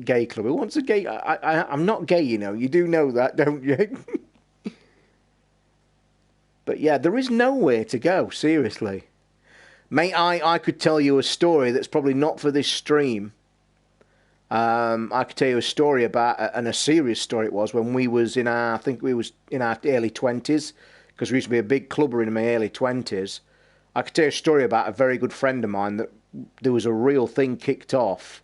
Gay club. Who wants a gay? I'm not gay, you know. You do know that, don't you? But yeah, there is nowhere to go, seriously. Mate, I could tell you a story that's probably not for this stream. I could tell you a story about, and a serious story it was, when we was in our, I think we was in our early 20s, because we used to be a big clubber in my early 20s. I could tell you a story about a very good friend of mine that there was a real thing kicked off.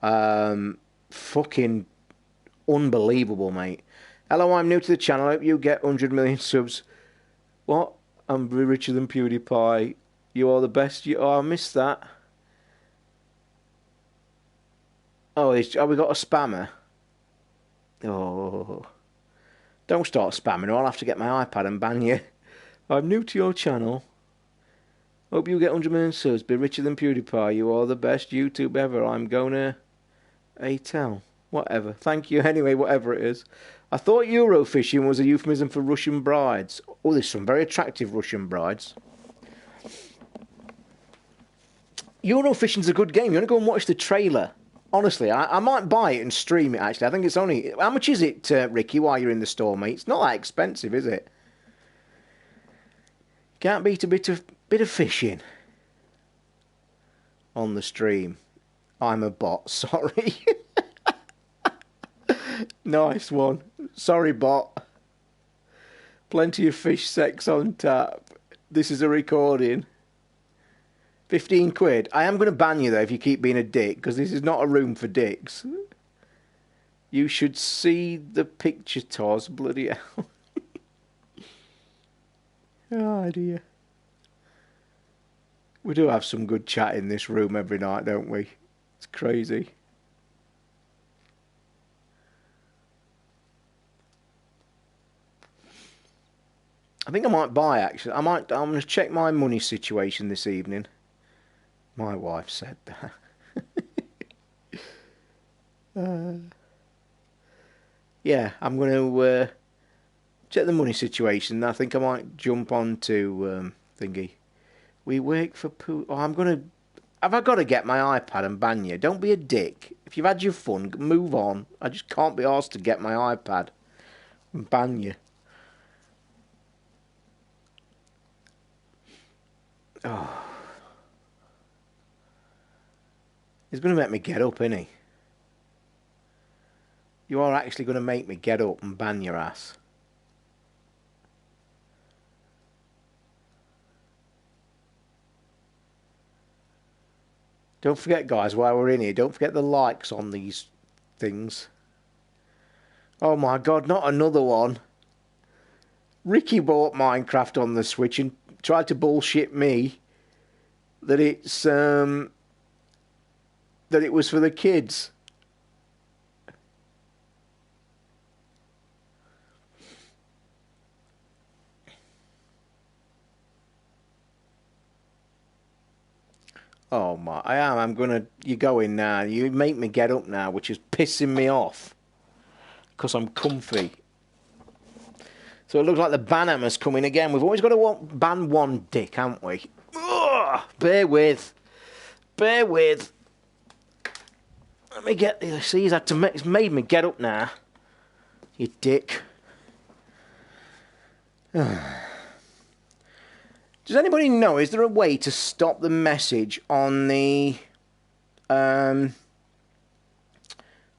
Fucking unbelievable, mate. Hello, I'm new to the channel. I hope you get 100 million subs. What? I'm richer than PewDiePie. You are the best. Oh, I missed that. Oh, we got a spammer? Oh. Don't start spamming or I'll have to get my iPad and ban you. I'm new to your channel. Hope you get 100 million subs. Be richer than PewDiePie. You are the best YouTube ever. I'm gonna... tell. Whatever. Thank you anyway, whatever it is. I thought Eurofishing was a euphemism for Russian brides. Oh, there's some very attractive Russian brides. Eurofishing's a good game. You want to go and watch the trailer? Honestly, I might buy it and stream it, actually. I think it's only... How much is it, Ricky, while you're in the store, mate? It's not that expensive, is it? Can't beat a bit of fishing on the stream. I'm a bot, sorry. Nice one. Sorry, bot. Plenty of fish sex on tap. This is a recording. 15 quid. I am going to ban you, though, if you keep being a dick, because this is not a room for dicks. You should see the picture, Toz. Bloody hell. Oh, dear. We do have some good chat in this room every night, don't we? It's crazy. I think I might buy, actually. I'm going to check my money situation this evening. My wife said that. Yeah, I'm going to check the money situation. I think I might jump on to thingy. We work for poo. Oh, I'm going to... Have I got to get my iPad and ban you? Don't be a dick. If you've had your fun, move on. I just can't be asked to get my iPad and ban you. Oh. He's going to make me get up, isn't he? You are actually going to make me get up and ban your ass. Don't forget, guys, while we're in here, don't forget the likes on these things. Oh my god, not another one. Ricky bought Minecraft on the Switch and tried to bullshit me that it's that it was for the kids. Oh my, I'm gonna, you're going now. You make me get up now, which is pissing me off. Because I'm comfy. So it looks like the ban hammer's coming again. We've always got to ban one dick, haven't we? Ugh, bear with. Bear with. Let me get this. See, it's made me get up now. You dick. Does anybody know, is there a way to stop the message on the on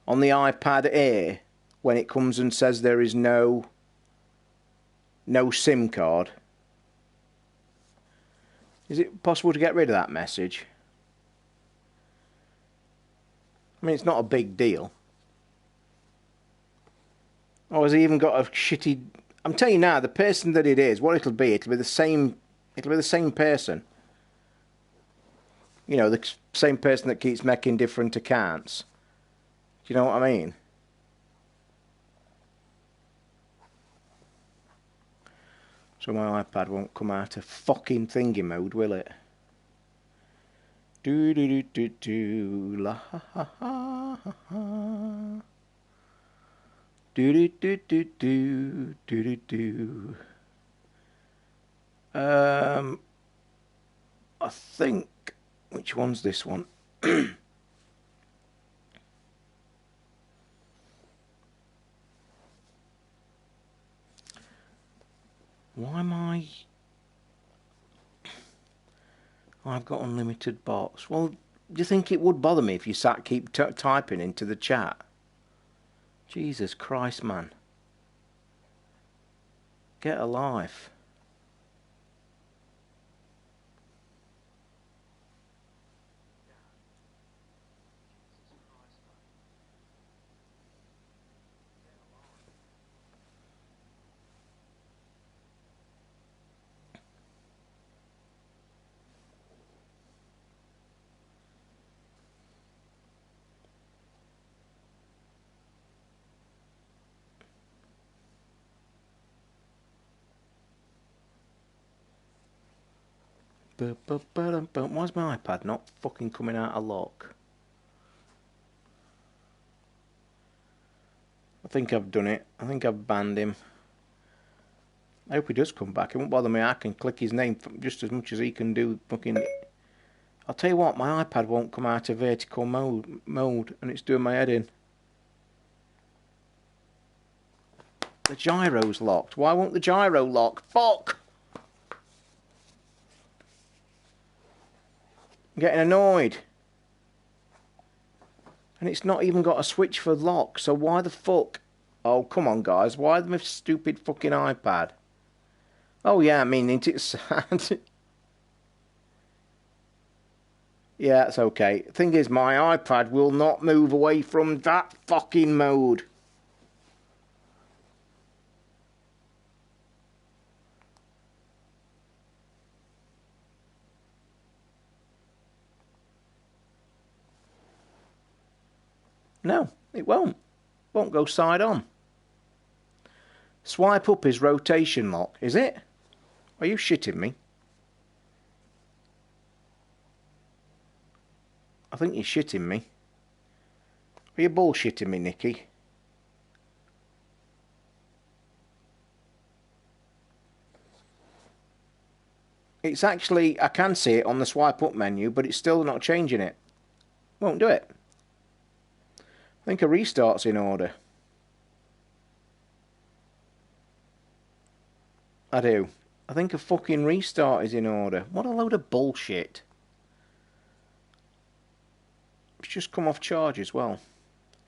the iPad Air when it comes and says there is no SIM card? Is it possible to get rid of that message? I mean, it's not a big deal. Or has he even got a shitty... I'm telling you now, the person that it is, what it'll be the same person. You know, the same person that keeps making different accounts. Do you know what I mean? So my iPad won't come out of fucking thingy mode, will it? Do do do do do la ha ha ha ha ha. Do do do do do do do do. I think, which one's this one? Why am I... I've got unlimited bots. Well, do you think it would bother me if you keep typing into the chat? Jesus Christ, man. Get a life. Why's my iPad not fucking coming out of lock? I think I've done it. I think I've banned him. I hope he does come back. It won't bother me. I can click his name just as much as he can do fucking... I'll tell you what, my iPad won't come out of vertical mode and it's doing my head in. The gyro's locked. Why won't the gyro lock? Fuck! I'm getting annoyed. And it's not even got a switch for lock, so why the fuck? Oh, come on, guys. Why my stupid fucking iPad? Oh, yeah, I mean, ain't it sad? Yeah, it's okay. Thing is, my iPad will not move away from that fucking mode. No, it won't. Won't go side on. Swipe up is rotation lock, is it? Are you shitting me? I think you're shitting me. Are you bullshitting me, Nicky? It's actually, I can see it on the swipe up menu, but it's still not changing it. Won't do it. I think a restart's in order. I do. I think a fucking restart is in order. What a load of bullshit. It's just come off charge as well.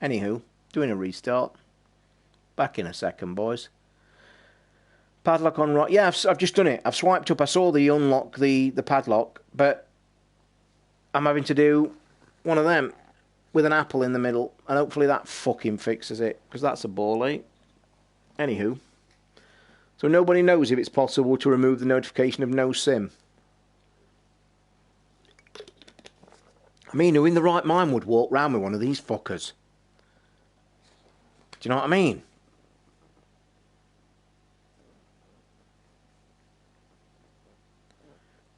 Anywho, doing a restart. Back in a second, boys. Padlock on right. Yeah, I've just done it. I've swiped up. I saw the unlock, the padlock, but I'm having to do one of them with an apple in the middle, and hopefully that fucking fixes it, because that's a ball ache. Anywho, so nobody knows if it's possible to remove the notification of no SIM. I mean, who in the right mind would walk round with one of these fuckers? Do you know what I mean?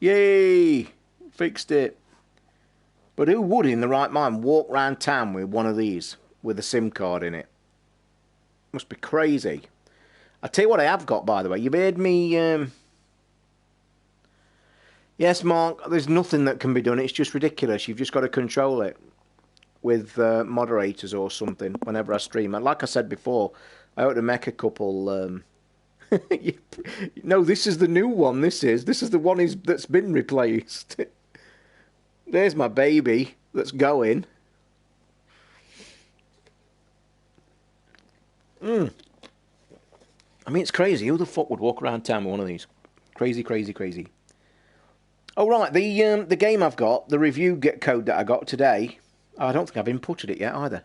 Yay! Fixed it. But who would in the right mind walk round town with one of these with a SIM card in it? Must be crazy. I'll tell you what I have got, by the way. You've heard me... Yes, Mark, there's nothing that can be done. It's just ridiculous. You've just got to control it with moderators or something whenever I stream. And like I said before, I ought to make a couple... No, this is the new one, this is. This is the one that's been replaced. There's my baby that's going. I mean, it's crazy. Who the fuck would walk around town with one of these? Crazy, crazy, crazy. Oh, right. The game I've got, the review code that I got today, I don't think I've inputted it yet either.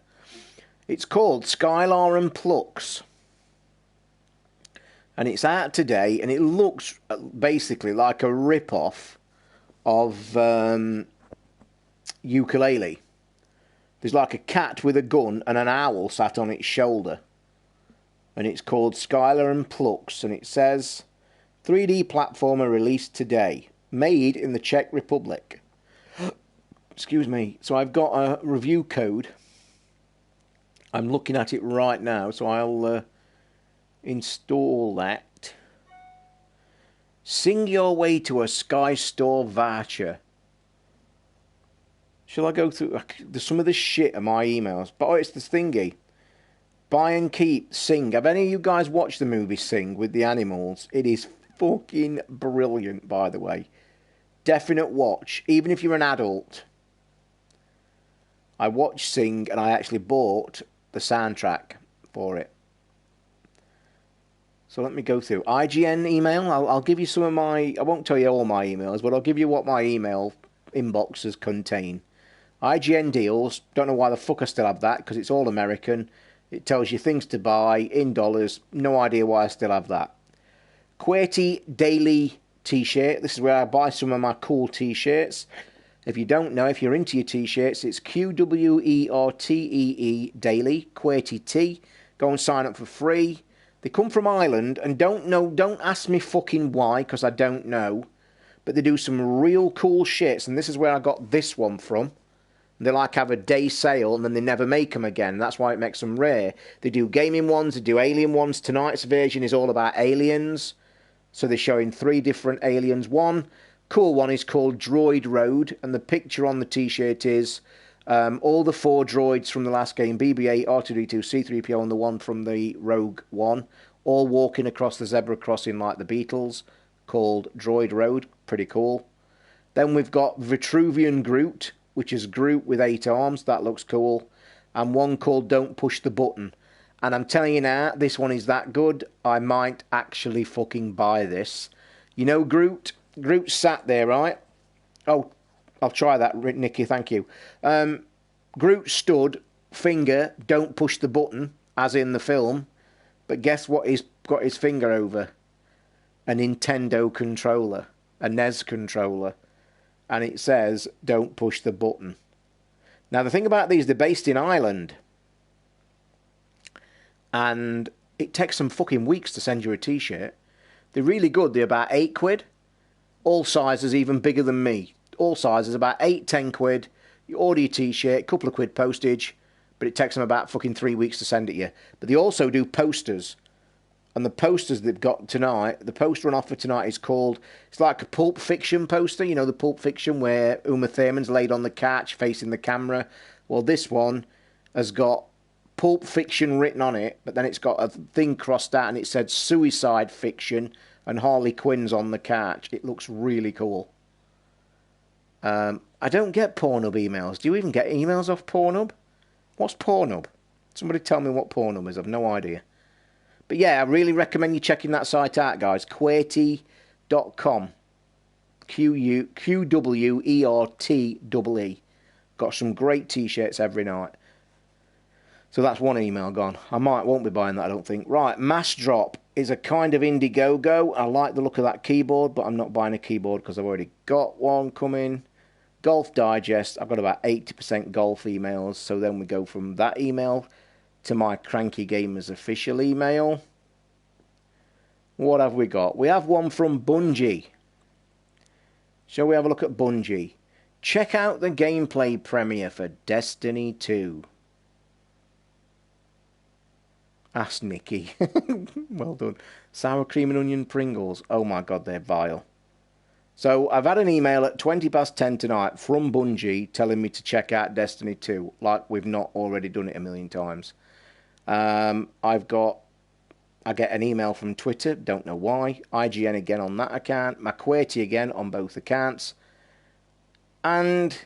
It's called Skylar and Plux. And it's out today, and it looks basically like a rip-off of Ukulele. There's like a cat with a gun and an owl sat on its shoulder. And it's called Skylar and Plux, and it says 3D platformer released today, made in the Czech Republic. Excuse me. So I've got a review code. I'm looking at it right now, so I'll install that. Sing your way to a Sky Store voucher. Shall I go through some of the shit of my emails? But it's the thingy. Buy and keep, Sing. Have any of you guys watched the movie Sing with the animals? It is fucking brilliant, by the way. Definite watch, even if you're an adult. I watched Sing and I actually bought the soundtrack for it. So let me go through. IGN email, I'll give you some of my... I won't tell you all my emails, but I'll give you what my email inboxes contain. IGN deals, don't know why the fuck I still have that, because it's all American. It tells you things to buy in dollars. No idea why I still have that. QWERTY Daily T-shirt. This is where I buy some of my cool T-shirts. If you don't know, if you're into your T-shirts, it's QWERTEE Daily, QWERTY T. Go and sign up for free. They come from Ireland, and don't ask me fucking why, because I don't know. But they do some real cool shits, and this is where I got this one from. They like have a day sale and then they never make them again. That's why it makes them rare. They do gaming ones, they do alien ones. Tonight's version is all about aliens. So they're showing 3 different aliens. One cool one is called Droid Road. And the picture on the t-shirt is all the 4 droids from the last game. BB-8, R2-D2, C-3PO and the one from the Rogue One. All walking across the zebra crossing like the Beatles. Called Droid Road. Pretty cool. Then we've got Vitruvian Groot, which is Groot with 8 arms. That looks cool. And one called Don't Push the Button. And I'm telling you now, this one is that good. I might actually fucking buy this. You know Groot? Groot sat there, right? Oh, I'll try that, Nicky, thank you. Groot stood, finger, don't push the button, as in the film. But guess what he's got his finger over? A Nintendo controller. A NES controller. And it says, don't push the button. Now, the thing about these, they're based in Ireland. And it takes some fucking weeks to send you a t-shirt. They're really good. They're about £8. All sizes, even bigger than me. All sizes, about 8-10 quid. You order your t-shirt, couple of quid postage. But it takes them about fucking 3 weeks to send it you. But they also do posters. And the posters they've got tonight, the poster on offer tonight is called, it's like a Pulp Fiction poster. You know, the Pulp Fiction where Uma Thurman's laid on the couch facing the camera. Well, this one has got Pulp Fiction written on it, but then it's got a thing crossed out and it said Suicide Fiction and Harley Quinn's on the couch. It looks really cool. I don't get Pornhub emails. Do you even get emails off Pornhub? What's Pornhub? Somebody tell me what Pornhub is. I've no idea. But yeah, I really recommend you checking that site out, guys. QWERTY.com. QWERTEE. Got some great t-shirts every night. So that's one email gone. Won't be buying that, I don't think. Right, Mass Drop is a kind of Indiegogo. I like the look of that keyboard, but I'm not buying a keyboard because I've already got one coming. Golf Digest. I've got about 80% golf emails. So then we go from that email to my Cranky Gamers official email. What have we got? We have one from Bungie. Shall we have a look at Bungie? Check out the gameplay premiere for Destiny 2. Ask Nicky. Well done. Sour cream and onion Pringles. Oh my god, they're vile. So I've had an email at 10:20 tonight from Bungie telling me to check out Destiny 2, like we've not already done it a million times. I get an email from Twitter, don't know why. IGN again on that account. McQuartie again on both accounts. And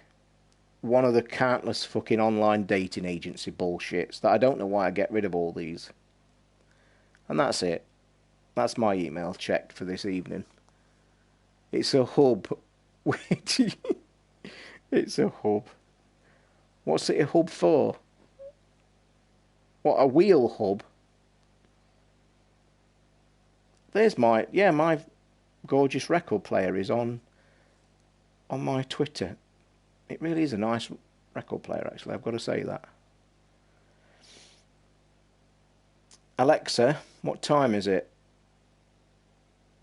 one of the countless fucking online dating agency bullshits that I don't know why I get rid of all these. And that's it. That's my email checked for this evening. It's a hub. It's a hub. What's it a hub for? What, a wheel hub? There's my gorgeous record player is on my Twitter. It really is a nice record player, actually. I've got to say that. Alexa, what time is it?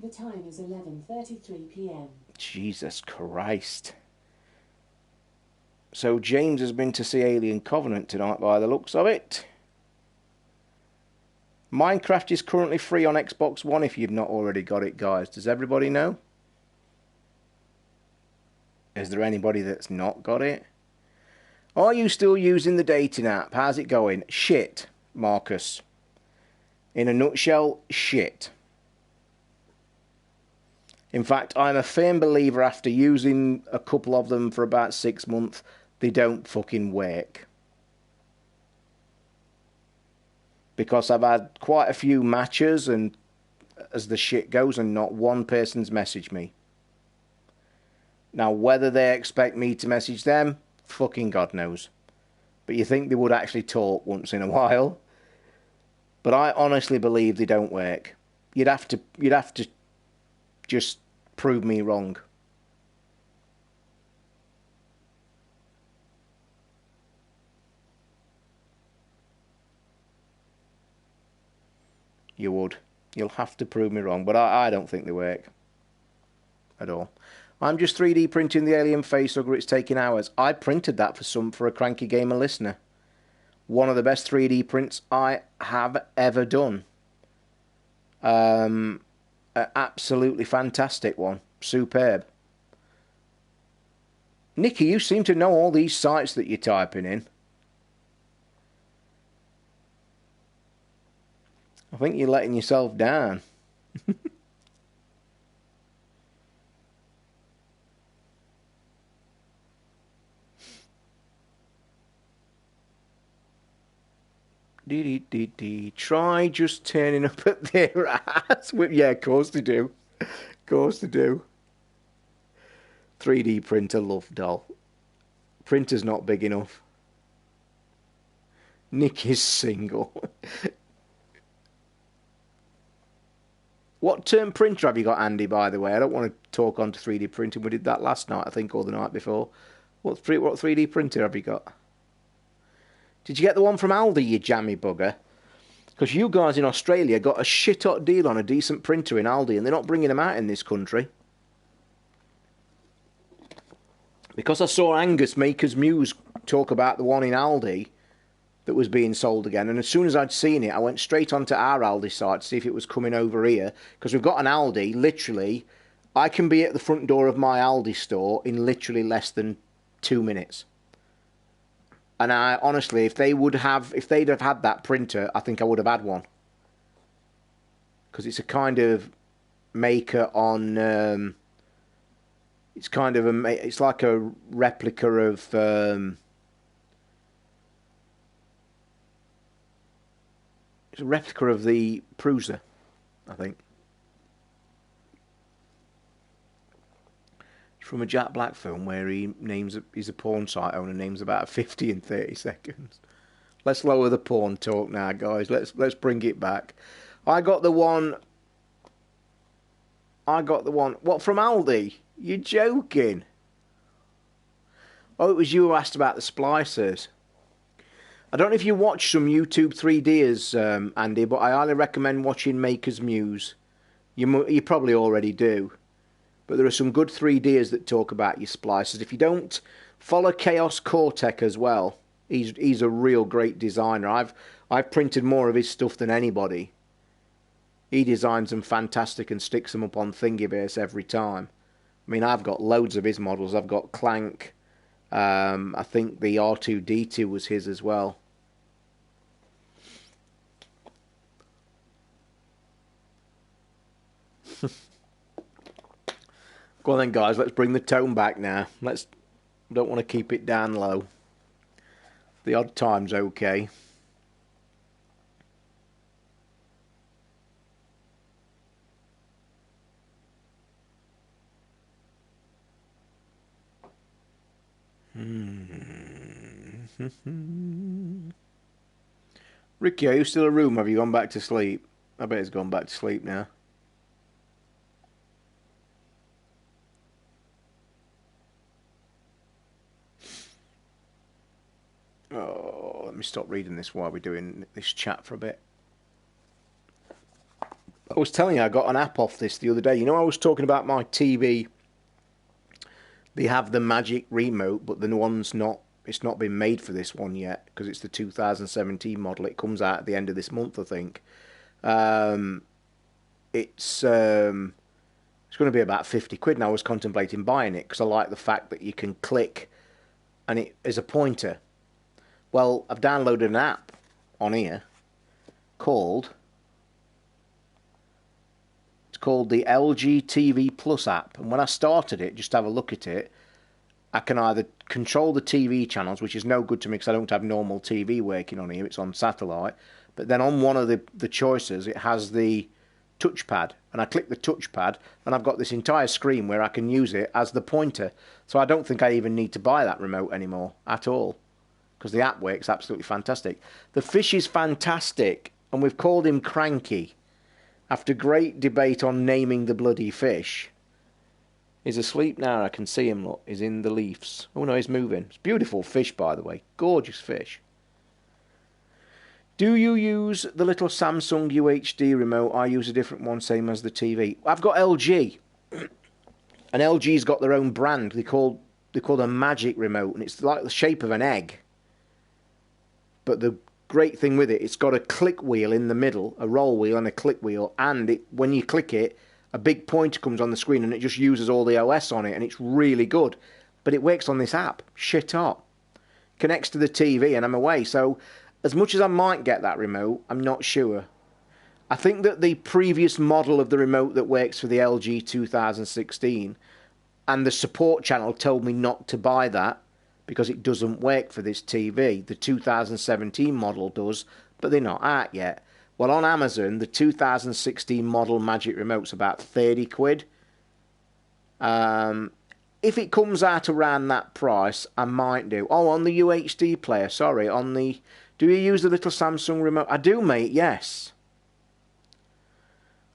The time is 11:33 p.m. Jesus Christ. So James has been to see Alien Covenant tonight by the looks of it. Minecraft is currently free on Xbox One if you've not already got it, guys. Does everybody know? Is there anybody that's not got it? Are you still using the dating app? How's it going? Shit, Marcus. In a nutshell, shit. In fact, I'm a firm believer after using a couple of them for about 6 months, they don't fucking work. Because I've had quite a few matches and as the shit goes and not one person's messaged me. Now, whether they expect me to message them, fucking God knows. But you think they would actually talk once in a while. But I honestly believe they don't work. You'd have to just prove me wrong. You would. You'll have to prove me wrong, but I don't think they work. At all. I'm just 3D printing the alien facehugger. It's taking hours. I printed that for a Cranky Gamer listener. One of the best 3D prints I have ever done. An absolutely fantastic one. Superb. Nikki, you seem to know all these sites that you're typing in. I think you're letting yourself down. Try just turning up at their ass. Yeah, of course they do. Of course they do. 3D printer love doll. Printer's not big enough. Nick is single. What printer have you got, Andy, by the way? I don't want to talk on to 3D printing. We did that last night, I think, or the night before. What 3D printer have you got? Did you get the one from Aldi, you jammy bugger? Because you guys in Australia got a shit-hot deal on a decent printer in Aldi, and they're not bringing them out in this country. Because I saw Angus Maker's Muse talk about the one in Aldi that was being sold again, and as soon as I'd seen it, I went straight onto our Aldi site to see if it was coming over here, because we've got an Aldi, literally, I can be at the front door of my Aldi store in literally less than 2 minutes. And I honestly, if they'd have had that printer, I think I would have had one. Because it's a kind of maker on, it's like a replica of, it's a replica of the Prusa, I think. It's from a Jack Black film where he's a porn site owner, names about 50 in 30 seconds. Let's lower the porn talk now, guys. Let's bring it back. I got the one. What, from Aldi? You're joking? Oh, it was you who asked about the splicers. I don't know if you watch some YouTube 3Ders, Andy, but I highly recommend watching Maker's Muse. You probably already do. But there are some good 3Ders that talk about your splicers. If you don't, follow Chaos Cortec as well. He's a real great designer. I've printed more of his stuff than anybody. He designs them fantastic and sticks them up on Thingiverse every time. I mean, I've got loads of his models. I've got Clank. I think the R2-D2 was his as well. Go on then, guys. Let's bring the tone back now. Let's Don't want to keep it down low. The odd time's okay. Ricky, are you still in a room? Have you gone back to sleep? I bet he's gone back to sleep now. Oh, let me stop reading this while we're doing this chat for a bit. I was telling you I got an app off this the other day. You know, I was talking about my TV. They have the Magic remote, but the one's not. It's not been made for this one yet because it's the 2017 model. It comes out at the end of this month, I think. It's going to be about 50 quid, and I was contemplating buying it because I like the fact that you can click, and it is a pointer. Well, I've downloaded an app on here called the LG TV Plus app, and when I started it, just to have a look at it, I can either control the TV channels, which is no good to me because I don't have normal TV working on here, it's on satellite, but then on one of the choices it has the touchpad, and I click the touchpad and I've got this entire screen where I can use it as the pointer, so I don't think I even need to buy that remote anymore at all because the app works absolutely fantastic. The fish is fantastic, and we've called him Cranky after great debate on naming the bloody fish. He's asleep now, I can see him, look. He's in the leaves. Oh no, he's moving. It's a beautiful fish, by the way. Gorgeous fish. Do you use the little Samsung UHD remote? I use a different one, same as the TV. I've got LG. And LG's got their own brand. They call a Magic remote, and it's like the shape of an egg. But the great thing with it, it's got a click wheel in the middle, a roll wheel and a click wheel, and when you click it, a big pointer comes on the screen and it just uses all the OS on it, and it's really good. But it works on this app. Shit up. Connects to the TV and I'm away. So as much as I might get that remote, I'm not sure. I think that the previous model of the remote that works for the LG 2016 and the support channel told me not to buy that because it doesn't work for this TV. The 2017 model does, but they're not out yet. Well, on Amazon, the 2016 model Magic Remote's about 30 quid. If it comes out around that price, I might do. Oh, on the UHD player, sorry. Do you use the little Samsung remote? I do, mate, yes.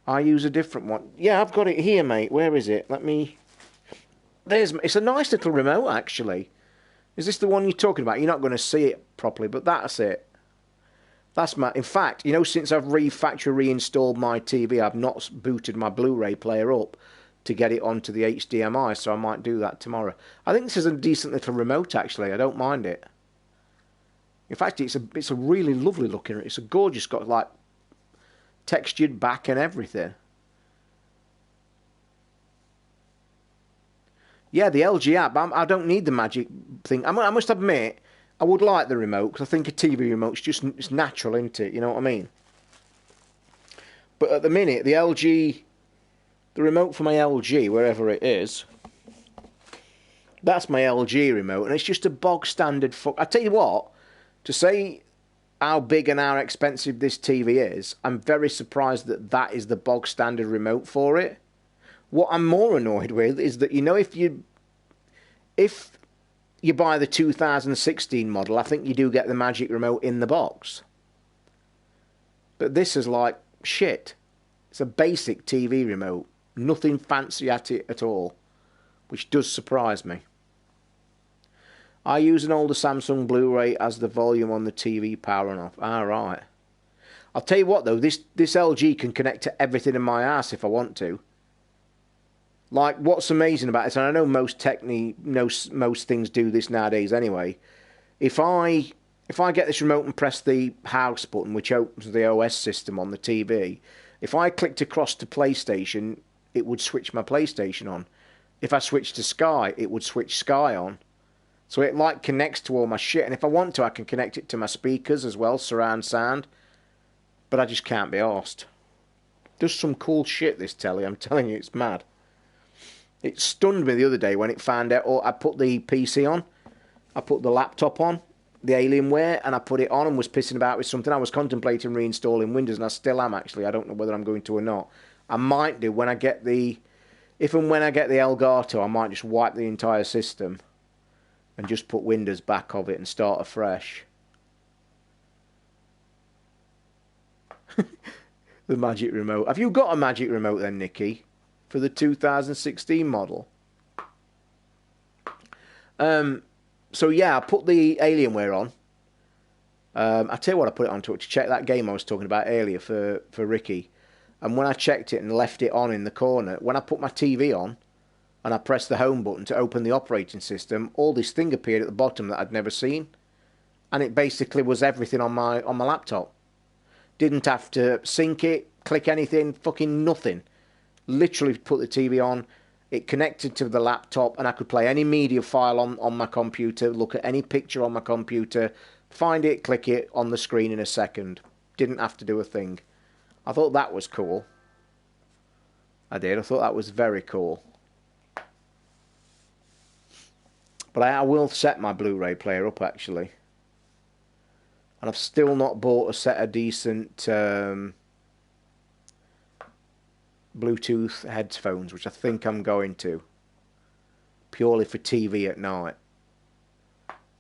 I use a different one. Yeah, I've got it here, mate. Where is it? It's a nice little remote, actually. Is this the one you're talking about? You're not going to see it properly, but that's it. In fact, you know, since I've reinstalled my TV, I've not booted my Blu-ray player up to get it onto the HDMI, so I might do that tomorrow. I think this is a decent little remote, actually. I don't mind it. In fact, it's a really lovely looking. It's a gorgeous, got like textured back and everything. Yeah, the LG app. I don't need the Magic thing. I must admit, I would like the remote because I think a TV remote's it's natural, isn't it? You know what I mean? But at the minute, the remote for my LG, wherever it is, that's my LG remote, and it's just a bog standard. I tell you what, to say how big and how expensive this TV is, I'm very surprised that that is the bog standard remote for it. What I'm more annoyed with is that, you know, if you buy the 2016 model, I think you do get the Magic remote in the box. But this is like shit. It's a basic TV remote. Nothing fancy at it at all, which does surprise me. I use an older Samsung Blu-ray as the volume on the TV power on off. Right. I'll tell you what though, this LG can connect to everything in my house if I want to. Like, what's amazing about it, and I know most things do this nowadays anyway. If I get this remote and press the house button, which opens the OS system on the TV, if I clicked across to PlayStation, it would switch my PlayStation on. If I switched to Sky, it would switch Sky on. So it like connects to all my shit, and if I want to, I can connect it to my speakers as well, surround sound. But I just can't be arsed. Does some cool shit, this telly, I'm telling you, it's mad. It stunned me the other day when it found out. I put the PC on, I put the laptop on, the Alienware, and I put it on and was pissing about with something. I was contemplating reinstalling Windows, and I still am actually. I don't know whether I'm going to or not. I might do when I get the, if and when I get the Elgato, I might just wipe the entire system and just put Windows back of it and start afresh. The Magic Remote. Have you got a Magic Remote then, Nikki, for the 2016 model? So yeah, I put the Alienware on. I tell you what, I put it on to check that game I was talking about earlier for Ricky. And when I checked it and left it on in the corner, when I put my TV on and I pressed the home button to open the operating system, all this thing appeared at the bottom that I'd never seen, and it basically was everything on my laptop. Didn't have to sync it, click anything, fucking nothing. Literally put the TV on, it connected to the laptop, and I could play any media file on my computer, look at any picture on my computer, find it, click it on the screen in a second. Didn't have to do a thing. I thought that was cool. I did. I thought that was very cool. But I will set my Blu-ray player up, actually. And I've still not bought a set of decent Bluetooth headphones, which I think I'm going to. Purely for TV at night.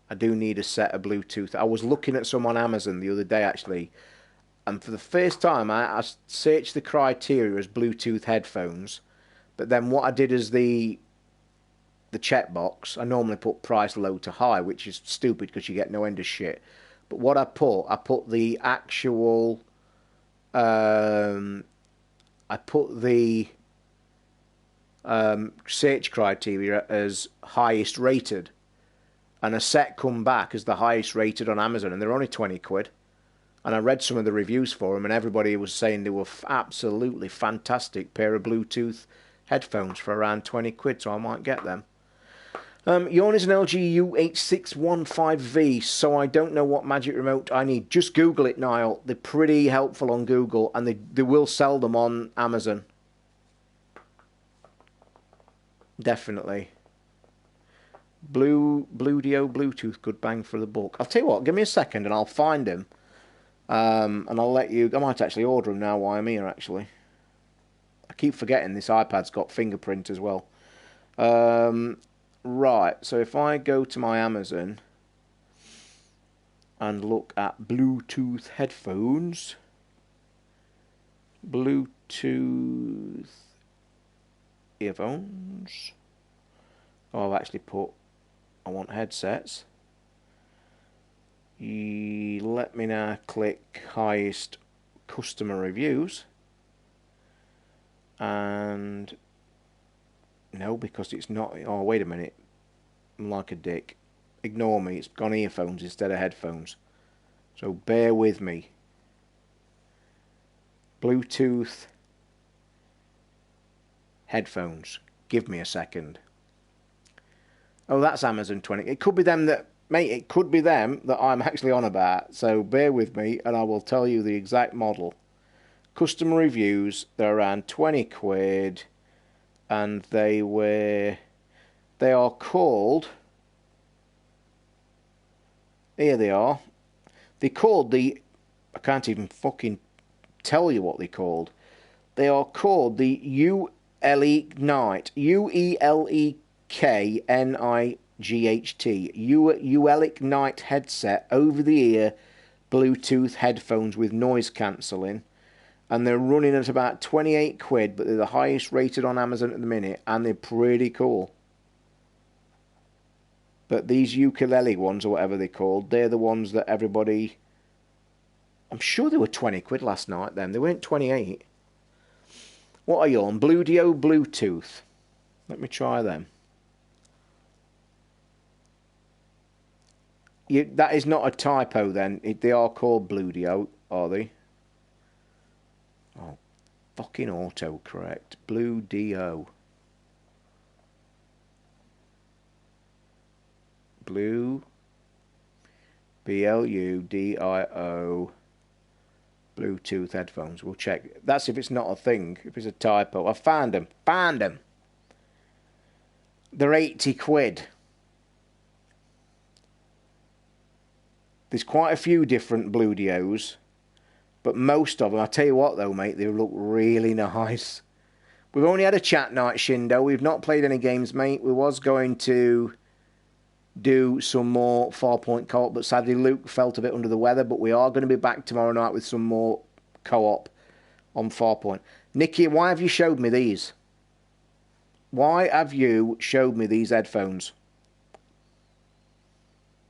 I do need a set of Bluetooth. I was looking at some on Amazon the other day, actually. And for the first time, I searched the criteria as Bluetooth headphones. But then what I did as the checkbox, I normally put price low to high, which is stupid because you get no end of shit. But what I put the actual, I put the search criteria as highest rated. And a set come back as the highest rated on Amazon, and they're only 20 quid. And I read some of the reviews for them, and everybody was saying they were absolutely fantastic pair of Bluetooth headphones for around 20 quid, so I might get them. Yawn is an LG U8615V, so I don't know what Magic Remote I need. Just Google it, Niall. They're pretty helpful on Google, and they will sell them on Amazon. Definitely. Bluedio Bluetooth, good bang for the buck. I'll tell you what, give me a second and I'll find him. And I'll let you... I might actually order them now while I'm here, actually. I keep forgetting this iPad's got fingerprint as well. Right, so if I go to my Amazon and look at Bluetooth headphones... Bluetooth earphones... Oh, I've actually put... I want headsets. Let me now click highest customer reviews. And no, because it's not. Oh, wait a minute. I'm like a dick. Ignore me. It's gone earphones instead of headphones. So bear with me. Bluetooth headphones. Give me a second. Oh, that's Amazon 20. It could be them that, mate, it could be them that I'm actually on about. So bear with me and I will tell you the exact model. Customer reviews, they're around 20 quid. And they are called, here they are. They're called the, I can't even fucking tell you what they're called. They are called the UELignite. UELEKNIGHT. UELignite headset over-the-ear Bluetooth headphones with noise cancelling. And they're running at about 28 quid, but they're the highest rated on Amazon at the minute, and they're pretty cool. But these ukulele ones, or whatever they're called, they're the ones that everybody... I'm sure they were 20 quid last night then. They weren't 28. What are you on? Bluedio Bluetooth. Let me try them. That is not a typo then. They are called Bluedio, are they? Oh, fucking autocorrect. Bluedio. Blue. Bludio. Bluetooth headphones. We'll check. That's if it's not a thing. If it's a typo. I found them. Found them. They're 80 quid. There's quite a few different Bluedios, but most of them, I tell you what though, mate, they look really nice. We've only had a chat night, Shindo. We've not played any games, mate. We was going to do some more 4-point co-op, but sadly Luke felt a bit under the weather, but we are going to be back tomorrow night with some more co-op on 4-point. Nikki, why have you showed me these? Why have you showed me these headphones?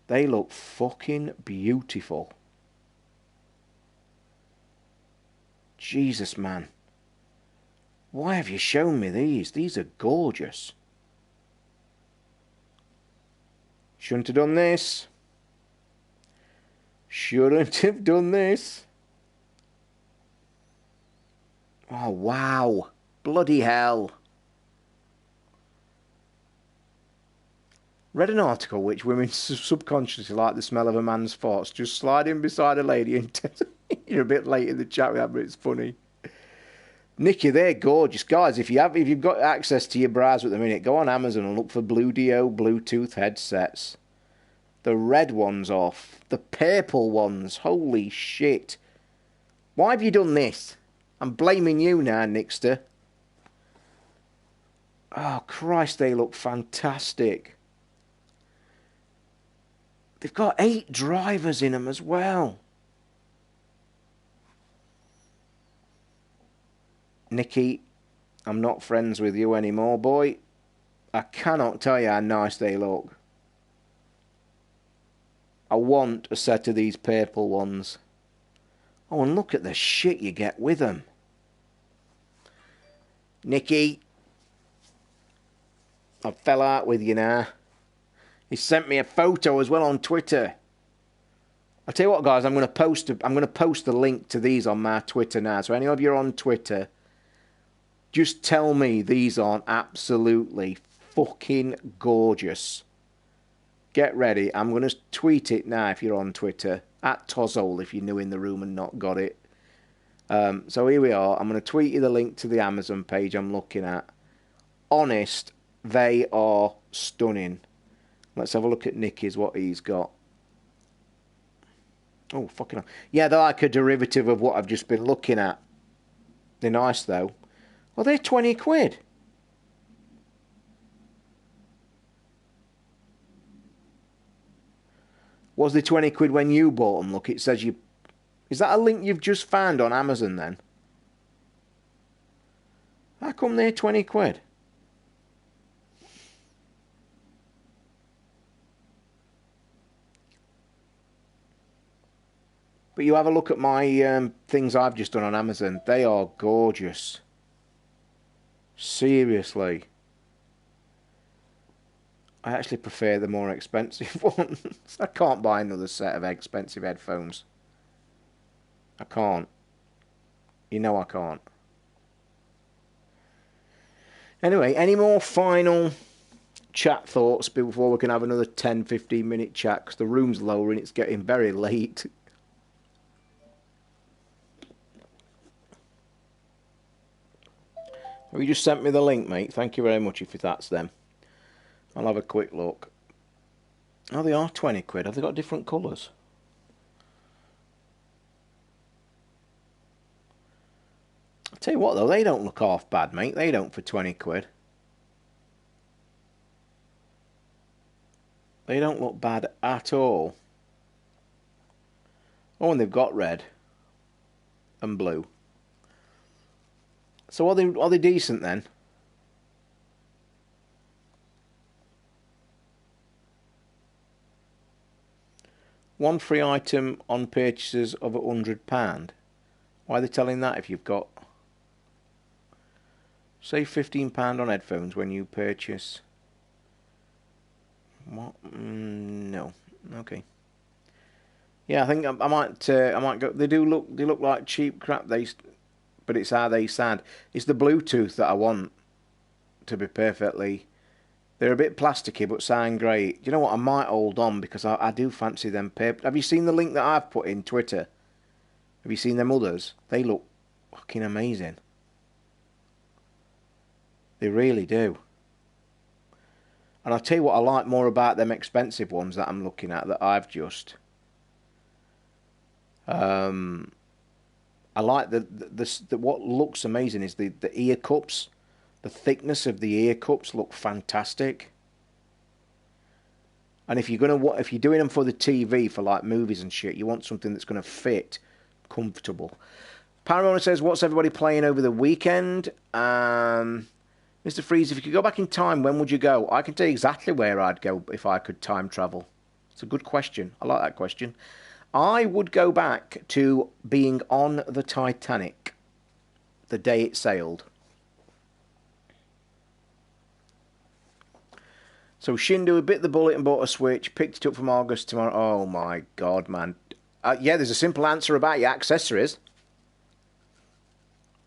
They look fucking beautiful. Jesus, man. Why have you shown me these? These are gorgeous. Shouldn't have done this. Shouldn't have done this. Oh, wow. Bloody hell. Read an article which women subconsciously like the smell of a man's farts. Just slide in beside a lady and you're a bit late in the chat with that, but it's funny. Nikki, they're gorgeous. Guys, if you've got access to your browser at the minute, go on Amazon and look for Bluedio Bluetooth headsets. The red ones off. The purple ones. Holy shit. Why have you done this? I'm blaming you now, Nixter. Oh, Christ, they look fantastic. They've got 8 drivers in them as well. Nikki, I'm not friends with you anymore, boy. I cannot tell you how nice they look. I want a set of these purple ones. Oh, and look at the shit you get with them. Nikki, I fell out with you now. He sent me a photo as well on Twitter. I'll tell you what, guys, I'm going to post the link to these on my Twitter now. So any of you on Twitter, just tell me these aren't absolutely fucking gorgeous. Get ready. I'm going to tweet it now if you're on Twitter. At Tozol if you're new in the room and not got it. So here we are. I'm going to tweet you the link to the Amazon page I'm looking at. Honest, they are stunning. Let's have a look at Nicky's, what he's got. Oh, fucking hell. Yeah, they're like a derivative of what I've just been looking at. They're nice, though. Well, they're 20 quid. Was they 20 quid when you bought them? Look, it says you... Is that a link you've just found on Amazon, then? How come they're 20 quid? But you have a look at my things I've just done on Amazon. They are gorgeous. Seriously. I actually prefer the more expensive ones. I can't buy another set of expensive headphones. I can't. You know I can't. Anyway, any more final chat thoughts before we can have another 10-15 minute chat? Because the room's lowering, it's getting very late. Have you just sent me the link, mate? Thank you very much if that's them. I'll have a quick look. Oh, they are 20 quid. Have they got different colours? I'll tell you what, though, they don't look half bad, mate. They don't for 20 quid. They don't look bad at all. Oh, and they've got red and blue. So are they decent then? One free item on purchases of £100. Why are they telling that if you've got... Save £15 on headphones when you purchase... What? No. Okay. Yeah, I think I might go... They look like cheap crap, but it's how they sound. It's the Bluetooth that I want, to be perfectly... They're a bit plasticky, but sound great. You know what? I might hold on, because I do fancy them paper... Have you seen the link that I've put in Twitter? Have you seen them others? They look fucking amazing. They really do. And I'll tell you what I like more about them expensive ones that I'm looking at that I've just... I like what looks amazing is the ear cups. The thickness of the ear cups look fantastic. And if you're doing them for the TV for like movies and shit, you want something that's going to fit comfortable. Paramount says, what's everybody playing over the weekend? Mr. Freeze, if you could go back in time, when would you go? I can tell you exactly where I'd go if I could time travel. It's a good question. I like that question. I would go back to being on the Titanic the day it sailed. So Shindu bit the bullet and bought a Switch, picked it up from August tomorrow. Oh my God, man. Yeah, there's a simple answer about your accessories.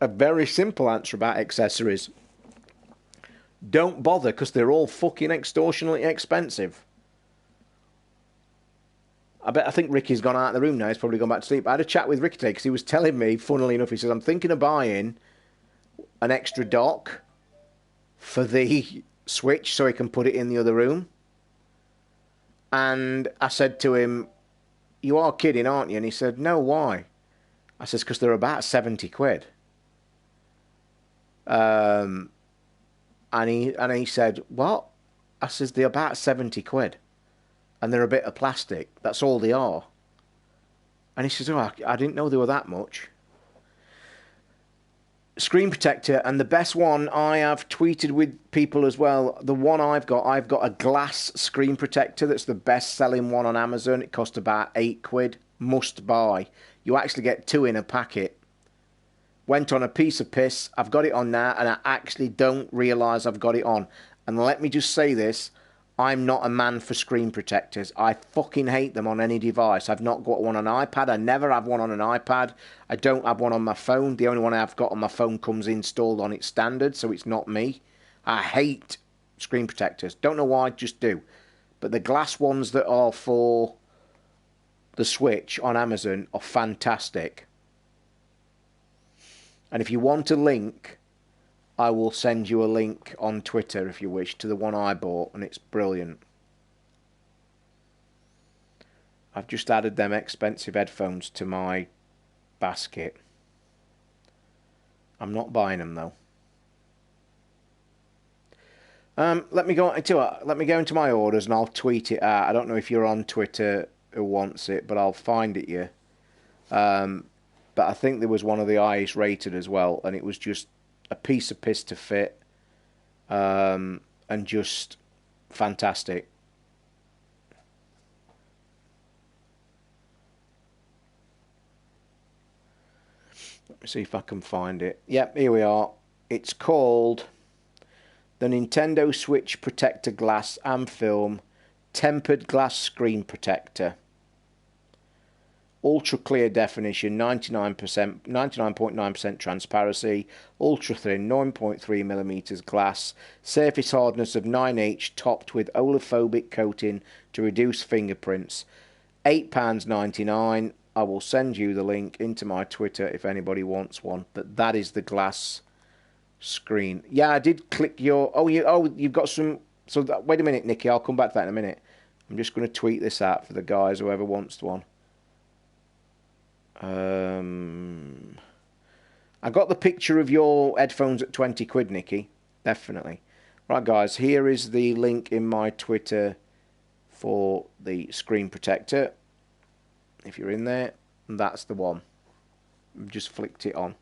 A very simple answer about accessories. Don't bother, because they're all fucking extortionately expensive. I think Ricky's gone out of the room now. He's probably gone back to sleep. I had a chat with Ricky today because he was telling me, funnily enough, he says, I'm thinking of buying an extra dock for the Switch so he can put it in the other room. And I said to him, you are kidding, aren't you? And he said, no, why? I says, because they're about 70 quid. And he said, what? I says, they're about 70 quid. And they're a bit of plastic. That's all they are. And he says, oh, I didn't know they were that much. Screen protector, and the best one, I have tweeted with people as well. The one I've got a glass screen protector that's the best selling one on Amazon. It cost about 8 quid. Must buy. You actually get 2 in a packet. Went on a piece of piss. I've got it on now, and I actually don't realise I've got it on. And let me just say this. I'm not a man for screen protectors. I fucking hate them on any device. I've not got one on an iPad. I never have one on an iPad. I don't have one on my phone. The only one I've got on my phone comes installed on its standard, so it's not me. I hate screen protectors. Don't know why, just do. But the glass ones that are for the Switch on Amazon are fantastic. And if you want a link, I will send you a link on Twitter, if you wish, to the one I bought, and it's brilliant. I've just added them expensive headphones to my basket. I'm not buying them, though. Let me go into my orders, and I'll tweet it out. I don't know if you're on Twitter who wants it, but I'll find it you. But I think there was one of the highest rated as well, and it was just a piece of piss to fit, and just fantastic. Let me see if I can find it. Yep, here we are. It's called the Nintendo Switch Protector Glass and Film Tempered Glass Screen Protector. Ultra clear definition, 99.9% transparency, ultra thin, 9.3mm glass, surface hardness of 9H, topped with oleophobic coating to reduce fingerprints. £8.99. I will send you the link into my Twitter if anybody wants one. But that is the glass screen. Yeah, I did click your... you've got some... So wait a minute, Nikki. I'll come back to that in a minute. I'm just going to tweet this out for the guys, whoever wants one. I got the picture of your headphones at 20 quid, Nikki. Definitely. Right, guys, here is the link in my Twitter for the screen protector. If you're in there, that's the one. I've just flicked it on.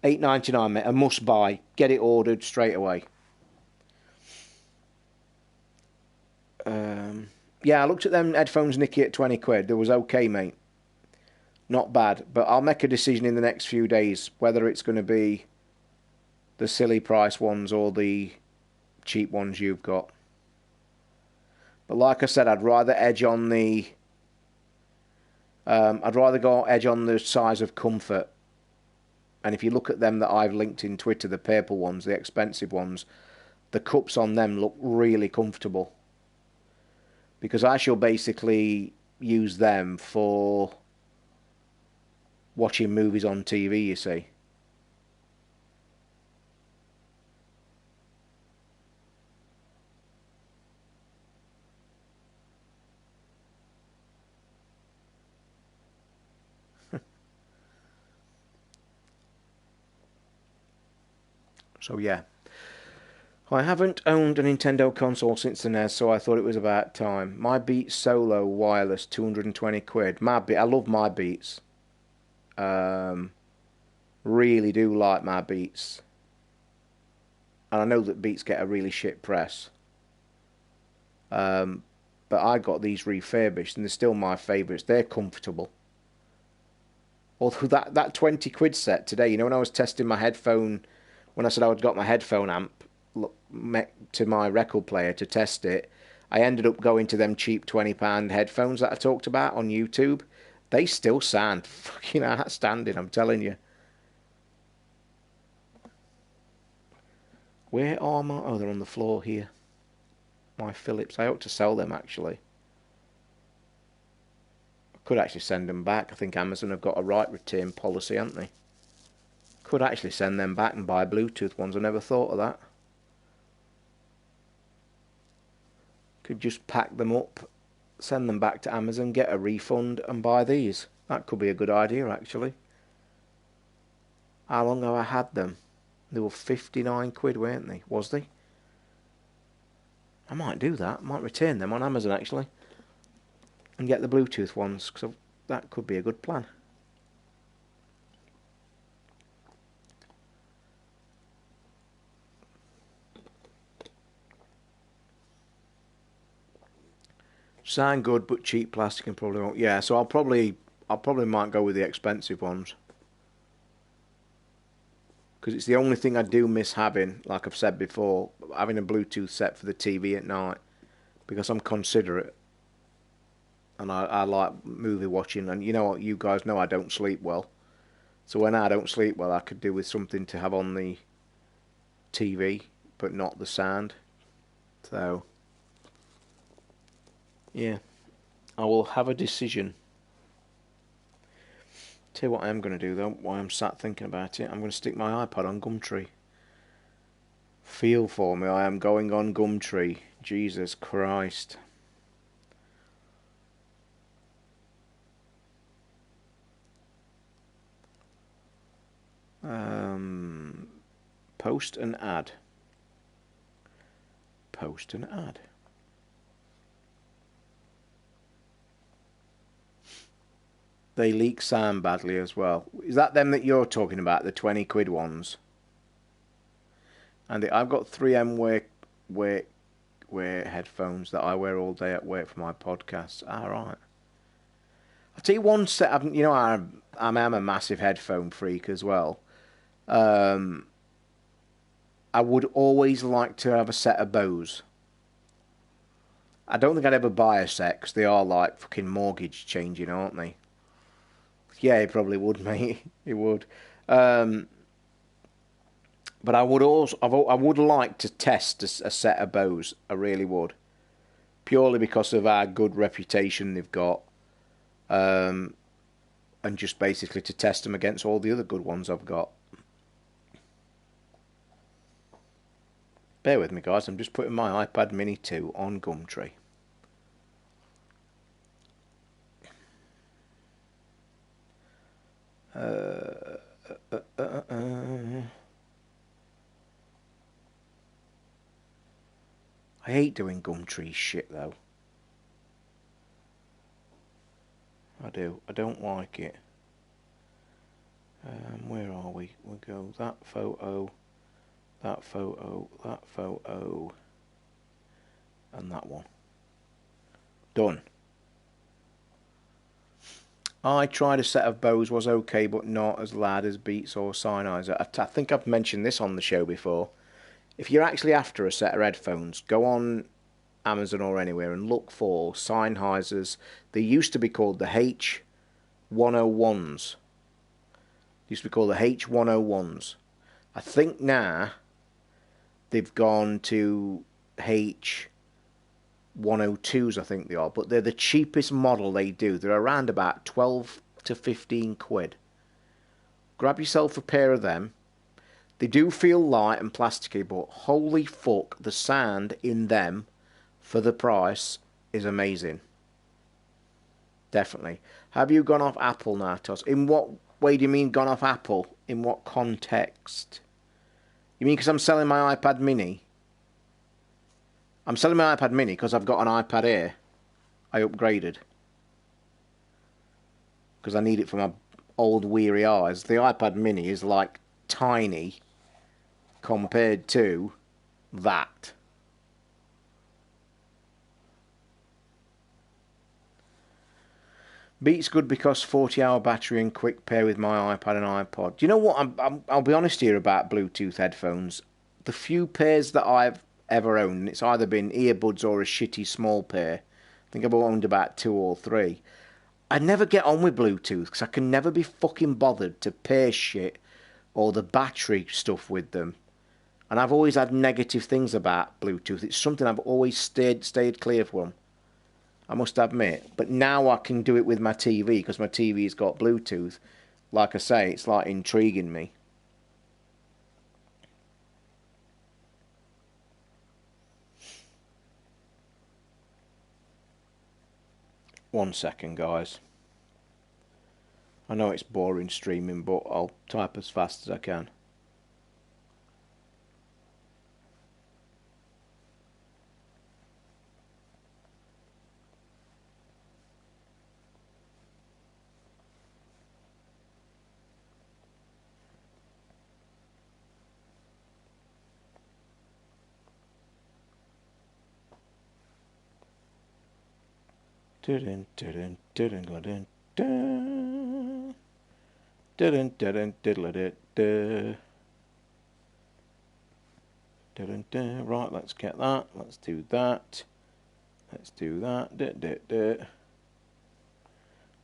$8.99, mate. A must buy. Get it ordered straight away. Yeah, I looked at them headphones, Nikki, at 20 quid. They was okay, mate. Not bad, but I'll make a decision in the next few days whether it's going to be the silly price ones or the cheap ones you've got. But like I said, I'd rather edge on the... I'd rather go edge on the size of comfort. And if you look at them that I've linked in Twitter, the purple ones, the expensive ones, the cups on them look really comfortable. Because I shall basically use them for watching movies on TV, you see. So yeah. I haven't owned a Nintendo console since the NES, so I thought it was about time. My Beats Solo wireless, 220 quid. I love my Beats. Really do like my Beats. And I know that Beats get a really shit press. But I got these refurbished and they're still my favourites. They're comfortable. Although that 20 quid set today, you know, when I was testing my headphone, when I said I had got my headphone amp to my record player to test it, I ended up going to them cheap £20 headphones that I talked about on YouTube. They still sound fucking outstanding, I'm telling you. Where are my... Oh, they're on the floor here. My Philips. I ought to sell them, actually. I could actually send them back. I think Amazon have got a right return policy, haven't they? Could actually send them back and buy Bluetooth ones. I never thought of that. Could just pack them up, send them back to Amazon, get a refund and buy these. That could be a good idea, actually. How long have I had them? They were 59 quid, weren't they? Was they? I might do that. I might return them on Amazon, actually. And get the Bluetooth ones, because that could be a good plan. Sound good, but cheap plastic and probably won't. Yeah, so I'll probably might go with the expensive ones. Because it's the only thing I do miss having, like I've said before, having a Bluetooth set for the TV at night. Because I'm considerate. And I like movie watching. And you know what, you guys know I don't sleep well. So when I don't sleep well, I could do with something to have on the TV, but not the sound. So, yeah. I will have a decision. Tell you what I am going to do though, while I'm sat thinking about it, I'm going to stick my iPod on Gumtree. Feel for me, I am going on Gumtree. Jesus Christ. Post an ad. Post an ad. They leak sound badly as well. Is that them that you're talking about, the 20 quid ones? And I've got 3M wear headphones that I wear all day at work for my podcasts. Alright. I'll tell you one set, you know, I'm a massive headphone freak as well. I would always like to have a set of Bose. I don't think I'd ever buy a set, because they are like fucking mortgage changing, aren't they? Yeah, it probably would, mate. It would. But I would like to test a set of Bose. I really would. Purely because of our good reputation they've got. And just basically to test them against all the other good ones I've got. Bear with me, guys. I'm just putting my iPad Mini 2 on Gumtree. I hate doing Gumtree shit, though. I do. I don't like it. Where are we? We'll go that photo, that photo, that photo, and that one. Done. I tried a set of Bose, was okay, but not as loud as Beats or Sennheiser. I think I've mentioned this on the show before. If you're actually after a set of headphones, go on Amazon or anywhere and look for Sennheisers. They used to be called the H101s. Used to be called the H101s. I think now they've gone to H102s, I think they are. But they're the cheapest model they do. They're around about 12 to 15 quid. Grab yourself a pair of them. They do feel light and plasticky, but holy fuck, the sound in them for the price is amazing. Definitely. Have you gone off Apple now, Toz? In what way do you mean gone off Apple? In what context? You mean because I'm selling my iPad mini? I'm selling my iPad mini because I've got an iPad Air. I upgraded. Because I need it for my old weary eyes. The iPad mini is like tiny compared to that. Beats good because 40-hour battery and quick pair with my iPad and iPod. Do you know what? I'll be honest here about Bluetooth headphones. The few pairs that I've ever owned, it's either been earbuds or a shitty small pair. I think I've owned about 2 or 3. I never get on with Bluetooth because I can never be fucking bothered to pair shit or the battery stuff with them. And I've always had negative things about Bluetooth. It's something I've always stayed clear from. I must admit. But now I can do it with my TV because my TV's got Bluetooth. Like I say, it's like intriguing me. One second, guys. I know it's boring streaming, but I'll type as fast as I can. Dun dun dun dun dun dun dun dun dun. Right, let's get that. Let's do that. Let's do that.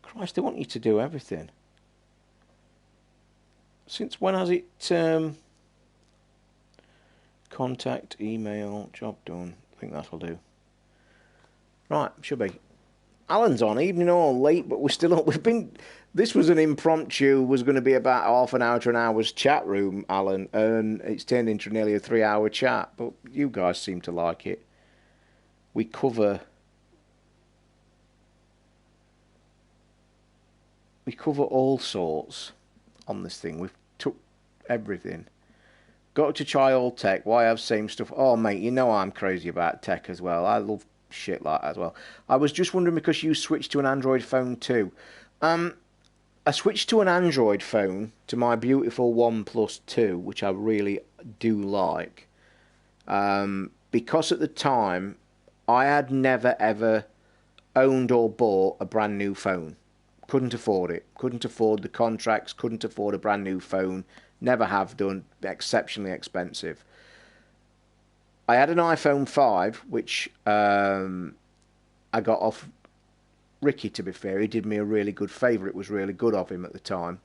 Christ, they want you to do everything. Since when has it contact, email, job done? I think that'll do. Right, should be. Alan's on, evening or late, but we're still on. This was an impromptu, was going to be about half an hour to an hour's chat room, Alan, and it's turned into nearly a 3-hour chat, but you guys seem to like it. We cover all sorts on this thing. We've took everything. Got to try all tech. Why have same stuff? Oh, mate, you know I'm crazy about tech as well. I love shit like that as well. I was just wondering because you switched to an Android phone too. I switched to an Android phone to my beautiful OnePlus 2, which I really do like. Because at the time I had never ever owned or bought a brand new phone. Couldn't afford it. Couldn't afford the contracts. Couldn't afford a brand new phone. Never have done. Exceptionally expensive. I had an iPhone 5, which I got off Ricky, to be fair. He did me a really good favour. It was really good of him at the time.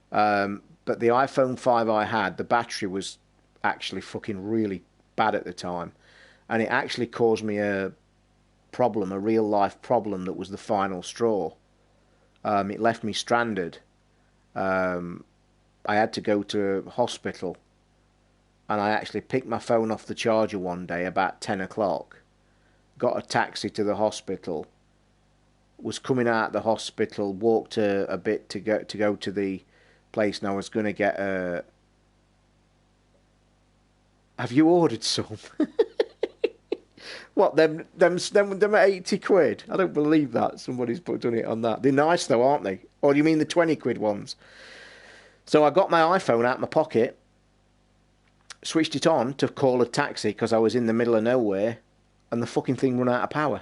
But the iPhone 5 I had, the battery was actually fucking really bad at the time. And it actually caused me a problem, a real life problem that was the final straw. It left me stranded. I had to go to hospital. And I actually picked my phone off the charger one day about 10 o'clock. Got a taxi to the hospital. Was coming out of the hospital, walked a bit to go to the place, and I was going to get a... Have you ordered some? What, them at 80 quid? I don't believe that. Somebody's done it on that. They're nice though, aren't they? Or do you mean the 20 quid ones? So I got my iPhone out of my pocket, switched it on to call a taxi because I was in the middle of nowhere, and the fucking thing ran out of power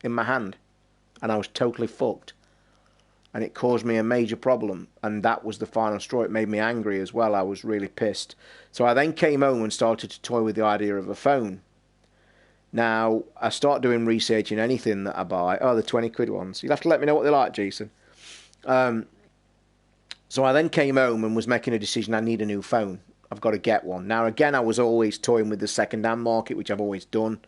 in my hand, and I was totally fucked. And it caused me a major problem, and that was the final straw. It made me angry as well. I was really pissed. So I then came home and started to toy with the idea of a phone. Now, I start doing research in anything that I buy. Oh, the 20 quid ones. You'll have to let me know what they're like, Jason. So I then came home and was making a decision. I need a new phone. I've got to get one. Now, again, I was always toying with the second-hand market, which I've always done.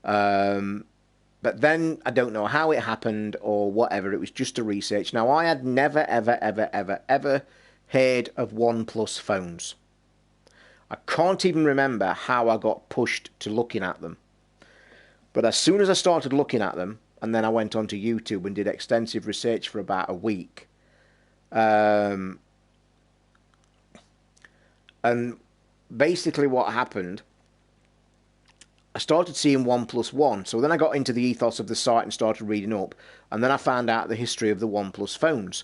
But then, I don't know how it happened or whatever. It was just a research. Now, I had never, ever, ever, ever, ever heard of OnePlus phones. I can't even remember how I got pushed to looking at them. But as soon as I started looking at them, and then I went onto YouTube and did extensive research for about a week. And basically what happened, I started seeing OnePlus One. So then I got into the ethos of the site and started reading up. And then I found out the history of the OnePlus phones.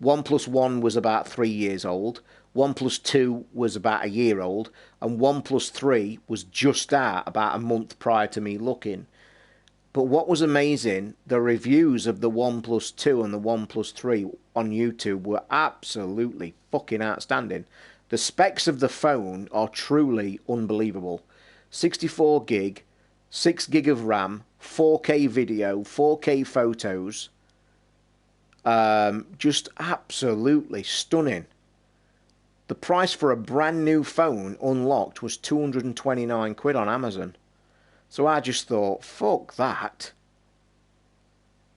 OnePlus One was about 3 years old. OnePlus 2 was about a year old. And OnePlus 3 was just out about a month prior to me looking. But what was amazing, the reviews of the OnePlus 2 and the OnePlus 3 on YouTube were absolutely fucking outstanding. The specs of the phone are truly unbelievable. 64 gig, 6 gig of RAM, 4K video, 4K photos. Just absolutely stunning. The price for a brand new phone unlocked was 229 quid on Amazon. So I just thought, fuck that.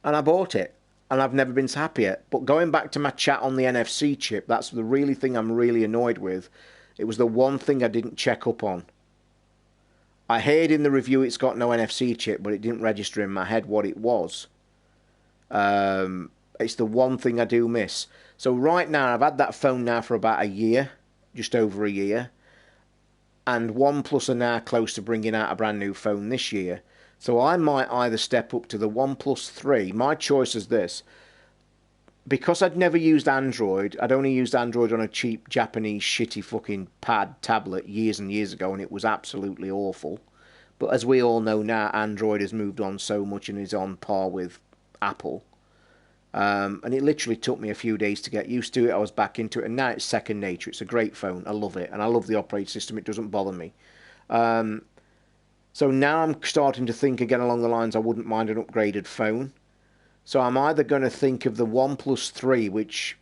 And I bought it. And I've never been happier. But going back to my chat on the NFC chip, that's the really thing I'm really annoyed with. It was the one thing I didn't check up on. I heard in the review it's got no NFC chip, but it didn't register in my head what it was. It's the one thing I do miss. So right now, I've had that phone now for about a year, just over a year. And OnePlus are now close to bringing out a brand new phone this year. So I might either step up to the OnePlus 3. My choice is this. Because I'd never used Android, I'd only used Android on a cheap Japanese shitty fucking pad tablet years and years ago, and it was absolutely awful. But as we all know now, Android has moved on so much and is on par with Apple. And it literally took me a few days to get used to it. I was back into it, and now it's second nature. It's a great phone. I love it, and I love the operating system. It doesn't bother me. So now I'm starting to think again along the lines I wouldn't mind an upgraded phone. So I'm either going to think of the OnePlus 3, which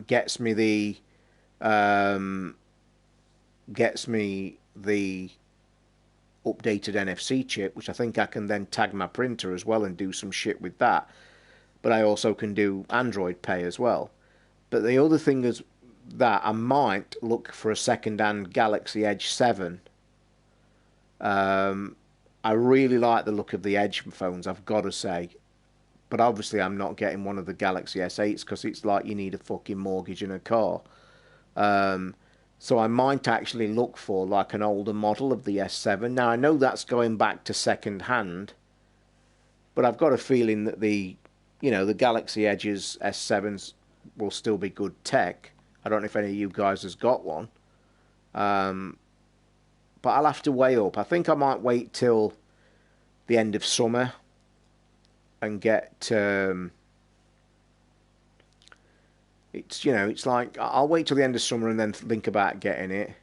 gets me the updated NFC chip, which I think I can then tag my printer as well and do some shit with that. But I also can do Android Pay as well. But the other thing is that I might look for a second-hand Galaxy Edge 7. I really like the look of the Edge phones, I've got to say. But obviously I'm not getting one of the Galaxy S8s because it's like you need a fucking mortgage and a car. So I might actually look for like an older model of the S7. Now I know that's going back to second hand, but I've got a feeling that the Galaxy Edges S7s will still be good tech. I don't know if any of you guys has got one. But I'll have to weigh up. I think I might wait till the end of summer and get it's like I'll wait till the end of summer and then think about getting it.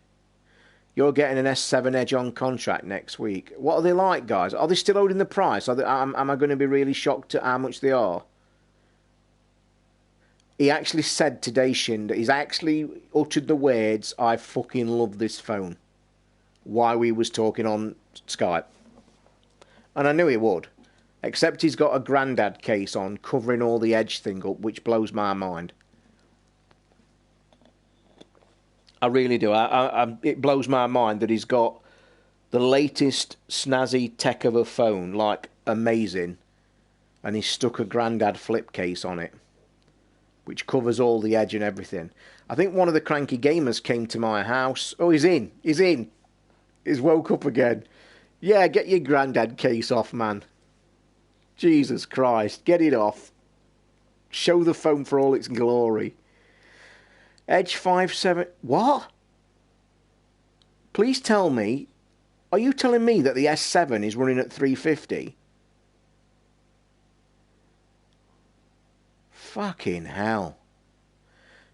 You're getting an S7 Edge on contract next week. What are they like, guys? Are they still holding the price? Am I going to be really shocked at how much they are? He actually said today, Shind, he's actually uttered the words, I fucking love this phone, while we was talking on Skype. And I knew he would. Except he's got a Grandad case on, covering all the Edge thing up, which blows my mind. I really do. It blows my mind that he's got the latest snazzy tech of a phone, like amazing, and he's stuck a Grandad flip case on it, which covers all the Edge and everything. I think one of the Cranky Gamers came to my house. Oh, he's in. He's woke up again. Yeah, get your Grandad case off, man. Jesus Christ, get it off. Show the phone for all its glory. Edge 5.7... What? Please tell me... Are you telling me that the S7 is running at 350? Fucking hell.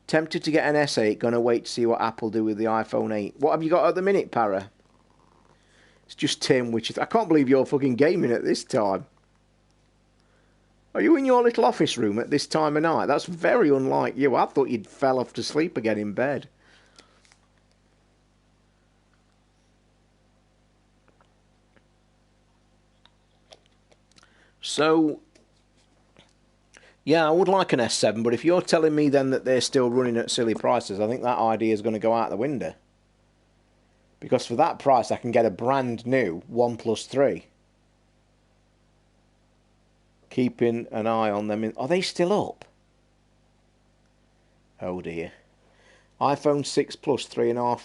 Tempted to get an S8, gonna wait to see what Apple do with the iPhone 8. What have you got at the minute, Para? It's just Tim, which is... I can't believe you're fucking gaming at this time. Are you in your little office room at this time of night? That's very unlike you. I thought you'd fell off to sleep again in bed. So, yeah, I would like an S7, but if you're telling me then that they're still running at silly prices, I think that idea is going to go out the window. Because for that price, I can get a brand new OnePlus 3. Keeping an eye on them. Are they still up? Oh dear. iPhone 6 Plus 3.5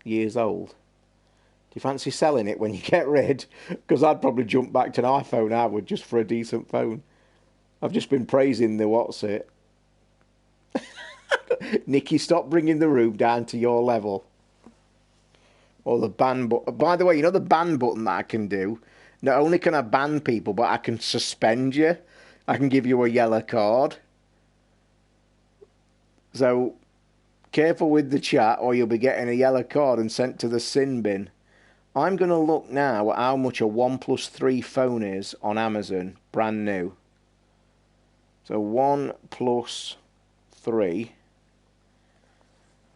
years old. Do you fancy selling it when you get rid? Because I'd probably jump back to an iPhone, I would, just for a decent phone. I've just been praising the what's it. Nikki, stop bringing the room down to your level. Or the ban button. By the way, you know the ban button that I can do? Not only can I ban people, but I can suspend you. I can give you a yellow card. So, careful with the chat or you'll be getting a yellow card and sent to the sin bin. I'm going to look now at how much a OnePlus 3 phone is on Amazon, brand new. So, OnePlus 3,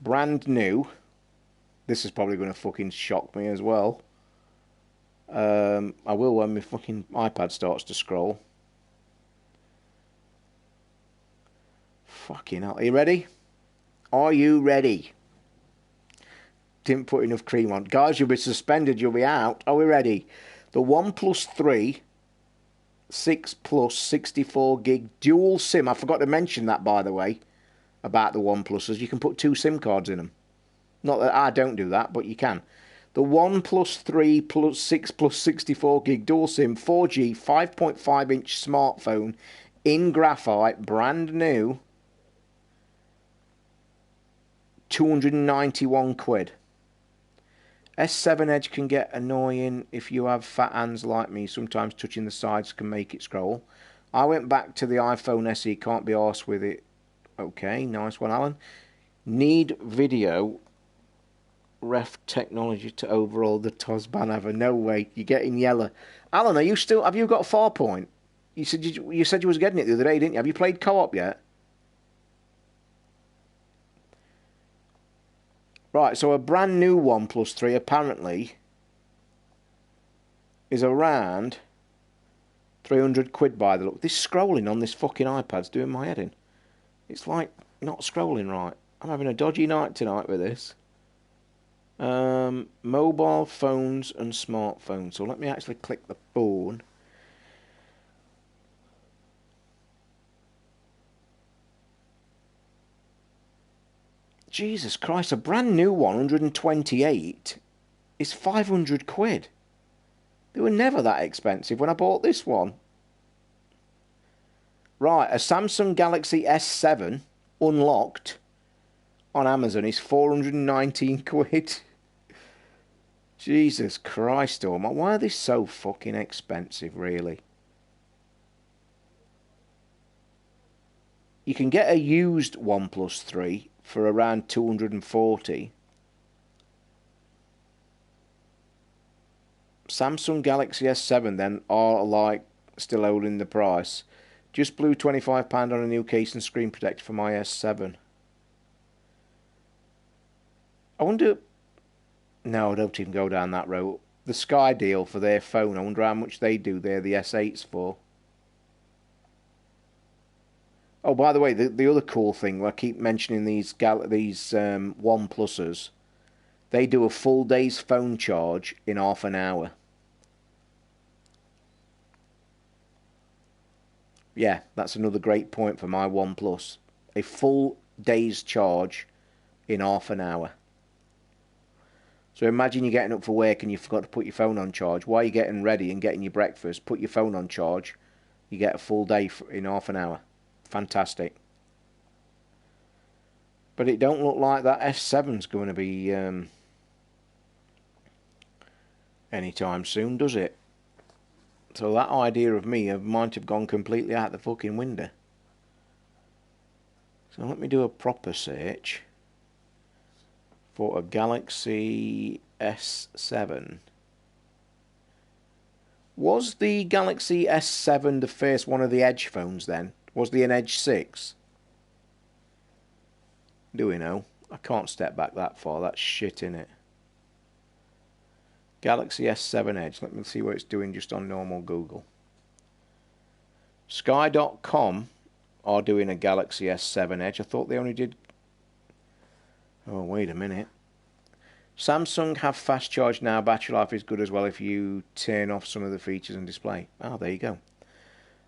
brand new. This is probably going to fucking shock me as well. I will when my fucking iPad starts to scroll. Fucking hell. Are you ready? Are you ready? Didn't put enough cream on. Guys, you'll be suspended. You'll be out. Are we ready? The OnePlus 3 6 Plus 64 gig dual SIM. I forgot to mention that, by the way, about the OnePluses. You can put 2 SIM cards in them. Not that I don't do that, but you can. The OnePlus 3 plus 6 plus 64 gig dual SIM 4G 5.5 inch smartphone in graphite, brand new, 291 quid. S7 Edge can get annoying if you have fat hands like me. Sometimes touching the sides can make it scroll. I went back to the iPhone SE, can't be arsed with it. Okay, nice one, Alan. Need video ref technology to overhaul the toz ban ever. No way, you're getting yellow. Alan, are you still, have you got Farpoint? You said you was getting it the other day, didn't you? Have you played co-op yet? Right, so a brand new OnePlus 3 apparently is around 300 quid by the look. This scrolling on this fucking iPad's doing my head in. It's like not scrolling right. I'm having a dodgy night tonight with this. Mobile phones and smartphones. So let me actually click the phone. Jesus Christ, a brand new one, 128, is 500 quid. They were never that expensive when I bought this one. Right, a Samsung Galaxy S7 unlocked on Amazon is 419 quid. Jesus Christ, oh my, why are they so fucking expensive, really? You can get a used OnePlus 3 for around 240. Samsung Galaxy S7 then are like still holding the price. Just blew £25 on a new case and screen protector for my S7. I wonder... No, don't even go down that road. The Sky deal for their phone, I wonder how much they do there, the S8s for. Oh, by the way, the other cool thing, I keep mentioning these OnePluses. They do a full day's phone charge in half an hour. Yeah, that's another great point for my OnePlus. A full day's charge in half an hour. So imagine you're getting up for work and you forgot to put your phone on charge. While you're getting ready and getting your breakfast, put your phone on charge. You get a full day in half an hour. Fantastic. But it don't look like that S7's going to be anytime soon, does it? So that idea of me might have gone completely out the fucking window. So let me do a proper search for a Galaxy S7. Was the Galaxy S7 the first one of the Edge phones then? Was the an Edge 6? Do we know? I can't step back that far. That's shit, innit? Galaxy S7 Edge. Let me see what it's doing just on normal Google. Sky.com are doing a Galaxy S7 Edge. I thought they only did... Oh, wait a minute. Samsung have fast charge now. Battery life is good as well if you turn off some of the features and display. Oh, there you go.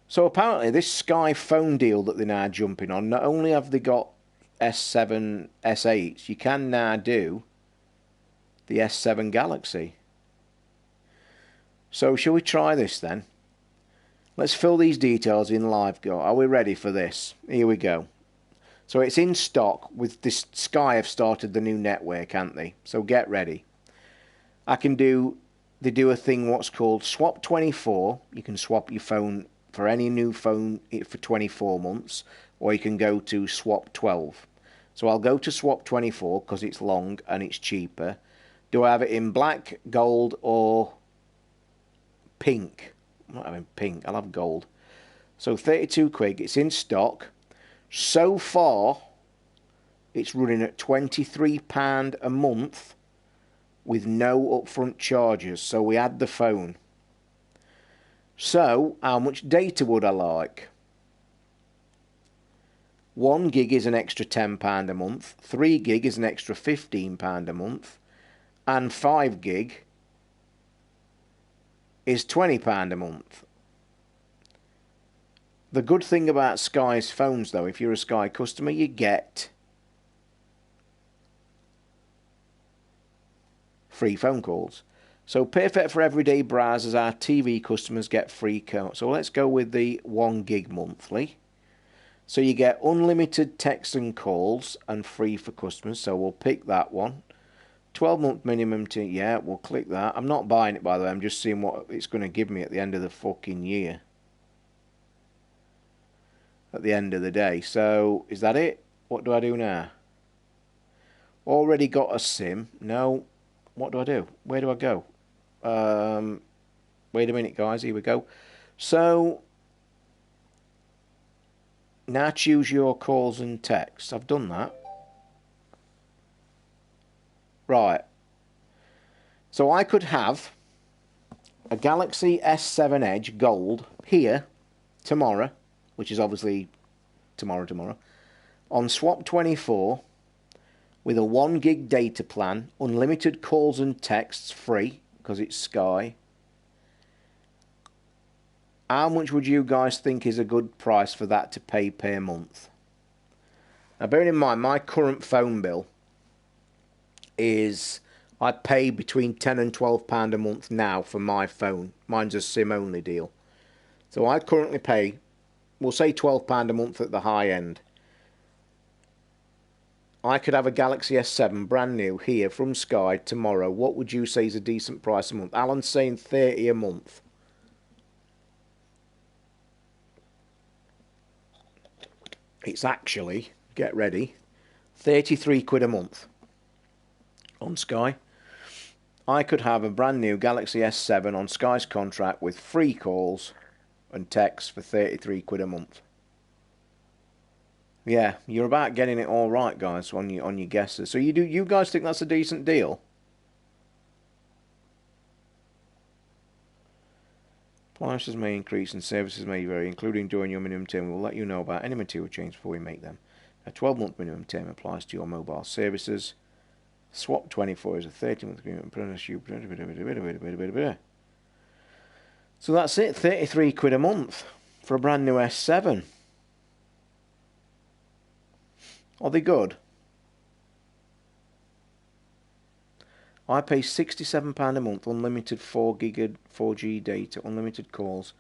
So apparently this Sky phone deal that they're now jumping on, not only have they got S7, S8s, you can now do the S7 Galaxy. So shall we try this then? Let's fill these details in live. Go. Are we ready for this? Here we go. So it's in stock. With this, Sky have started the new network, haven't they? So get ready. They do a thing what's called Swap 24. You can swap your phone for any new phone for 24 months, or you can go to Swap 12. So I'll go to Swap 24 because it's long and it's cheaper. Do I have it in black, gold, or pink? I'm not having pink, I'll have gold. So 32 quid, it's in stock. So far, it's running at £23 a month with no upfront charges. So we add the phone. So, how much data would I like? 1 gig is an extra £10 a month. 3 gig is an extra £15 a month. And 5 gig is £20 a month. The good thing about Sky's phones, though, if you're a Sky customer, you get free phone calls. So perfect for everyday browsers. Our TV customers get free calls. So let's go with the 1 gig monthly. So you get unlimited text and calls and free for customers. So we'll pick that one. 12-month minimum to, yeah, we'll click that. I'm not buying it, by the way. I'm just seeing what it's going to give me at the end of the fucking year. At the end of the day. So, is that it? What do I do now? Already got a SIM. No. What do I do? Where do I go? Wait a minute, guys. Here we go. So, now choose your calls and texts. I've done that. Right. So I could have a Galaxy S7 Edge Gold here tomorrow, which is obviously tomorrow, on Swap 24 with a 1 gig data plan, unlimited calls and texts free because it's Sky. How much would you guys think is a good price for that to pay per month? Now bearing in mind my current phone bill is, I pay between £10 and £12 a month now for my phone. Mine's a SIM only deal. So I currently pay, we'll say £12 a month at the high end. I could have a Galaxy S7 brand new here from Sky tomorrow. What would you say is a decent price a month? Alan's saying 30 a month. It's actually, get ready, 33 quid a month on Sky. I could have a brand new Galaxy S7 on Sky's contract with free calls and texts for 33 quid a month. Yeah, you're about getting it all right, guys, on your guesses. So you guys think that's a decent deal? Prices may increase and services may vary, including during your minimum term. We'll let you know about any material change before we make them. A 12-month minimum term applies to your mobile services. Swap 24 is a 30-month agreement. So that's it, 33 quid a month for a brand new S7. Are they good? I pay £67 a month, unlimited 4G data, unlimited calls.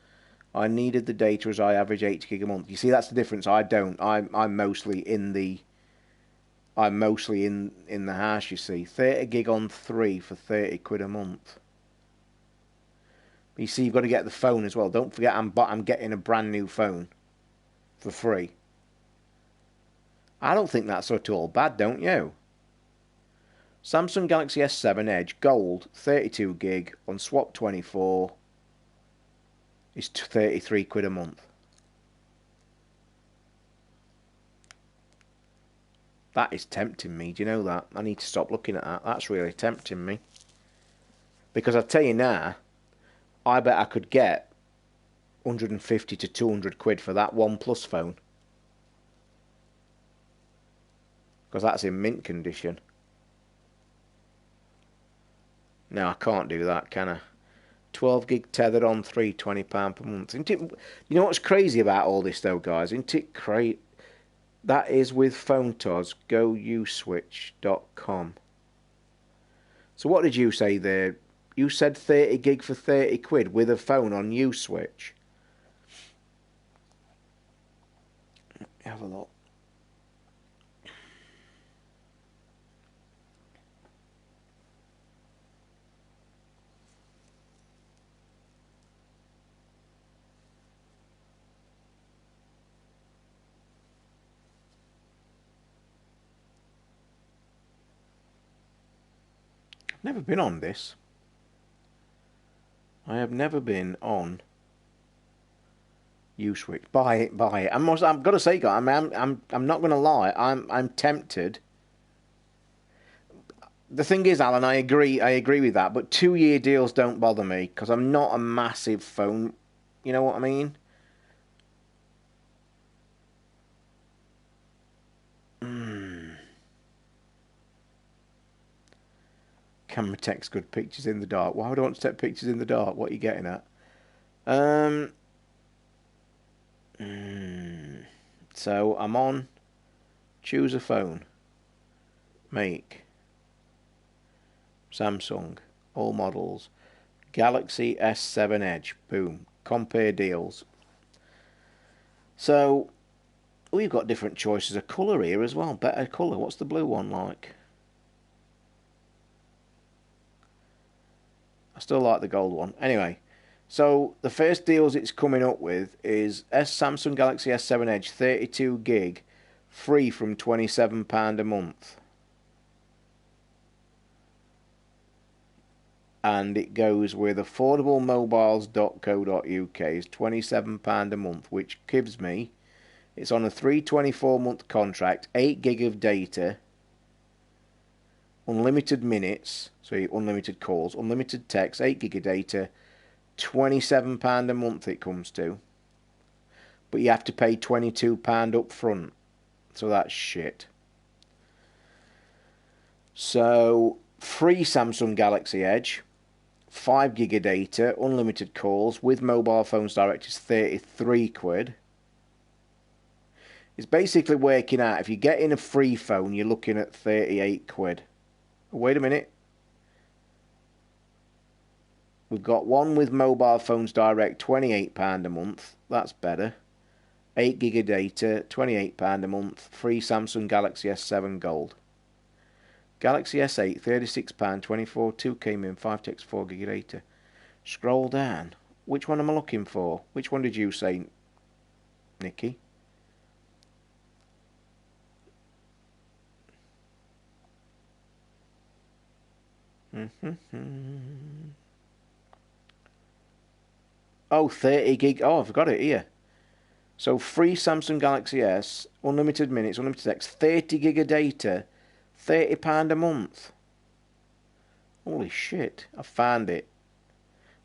I needed the data as I average 80 gig a month. You see, that's the difference. I don't. I'm mostly in the house, you see. 30 gig on 3 for 30 quid a month. You see, you've got to get the phone as well. Don't forget, I'm getting a brand new phone for free. I don't think that's at all bad, don't you? Samsung Galaxy S7 Edge Gold 32 gig on Swap 24 is 33 quid a month. That is tempting me, do you know that? I need to stop looking at that. That's really tempting me. Because I tell you now, I bet I could get 150 to 200 quid for that OnePlus phone. Because that's in mint condition. No, I can't do that, can I? 12 gig tethered on 3, £20 per month. You know what's crazy about all this, though, guys? Isn't it crazy? That is with PhoneToz, gouswitch.com. So what did you say there? You said 30 gig for 30 quid with a phone on Uswitch. Have a look. I've never been on this. I have never been on Uswitch. Buy it, buy it. I've got to say, guys, I'm not going to lie. I'm tempted. The thing is, Alan, I agree with that. But 2-year deals don't bother me because I'm not a massive phone. You know what I mean? Camera takes good pictures in the dark. Why would I want to take pictures in the dark? What are you getting at? So I'm on. Choose a phone. Make. Samsung. All models. Galaxy S7 Edge. Boom. Compare deals. So we've got different choices of colour here as well. Better colour. What's the blue one like? I still like the gold one. Anyway, so the first deals it's coming up with is Samsung Galaxy S7 Edge 32 gig, free from £27 a month. And it goes with affordablemobiles.co.uk's £27 a month, which gives me, it's on a 324-month contract, 8 gig of data, unlimited minutes, so unlimited calls, unlimited text, 8 gig of data, £27 a month it comes to. But you have to pay £22 up front. So that's shit. So, free Samsung Galaxy Edge, 5 gig of data, unlimited calls, with mobile phones direct is 33 quid. It's basically working out, if you get in a free phone, you're looking at 38 quid. Wait a minute. We've got one with mobile phones direct, £28 a month. That's better. 8 gig of data, £28 a month. Free Samsung Galaxy S7 Gold. Galaxy S8, £36, 24, 2K min, 5 text, 4 gig of data. Scroll down. Which one am I looking for? Which one did you say, Nikki? Oh, 30 gig. Oh, I've got it here. So free Samsung Galaxy S, unlimited minutes, unlimited text, 30 gig of data, £30 a month. Holy shit, I found it.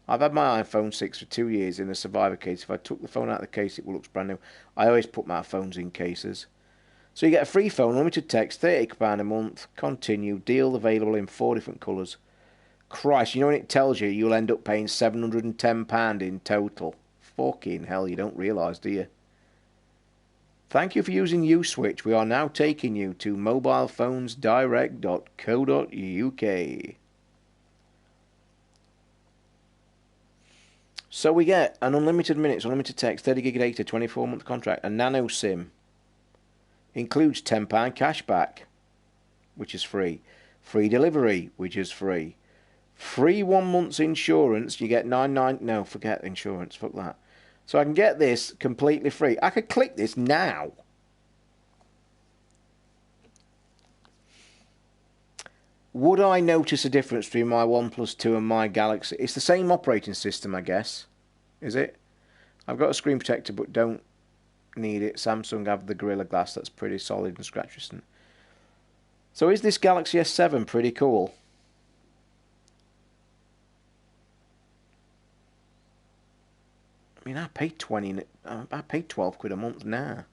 I've had my iPhone 6 for 2 years in a survivor case. If I took the phone out of the case, it looks brand new. I always put my phones in cases. So you get a free phone, unlimited text, £30 a month, continue, deal available in 4 different colours. Christ, you know when it tells you you'll end up paying £710 in total? Fucking hell, you don't realise, do you? Thank you for using Uswitch. We are now taking you to mobilephonesdirect.co.uk. So we get an unlimited minutes, unlimited text, 30 gig data, 24-month contract, a nano SIM. Includes £10 cashback, which is free. Free delivery, which is free. Free 1 month's insurance. You get no, forget insurance, fuck that. So I can get this completely free. I could click this now. Would I notice a difference between my OnePlus 2 and my Galaxy? It's the same operating system, I guess. Is it? I've got a screen protector, but don't need it. Samsung have the Gorilla Glass. That's pretty solid and scratch resistant. So is this Galaxy S7 pretty cool? I mean, I paid 12 quid a month now.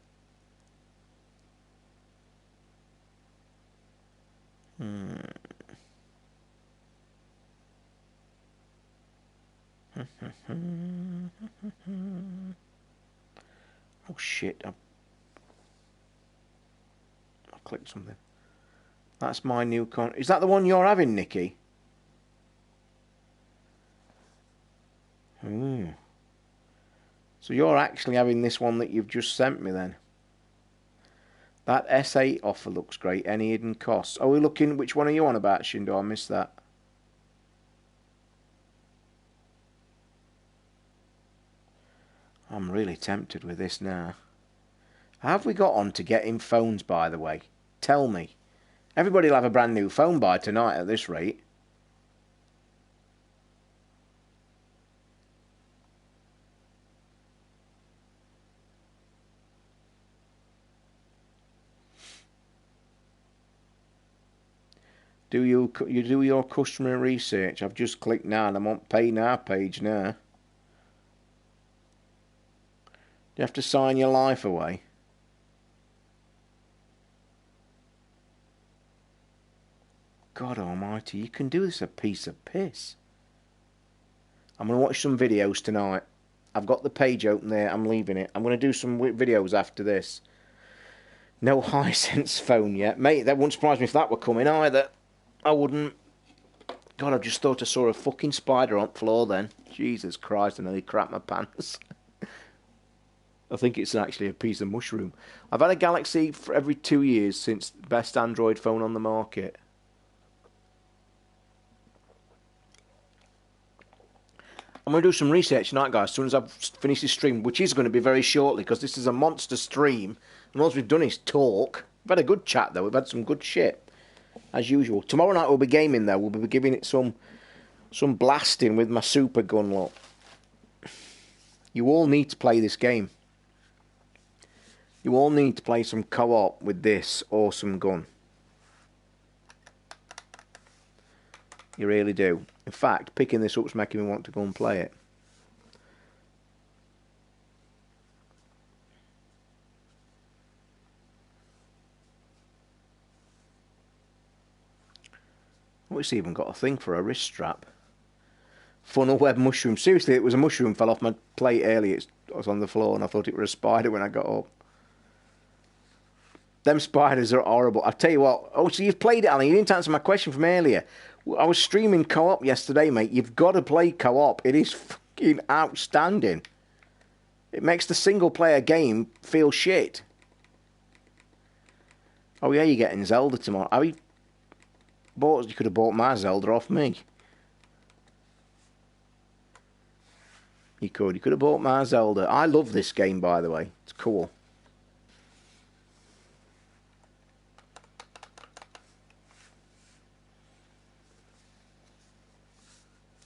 Oh shit, I clicked something. That's my new Is that the one you're having, Nikki? Ooh. So you're actually having this one that you've just sent me then? That S8 offer looks great. Any hidden costs? Are we looking... Which one are you on about, Shindo? I missed that. I'm really tempted with this now. Have we got on to getting phones, by the way? Tell me. Everybody will have a brand new phone by tonight at this rate. You do your customer research. I've just clicked now and I'm on Pay Now page now. Do you have to sign your life away? God almighty, you can do this a piece of piss. I'm going to watch some videos tonight. I've got the page open there. I'm leaving it. I'm going to do some videos after this. No Hisense phone yet. Mate, that wouldn't surprise me if that were coming either. I wouldn't. God, I just thought I saw a fucking spider on the floor then. Jesus Christ, I nearly crapped my pants. I think it's actually a piece of mushroom. I've had a Galaxy for every 2 years since the best Android phone on the market. I'm going to do some research tonight, guys, as soon as I've finished this stream, which is going to be very shortly, because this is a monster stream, and all we've done is talk. We've had a good chat, though. We've had some good shit, as usual. Tomorrow night we'll be gaming, though. We'll be giving it some blasting with my super gun lot. You all need to play this game. You all need to play some co-op with this awesome gun. You really do. In fact, picking this up's making me want to go and play it. Oh, it's even got a thing for a wrist strap. Funnel web mushroom. Seriously, it was a mushroom fell off my plate earlier. It was on the floor and I thought it was a spider when I got up. Them spiders are horrible. I tell you what. Oh, so you've played it, Alan. You didn't answer my question from earlier. I was streaming co-op yesterday, mate. You've got to play co-op. It is fucking outstanding. It makes the single-player game feel shit. Oh, yeah, you're getting Zelda tomorrow. You could have bought my Zelda off me. You could have bought my Zelda. I love this game, by the way. It's cool.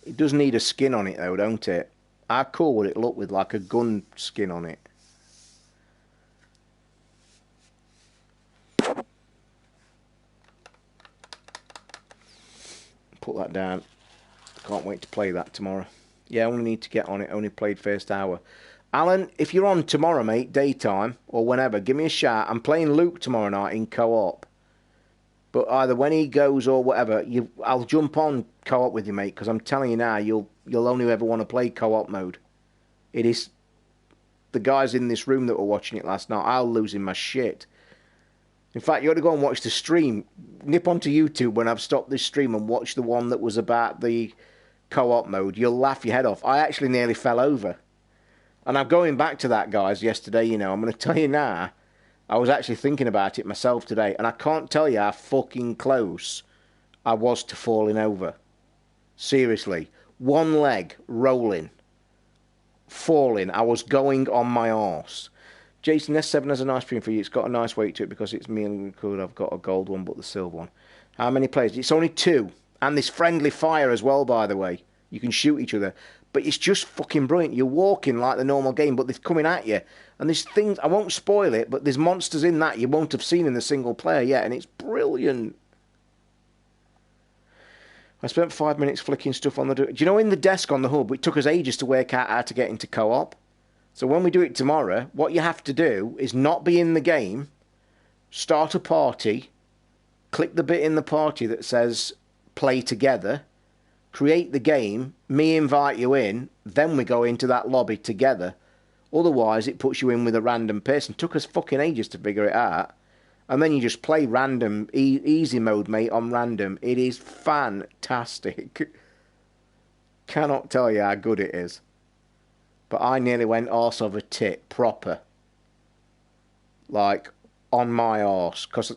It does need a skin on it, though, don't it? How cool would it look with, like, a gun skin on it? Put that down. Can't wait to play that tomorrow. Yeah, I only need to get on it. Only played first hour. Alan, if you're on tomorrow, mate, daytime, or whenever, give me a shout. I'm playing Luke tomorrow night in co-op. But either when he goes or whatever, I'll jump on co-op with you, mate, because I'm telling you now, you'll only ever want to play co-op mode. It is... The guys in this room that were watching it last night, I was losing my shit. In fact, you ought to go and watch the stream. Nip onto YouTube when I've stopped this stream and watch the one that was about the co-op mode. You'll laugh your head off. I actually nearly fell over. And I'm going back to that, guys, yesterday, you know. I'm going to tell you now, I was actually thinking about it myself today, and I can't tell you how fucking close I was to falling over. Seriously. One leg rolling. Falling. I was going on my arse. Jason, S7 has a nice screen for you. It's got a nice weight to it because it's me and good. I've got a gold one, but the silver one. How many players? It's only 2. And there's friendly fire as well, by the way. You can shoot each other. But it's just fucking brilliant. You're walking like the normal game, but they're coming at you. And there's things, I won't spoil it, but there's monsters in that you won't have seen in the single player yet, and it's brilliant. I spent 5 minutes flicking stuff on the... Do you know in the desk on the hub, it took us ages to work out how to get into co-op? So when we do it tomorrow, what you have to do is not be in the game, start a party, click the bit in the party that says play together, create the game, me invite you in, then we go into that lobby together. Otherwise, it puts you in with a random person. Took us fucking ages to figure it out. And then you just play random, easy mode, mate, on random. It is fantastic. Cannot tell you how good it is. but I nearly went arse of a tit, proper. Like, on my arse. Because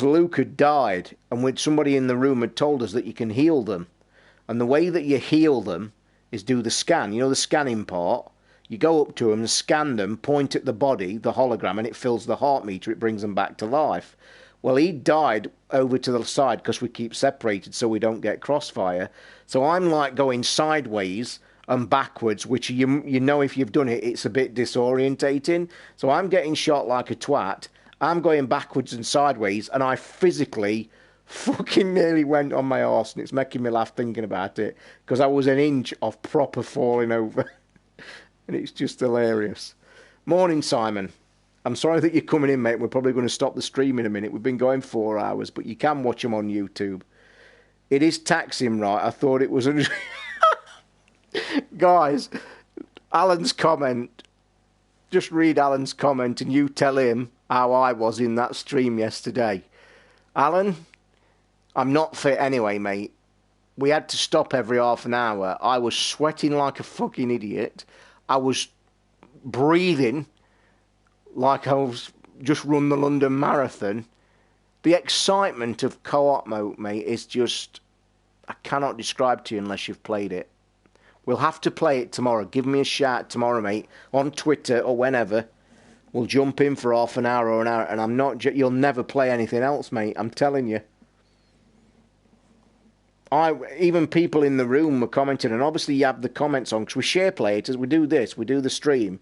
Luke had died, and somebody in the room had told us that you can heal them. And the way that you heal them is do the scan. You know the scanning part? You go up to them, scan them, point at the body, the hologram, and it fills the heart meter. It brings them back to life. Well, he died over to the side because we keep separated so we don't get crossfire. So I'm like going sideways and backwards, which you know if you've done it, it's a bit disorientating. So I'm getting shot like a twat. I'm going backwards and sideways, and I physically fucking nearly went on my arse, and it's making me laugh thinking about it because I was an inch of proper falling over. And it's just hilarious. Morning, Simon. I'm sorry that you're coming in, mate. We're probably going to stop the stream in a minute. We've been going 4 hours, but you can watch them on YouTube. It is taxing, right? I thought it was... Guys, Alan's comment. Just read Alan's comment and you tell him how I was in that stream yesterday. Alan, I'm not fit anyway, mate. We had to stop every half an hour. I was sweating like a fucking idiot. I was breathing like I was just run the London Marathon. The excitement of co-op mode, mate, is just... I cannot describe to you unless you've played it. We'll have to play it tomorrow. Give me a shout tomorrow, mate, on Twitter or whenever. We'll jump in for half an hour or an hour, and I'm not... You'll never play anything else, mate. I'm telling you. Even people in the room were commenting, and obviously you have the comments on, because we share play it as we do this, we do the stream,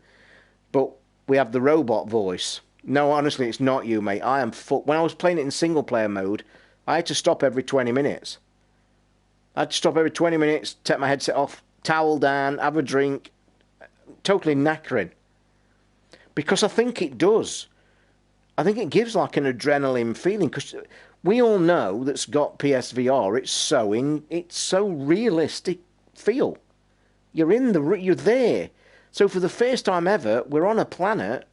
but we have the robot voice. No, honestly, it's not you, mate. I am when I was playing it in single player mode, I had to stop every 20 minutes. I had to stop every 20 minutes, take my headset off, towel down, have a drink. Totally knackering. Because I think it does. I think it gives like an adrenaline feeling, because we all know that's got PSVR, it's so realistic feel. You're there. So for the first time ever, we're on a planet,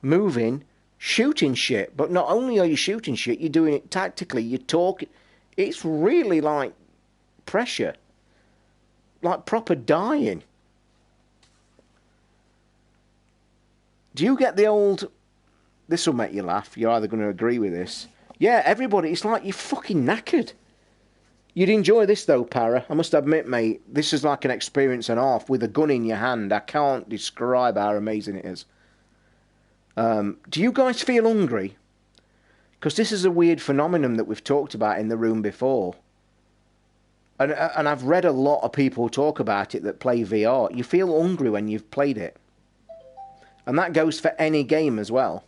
moving, shooting shit. But not only are you shooting shit, you're doing it tactically, you're talking. It's really like pressure. Like proper dying. Do you get the old... This will make you laugh. You're either going to agree with this. Yeah, everybody, it's like you're fucking knackered. You'd enjoy this though, Para. I must admit, mate, this is like an experience and a half with a gun in your hand. I can't describe how amazing it is. Do you guys feel hungry? Because this is a weird phenomenon that we've talked about in the room before. And I've read a lot of people talk about it that play VR. You feel hungry when you've played it. And that goes for any game as well.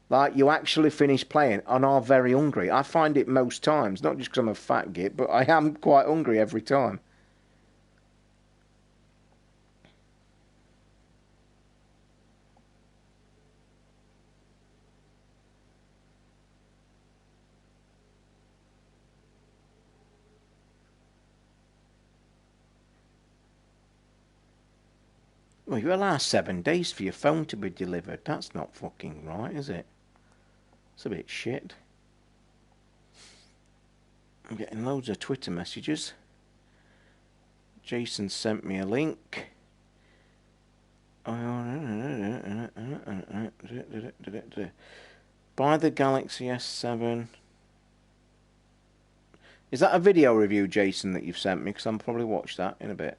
Like, you actually finish playing and are very hungry. I find it most times, not just because I'm a fat git, but I am quite hungry every time. Well, you allow 7 days for your phone to be delivered. That's not fucking right, is it? It's a bit shit. I'm getting loads of Twitter messages. Jason sent me a link. Buy the Galaxy S7. Is that a video review, Jason, that you've sent me? Because I'll probably watch that in a bit.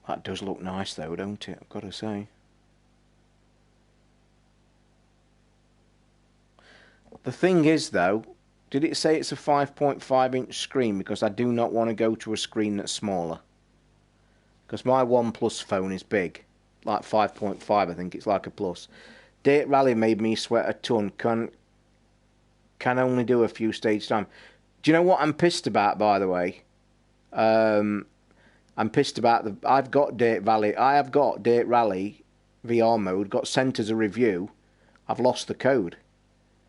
That does look nice though, don't it? I've got to say. The thing is though, did it say it's a 5.5 inch screen? Because I do not want to go to a screen that's smaller. Because my OnePlus phone is big. Like 5.5, I think it's like a plus. Date Rally made me sweat a ton. Can only do a few stage time. Do you know what I'm pissed about, by the way? I'm pissed about I've got Date Rally VR mode, got sent as a review. I've lost the code.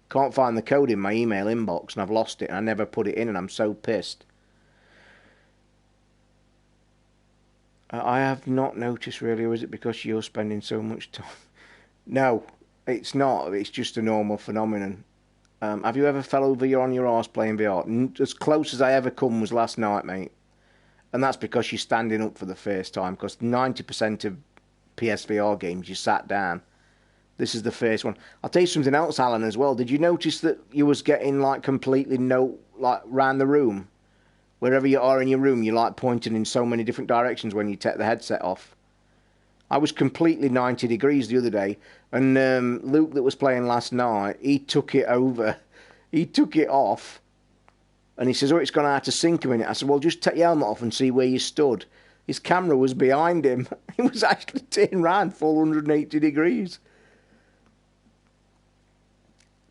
Can't find the code in my email inbox and I've lost it and I never put it in and I'm so pissed. I have not noticed really, or is it because you're spending so much time? No, it's not. It's just a normal phenomenon. Have you ever fell over on your arse playing VR? As close as I ever come was last night, mate. And that's because you're standing up for the first time, because 90% of PSVR games you sat down. This is the first one. I'll tell you something else, Alan, as well. Did you notice that you was getting like completely round the room? Wherever you are in your room, you're like pointing in so many different directions when you take the headset off. I was completely 90 degrees the other day, and Luke that was playing last night, he took it over. He took it off, and he says, oh, it's gone out of sync a minute. I said, well, just take your helmet off and see where you stood. His camera was behind him. He was actually turned round full 180 degrees.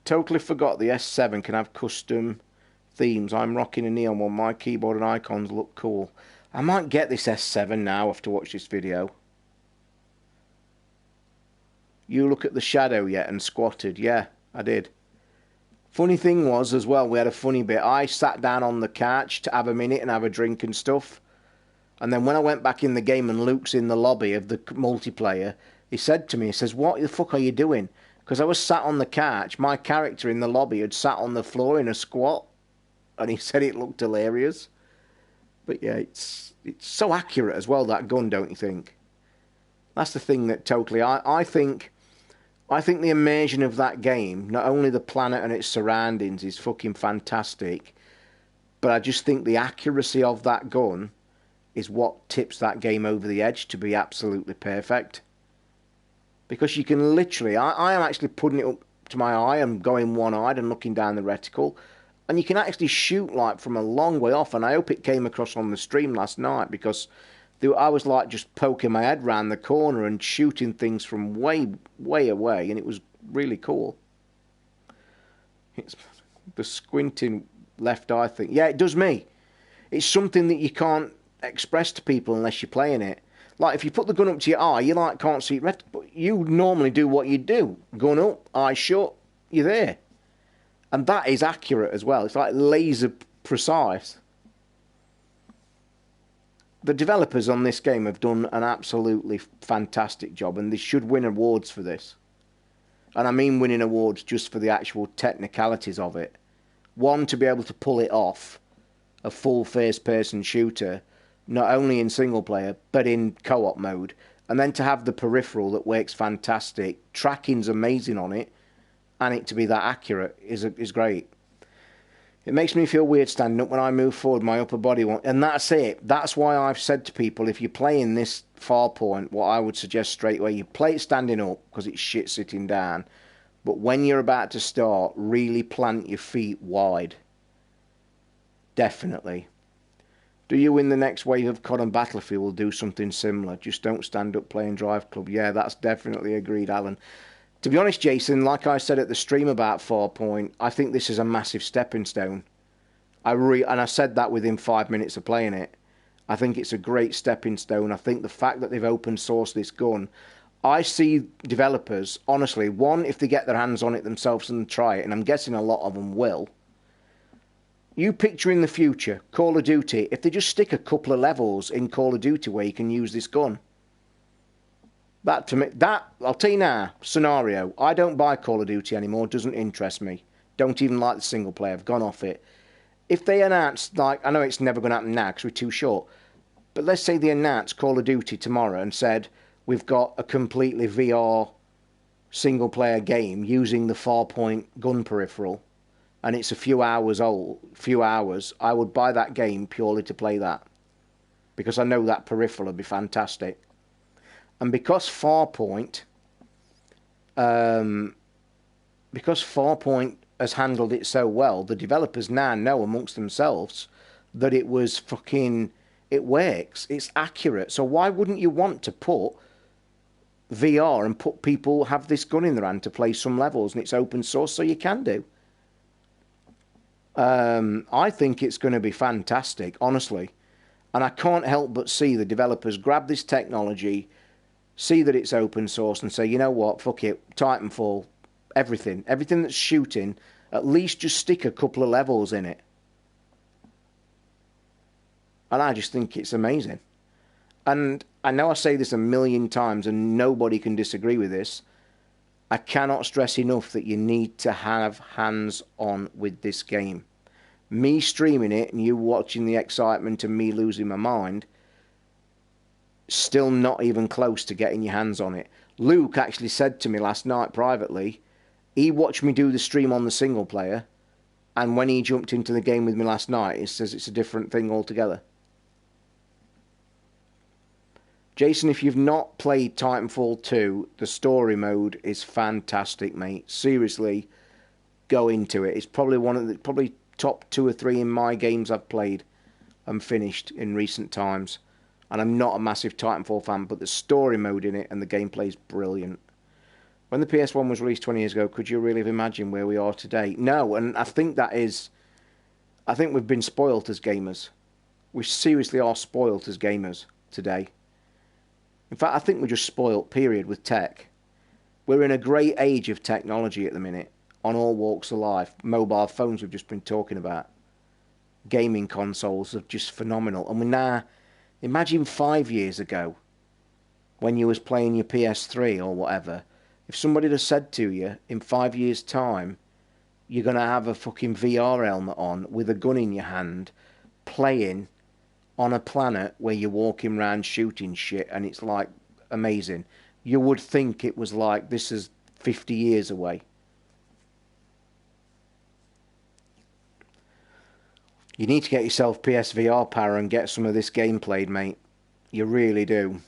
Totally forgot the S7 can have custom themes. I'm rocking a neon one. My keyboard and icons look cool. I might get this S7 now after watch this video. You look at the shadow yet and squatted? Yeah, I did. Funny thing was as well, we had a funny bit. I sat down on the couch to have a minute and have a drink and stuff. And then when I went back in the game and Luke's in the lobby of the multiplayer, he said to me, he says, what the fuck are you doing? Because I was sat on the couch, my character in the lobby had sat on the floor in a squat. And he said it looked hilarious. But yeah, it's so accurate as well, that gun, don't you think? That's the thing that totally... I think the immersion of that game, not only the planet and its surroundings, is fucking fantastic, but I just think the accuracy of that gun is what tips that game over the edge to be absolutely perfect. Because you can literally... I am actually putting it up to my eye and going one-eyed and looking down the reticle, and you can actually shoot like from a long way off, and I hope it came across on the stream last night, because I was like just poking my head round the corner and shooting things from way, way away, and it was really cool. It's the squinting left eye thing. Yeah, it does me. It's something that you can't express to people unless you're playing it. Like, if you put the gun up to your eye, you like can't see red, but you normally do what you do. Gun up, eye shut, you're there. And that is accurate as well. It's like laser precise. The developers on this game have done an absolutely fantastic job, and they should win awards for this. And I mean winning awards just for the actual technicalities of it. One, to be able to pull it off, a full first-person shooter, not only in single player, but in co-op mode. And then to have the peripheral that works fantastic, tracking's amazing on it, and it to be that accurate is great. It makes me feel weird standing up when I move forward, my upper body won't. And that's it. That's why I've said to people, if you're playing this Farpoint, what I would suggest straight away, you play it standing up, because it's shit sitting down. But when you're about to start, really plant your feet wide. Definitely. Do you in the next wave of COD and Battlefield do something similar? Just don't stand up playing Drive Club. Yeah, that's definitely agreed, Alan. To be honest, Jason, like I said at the stream about Farpoint, I think this is a massive stepping stone. And I said that within 5 minutes of playing it. I think it's a great stepping stone. I think the fact that they've open sourced this gun, I see developers, honestly, one, if they get their hands on it themselves and try it, and I'm guessing a lot of them will. You picture in the future, Call of Duty, if they just stick a couple of levels in Call of Duty where you can use this gun. That, to me, I'll tell you now, scenario, I don't buy Call of Duty anymore, doesn't interest me. Don't even like the single player, I've gone off it. If they announce, like, I know it's never going to happen now because we're too short, but let's say they announce Call of Duty tomorrow and said, we've got a completely VR single player game using the Farpoint gun peripheral, and it's a few hours, I would buy that game purely to play that. Because I know that peripheral would be fantastic. And because Farpoint has handled it so well, the developers now know amongst themselves that it works, it's accurate. So why wouldn't you want to put VR and put people have this gun in their hand to play some levels, and it's open source, so you can do. I think it's going to be fantastic, honestly. And I can't help but see the developers grab this technology, see that it's open source, and say, you know what, fuck it, Titanfall, everything that's shooting, at least just stick a couple of levels in it. And I just think it's amazing. And I know I say this a million times and nobody can disagree with this. I cannot stress enough that you need to have hands-on with this game. Me streaming it and you watching the excitement and me losing my mind, still not even close to getting your hands on it. Luke actually said to me last night privately, he watched me do the stream on the single player, and when he jumped into the game with me last night, he says it's a different thing altogether. Jason, if you've not played Titanfall 2, the story mode is fantastic, mate. Seriously, go into it. It's probably one of the top 2 or 3 in my games I've played and finished in recent times. And I'm not a massive Titanfall fan, but the story mode in it and the gameplay is brilliant. When the PS1 was released 20 years ago, could you really have imagined where we are today? No, and I think we've been spoilt as gamers. We seriously are spoilt as gamers today. In fact, I think we're just spoilt, period, with tech. We're in a great age of technology at the minute, on all walks of life. Mobile phones we've just been talking about. Gaming consoles are just phenomenal. And we now, imagine 5 years ago, when you was playing your PS3 or whatever, if somebody had said to you, in 5 years' time, you're going to have a fucking VR helmet on with a gun in your hand, playing on a planet where you're walking around shooting shit and it's like amazing. You would think it was like this is 50 years away. You need to get yourself PSVR power and get some of this game played, mate. You really do.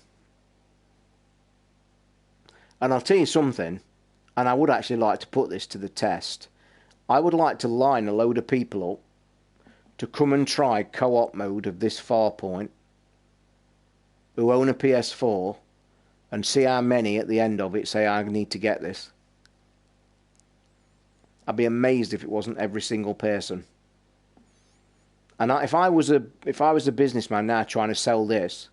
And I'll tell you something, and I would actually like to put this to the test. I would like to line a load of people up to come and try co-op mode of this Farpoint, who own a PS4, and see how many at the end of it say, I need to get this. I'd be amazed if it wasn't every single person. And if I was a businessman now trying to sell this,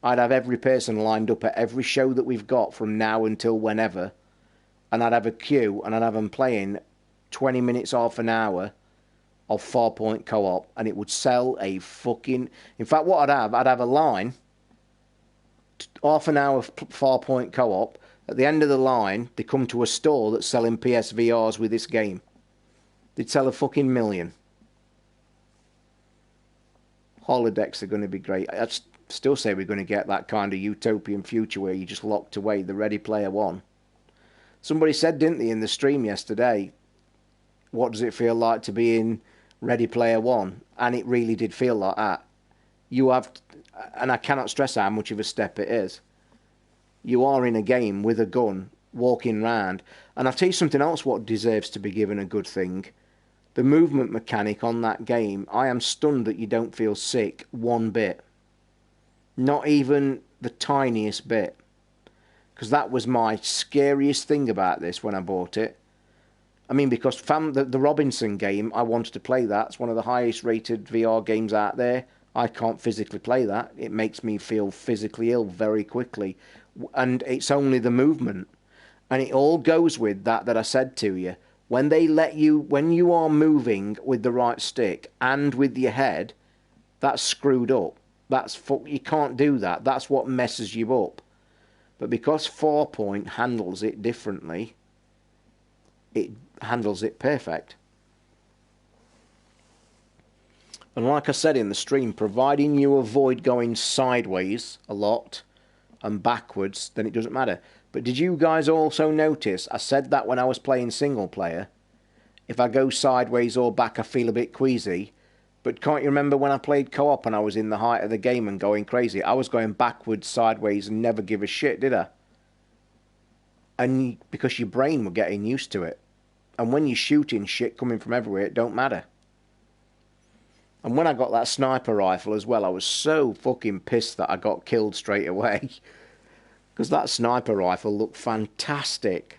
I'd have every person lined up at every show that we've got from now until whenever, and I'd have a queue, and I'd have them playing 20 minutes, half an hour of Farpoint co-op, and it would sell a fucking... In fact, what I'd have a line, half an hour of Farpoint co-op. At the end of the line, they come to a store that's selling PSVRs with this game. They'd sell a fucking million. Holodecks are going to be great. I'd still say we're going to get that kind of utopian future where you just locked away, the Ready Player One. Somebody said, didn't they, in the stream yesterday, what does it feel like to be in Ready Player One? And it really did feel like that. You have, and I cannot stress how much of a step it is. You are in a game with a gun, walking round. And I'll tell you something else what deserves to be given a good thing. The movement mechanic on that game, I am stunned that you don't feel sick one bit. Not even the tiniest bit. Because that was my scariest thing about this when I bought it. I mean, because the Robinson game, I wanted to play that. It's one of the highest rated VR games out there. I can't physically play that. It makes me feel physically ill very quickly. And it's only the movement. And it all goes with that I said to you. When they let you, when you are moving with the right stick and with your head, that's screwed up. You can't do that. That's what messes you up. But because Farpoint handles it differently, it handles it perfect. And like I said in the stream, providing you avoid going sideways a lot and backwards, then it doesn't matter. But did you guys also notice, I said that when I was playing single player, if I go sideways or back I feel a bit queasy. But can't you remember when I played co-op and I was in the height of the game and going crazy? I was going backwards, sideways and never give a shit, did I? And because your brain were getting used to it. And when you're shooting shit coming from everywhere, it don't matter. And when I got that sniper rifle as well, I was so fucking pissed that I got killed straight away. Because that sniper rifle looked fantastic.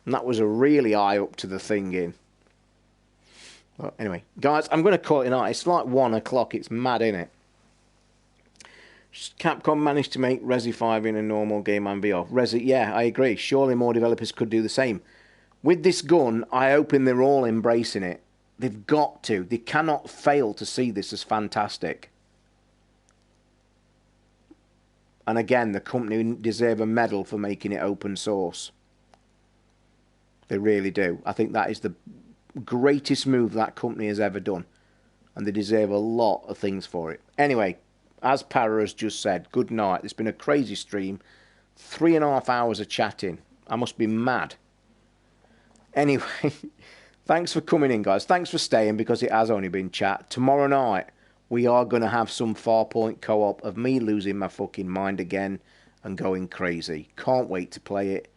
And that was a really eye up to the thing in. Well, anyway, guys, I'm going to call it a night. It's like 1 o'clock. It's mad, innit? Capcom managed to make Resi 5 in a normal game and VR. Resi, yeah, I agree. Surely more developers could do the same. With this gun, I hope they're all embracing it. They've got to. They cannot fail to see this as fantastic. And again, the company deserve a medal for making it open source. They really do. I think that is greatest move that company has ever done. And they deserve a lot of things for it. Anyway, as Para has just said, good night. It's been a crazy stream. 3.5 hours of chatting. I must be mad. Anyway, thanks for coming in, guys. Thanks for staying, because it has only been chat. Tomorrow night, we are going to have some Farpoint co-op of me losing my fucking mind again and going crazy. Can't wait to play it.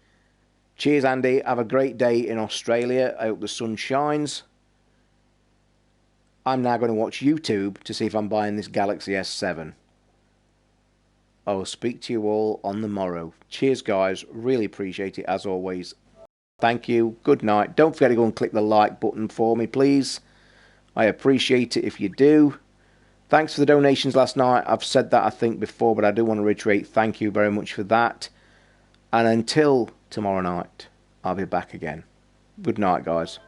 Cheers, Andy. Have a great day in Australia. I hope the sun shines. I'm now going to watch YouTube to see if I'm buying this Galaxy S7. I will speak to you all on the morrow. Cheers, guys. Really appreciate it, as always. Thank you. Good night. Don't forget to go and click the like button for me, please. I appreciate it if you do. Thanks for the donations last night. I've said that, I think, before, but I do want to reiterate thank you very much for that. And until tomorrow night, I'll be back again. Good night, guys.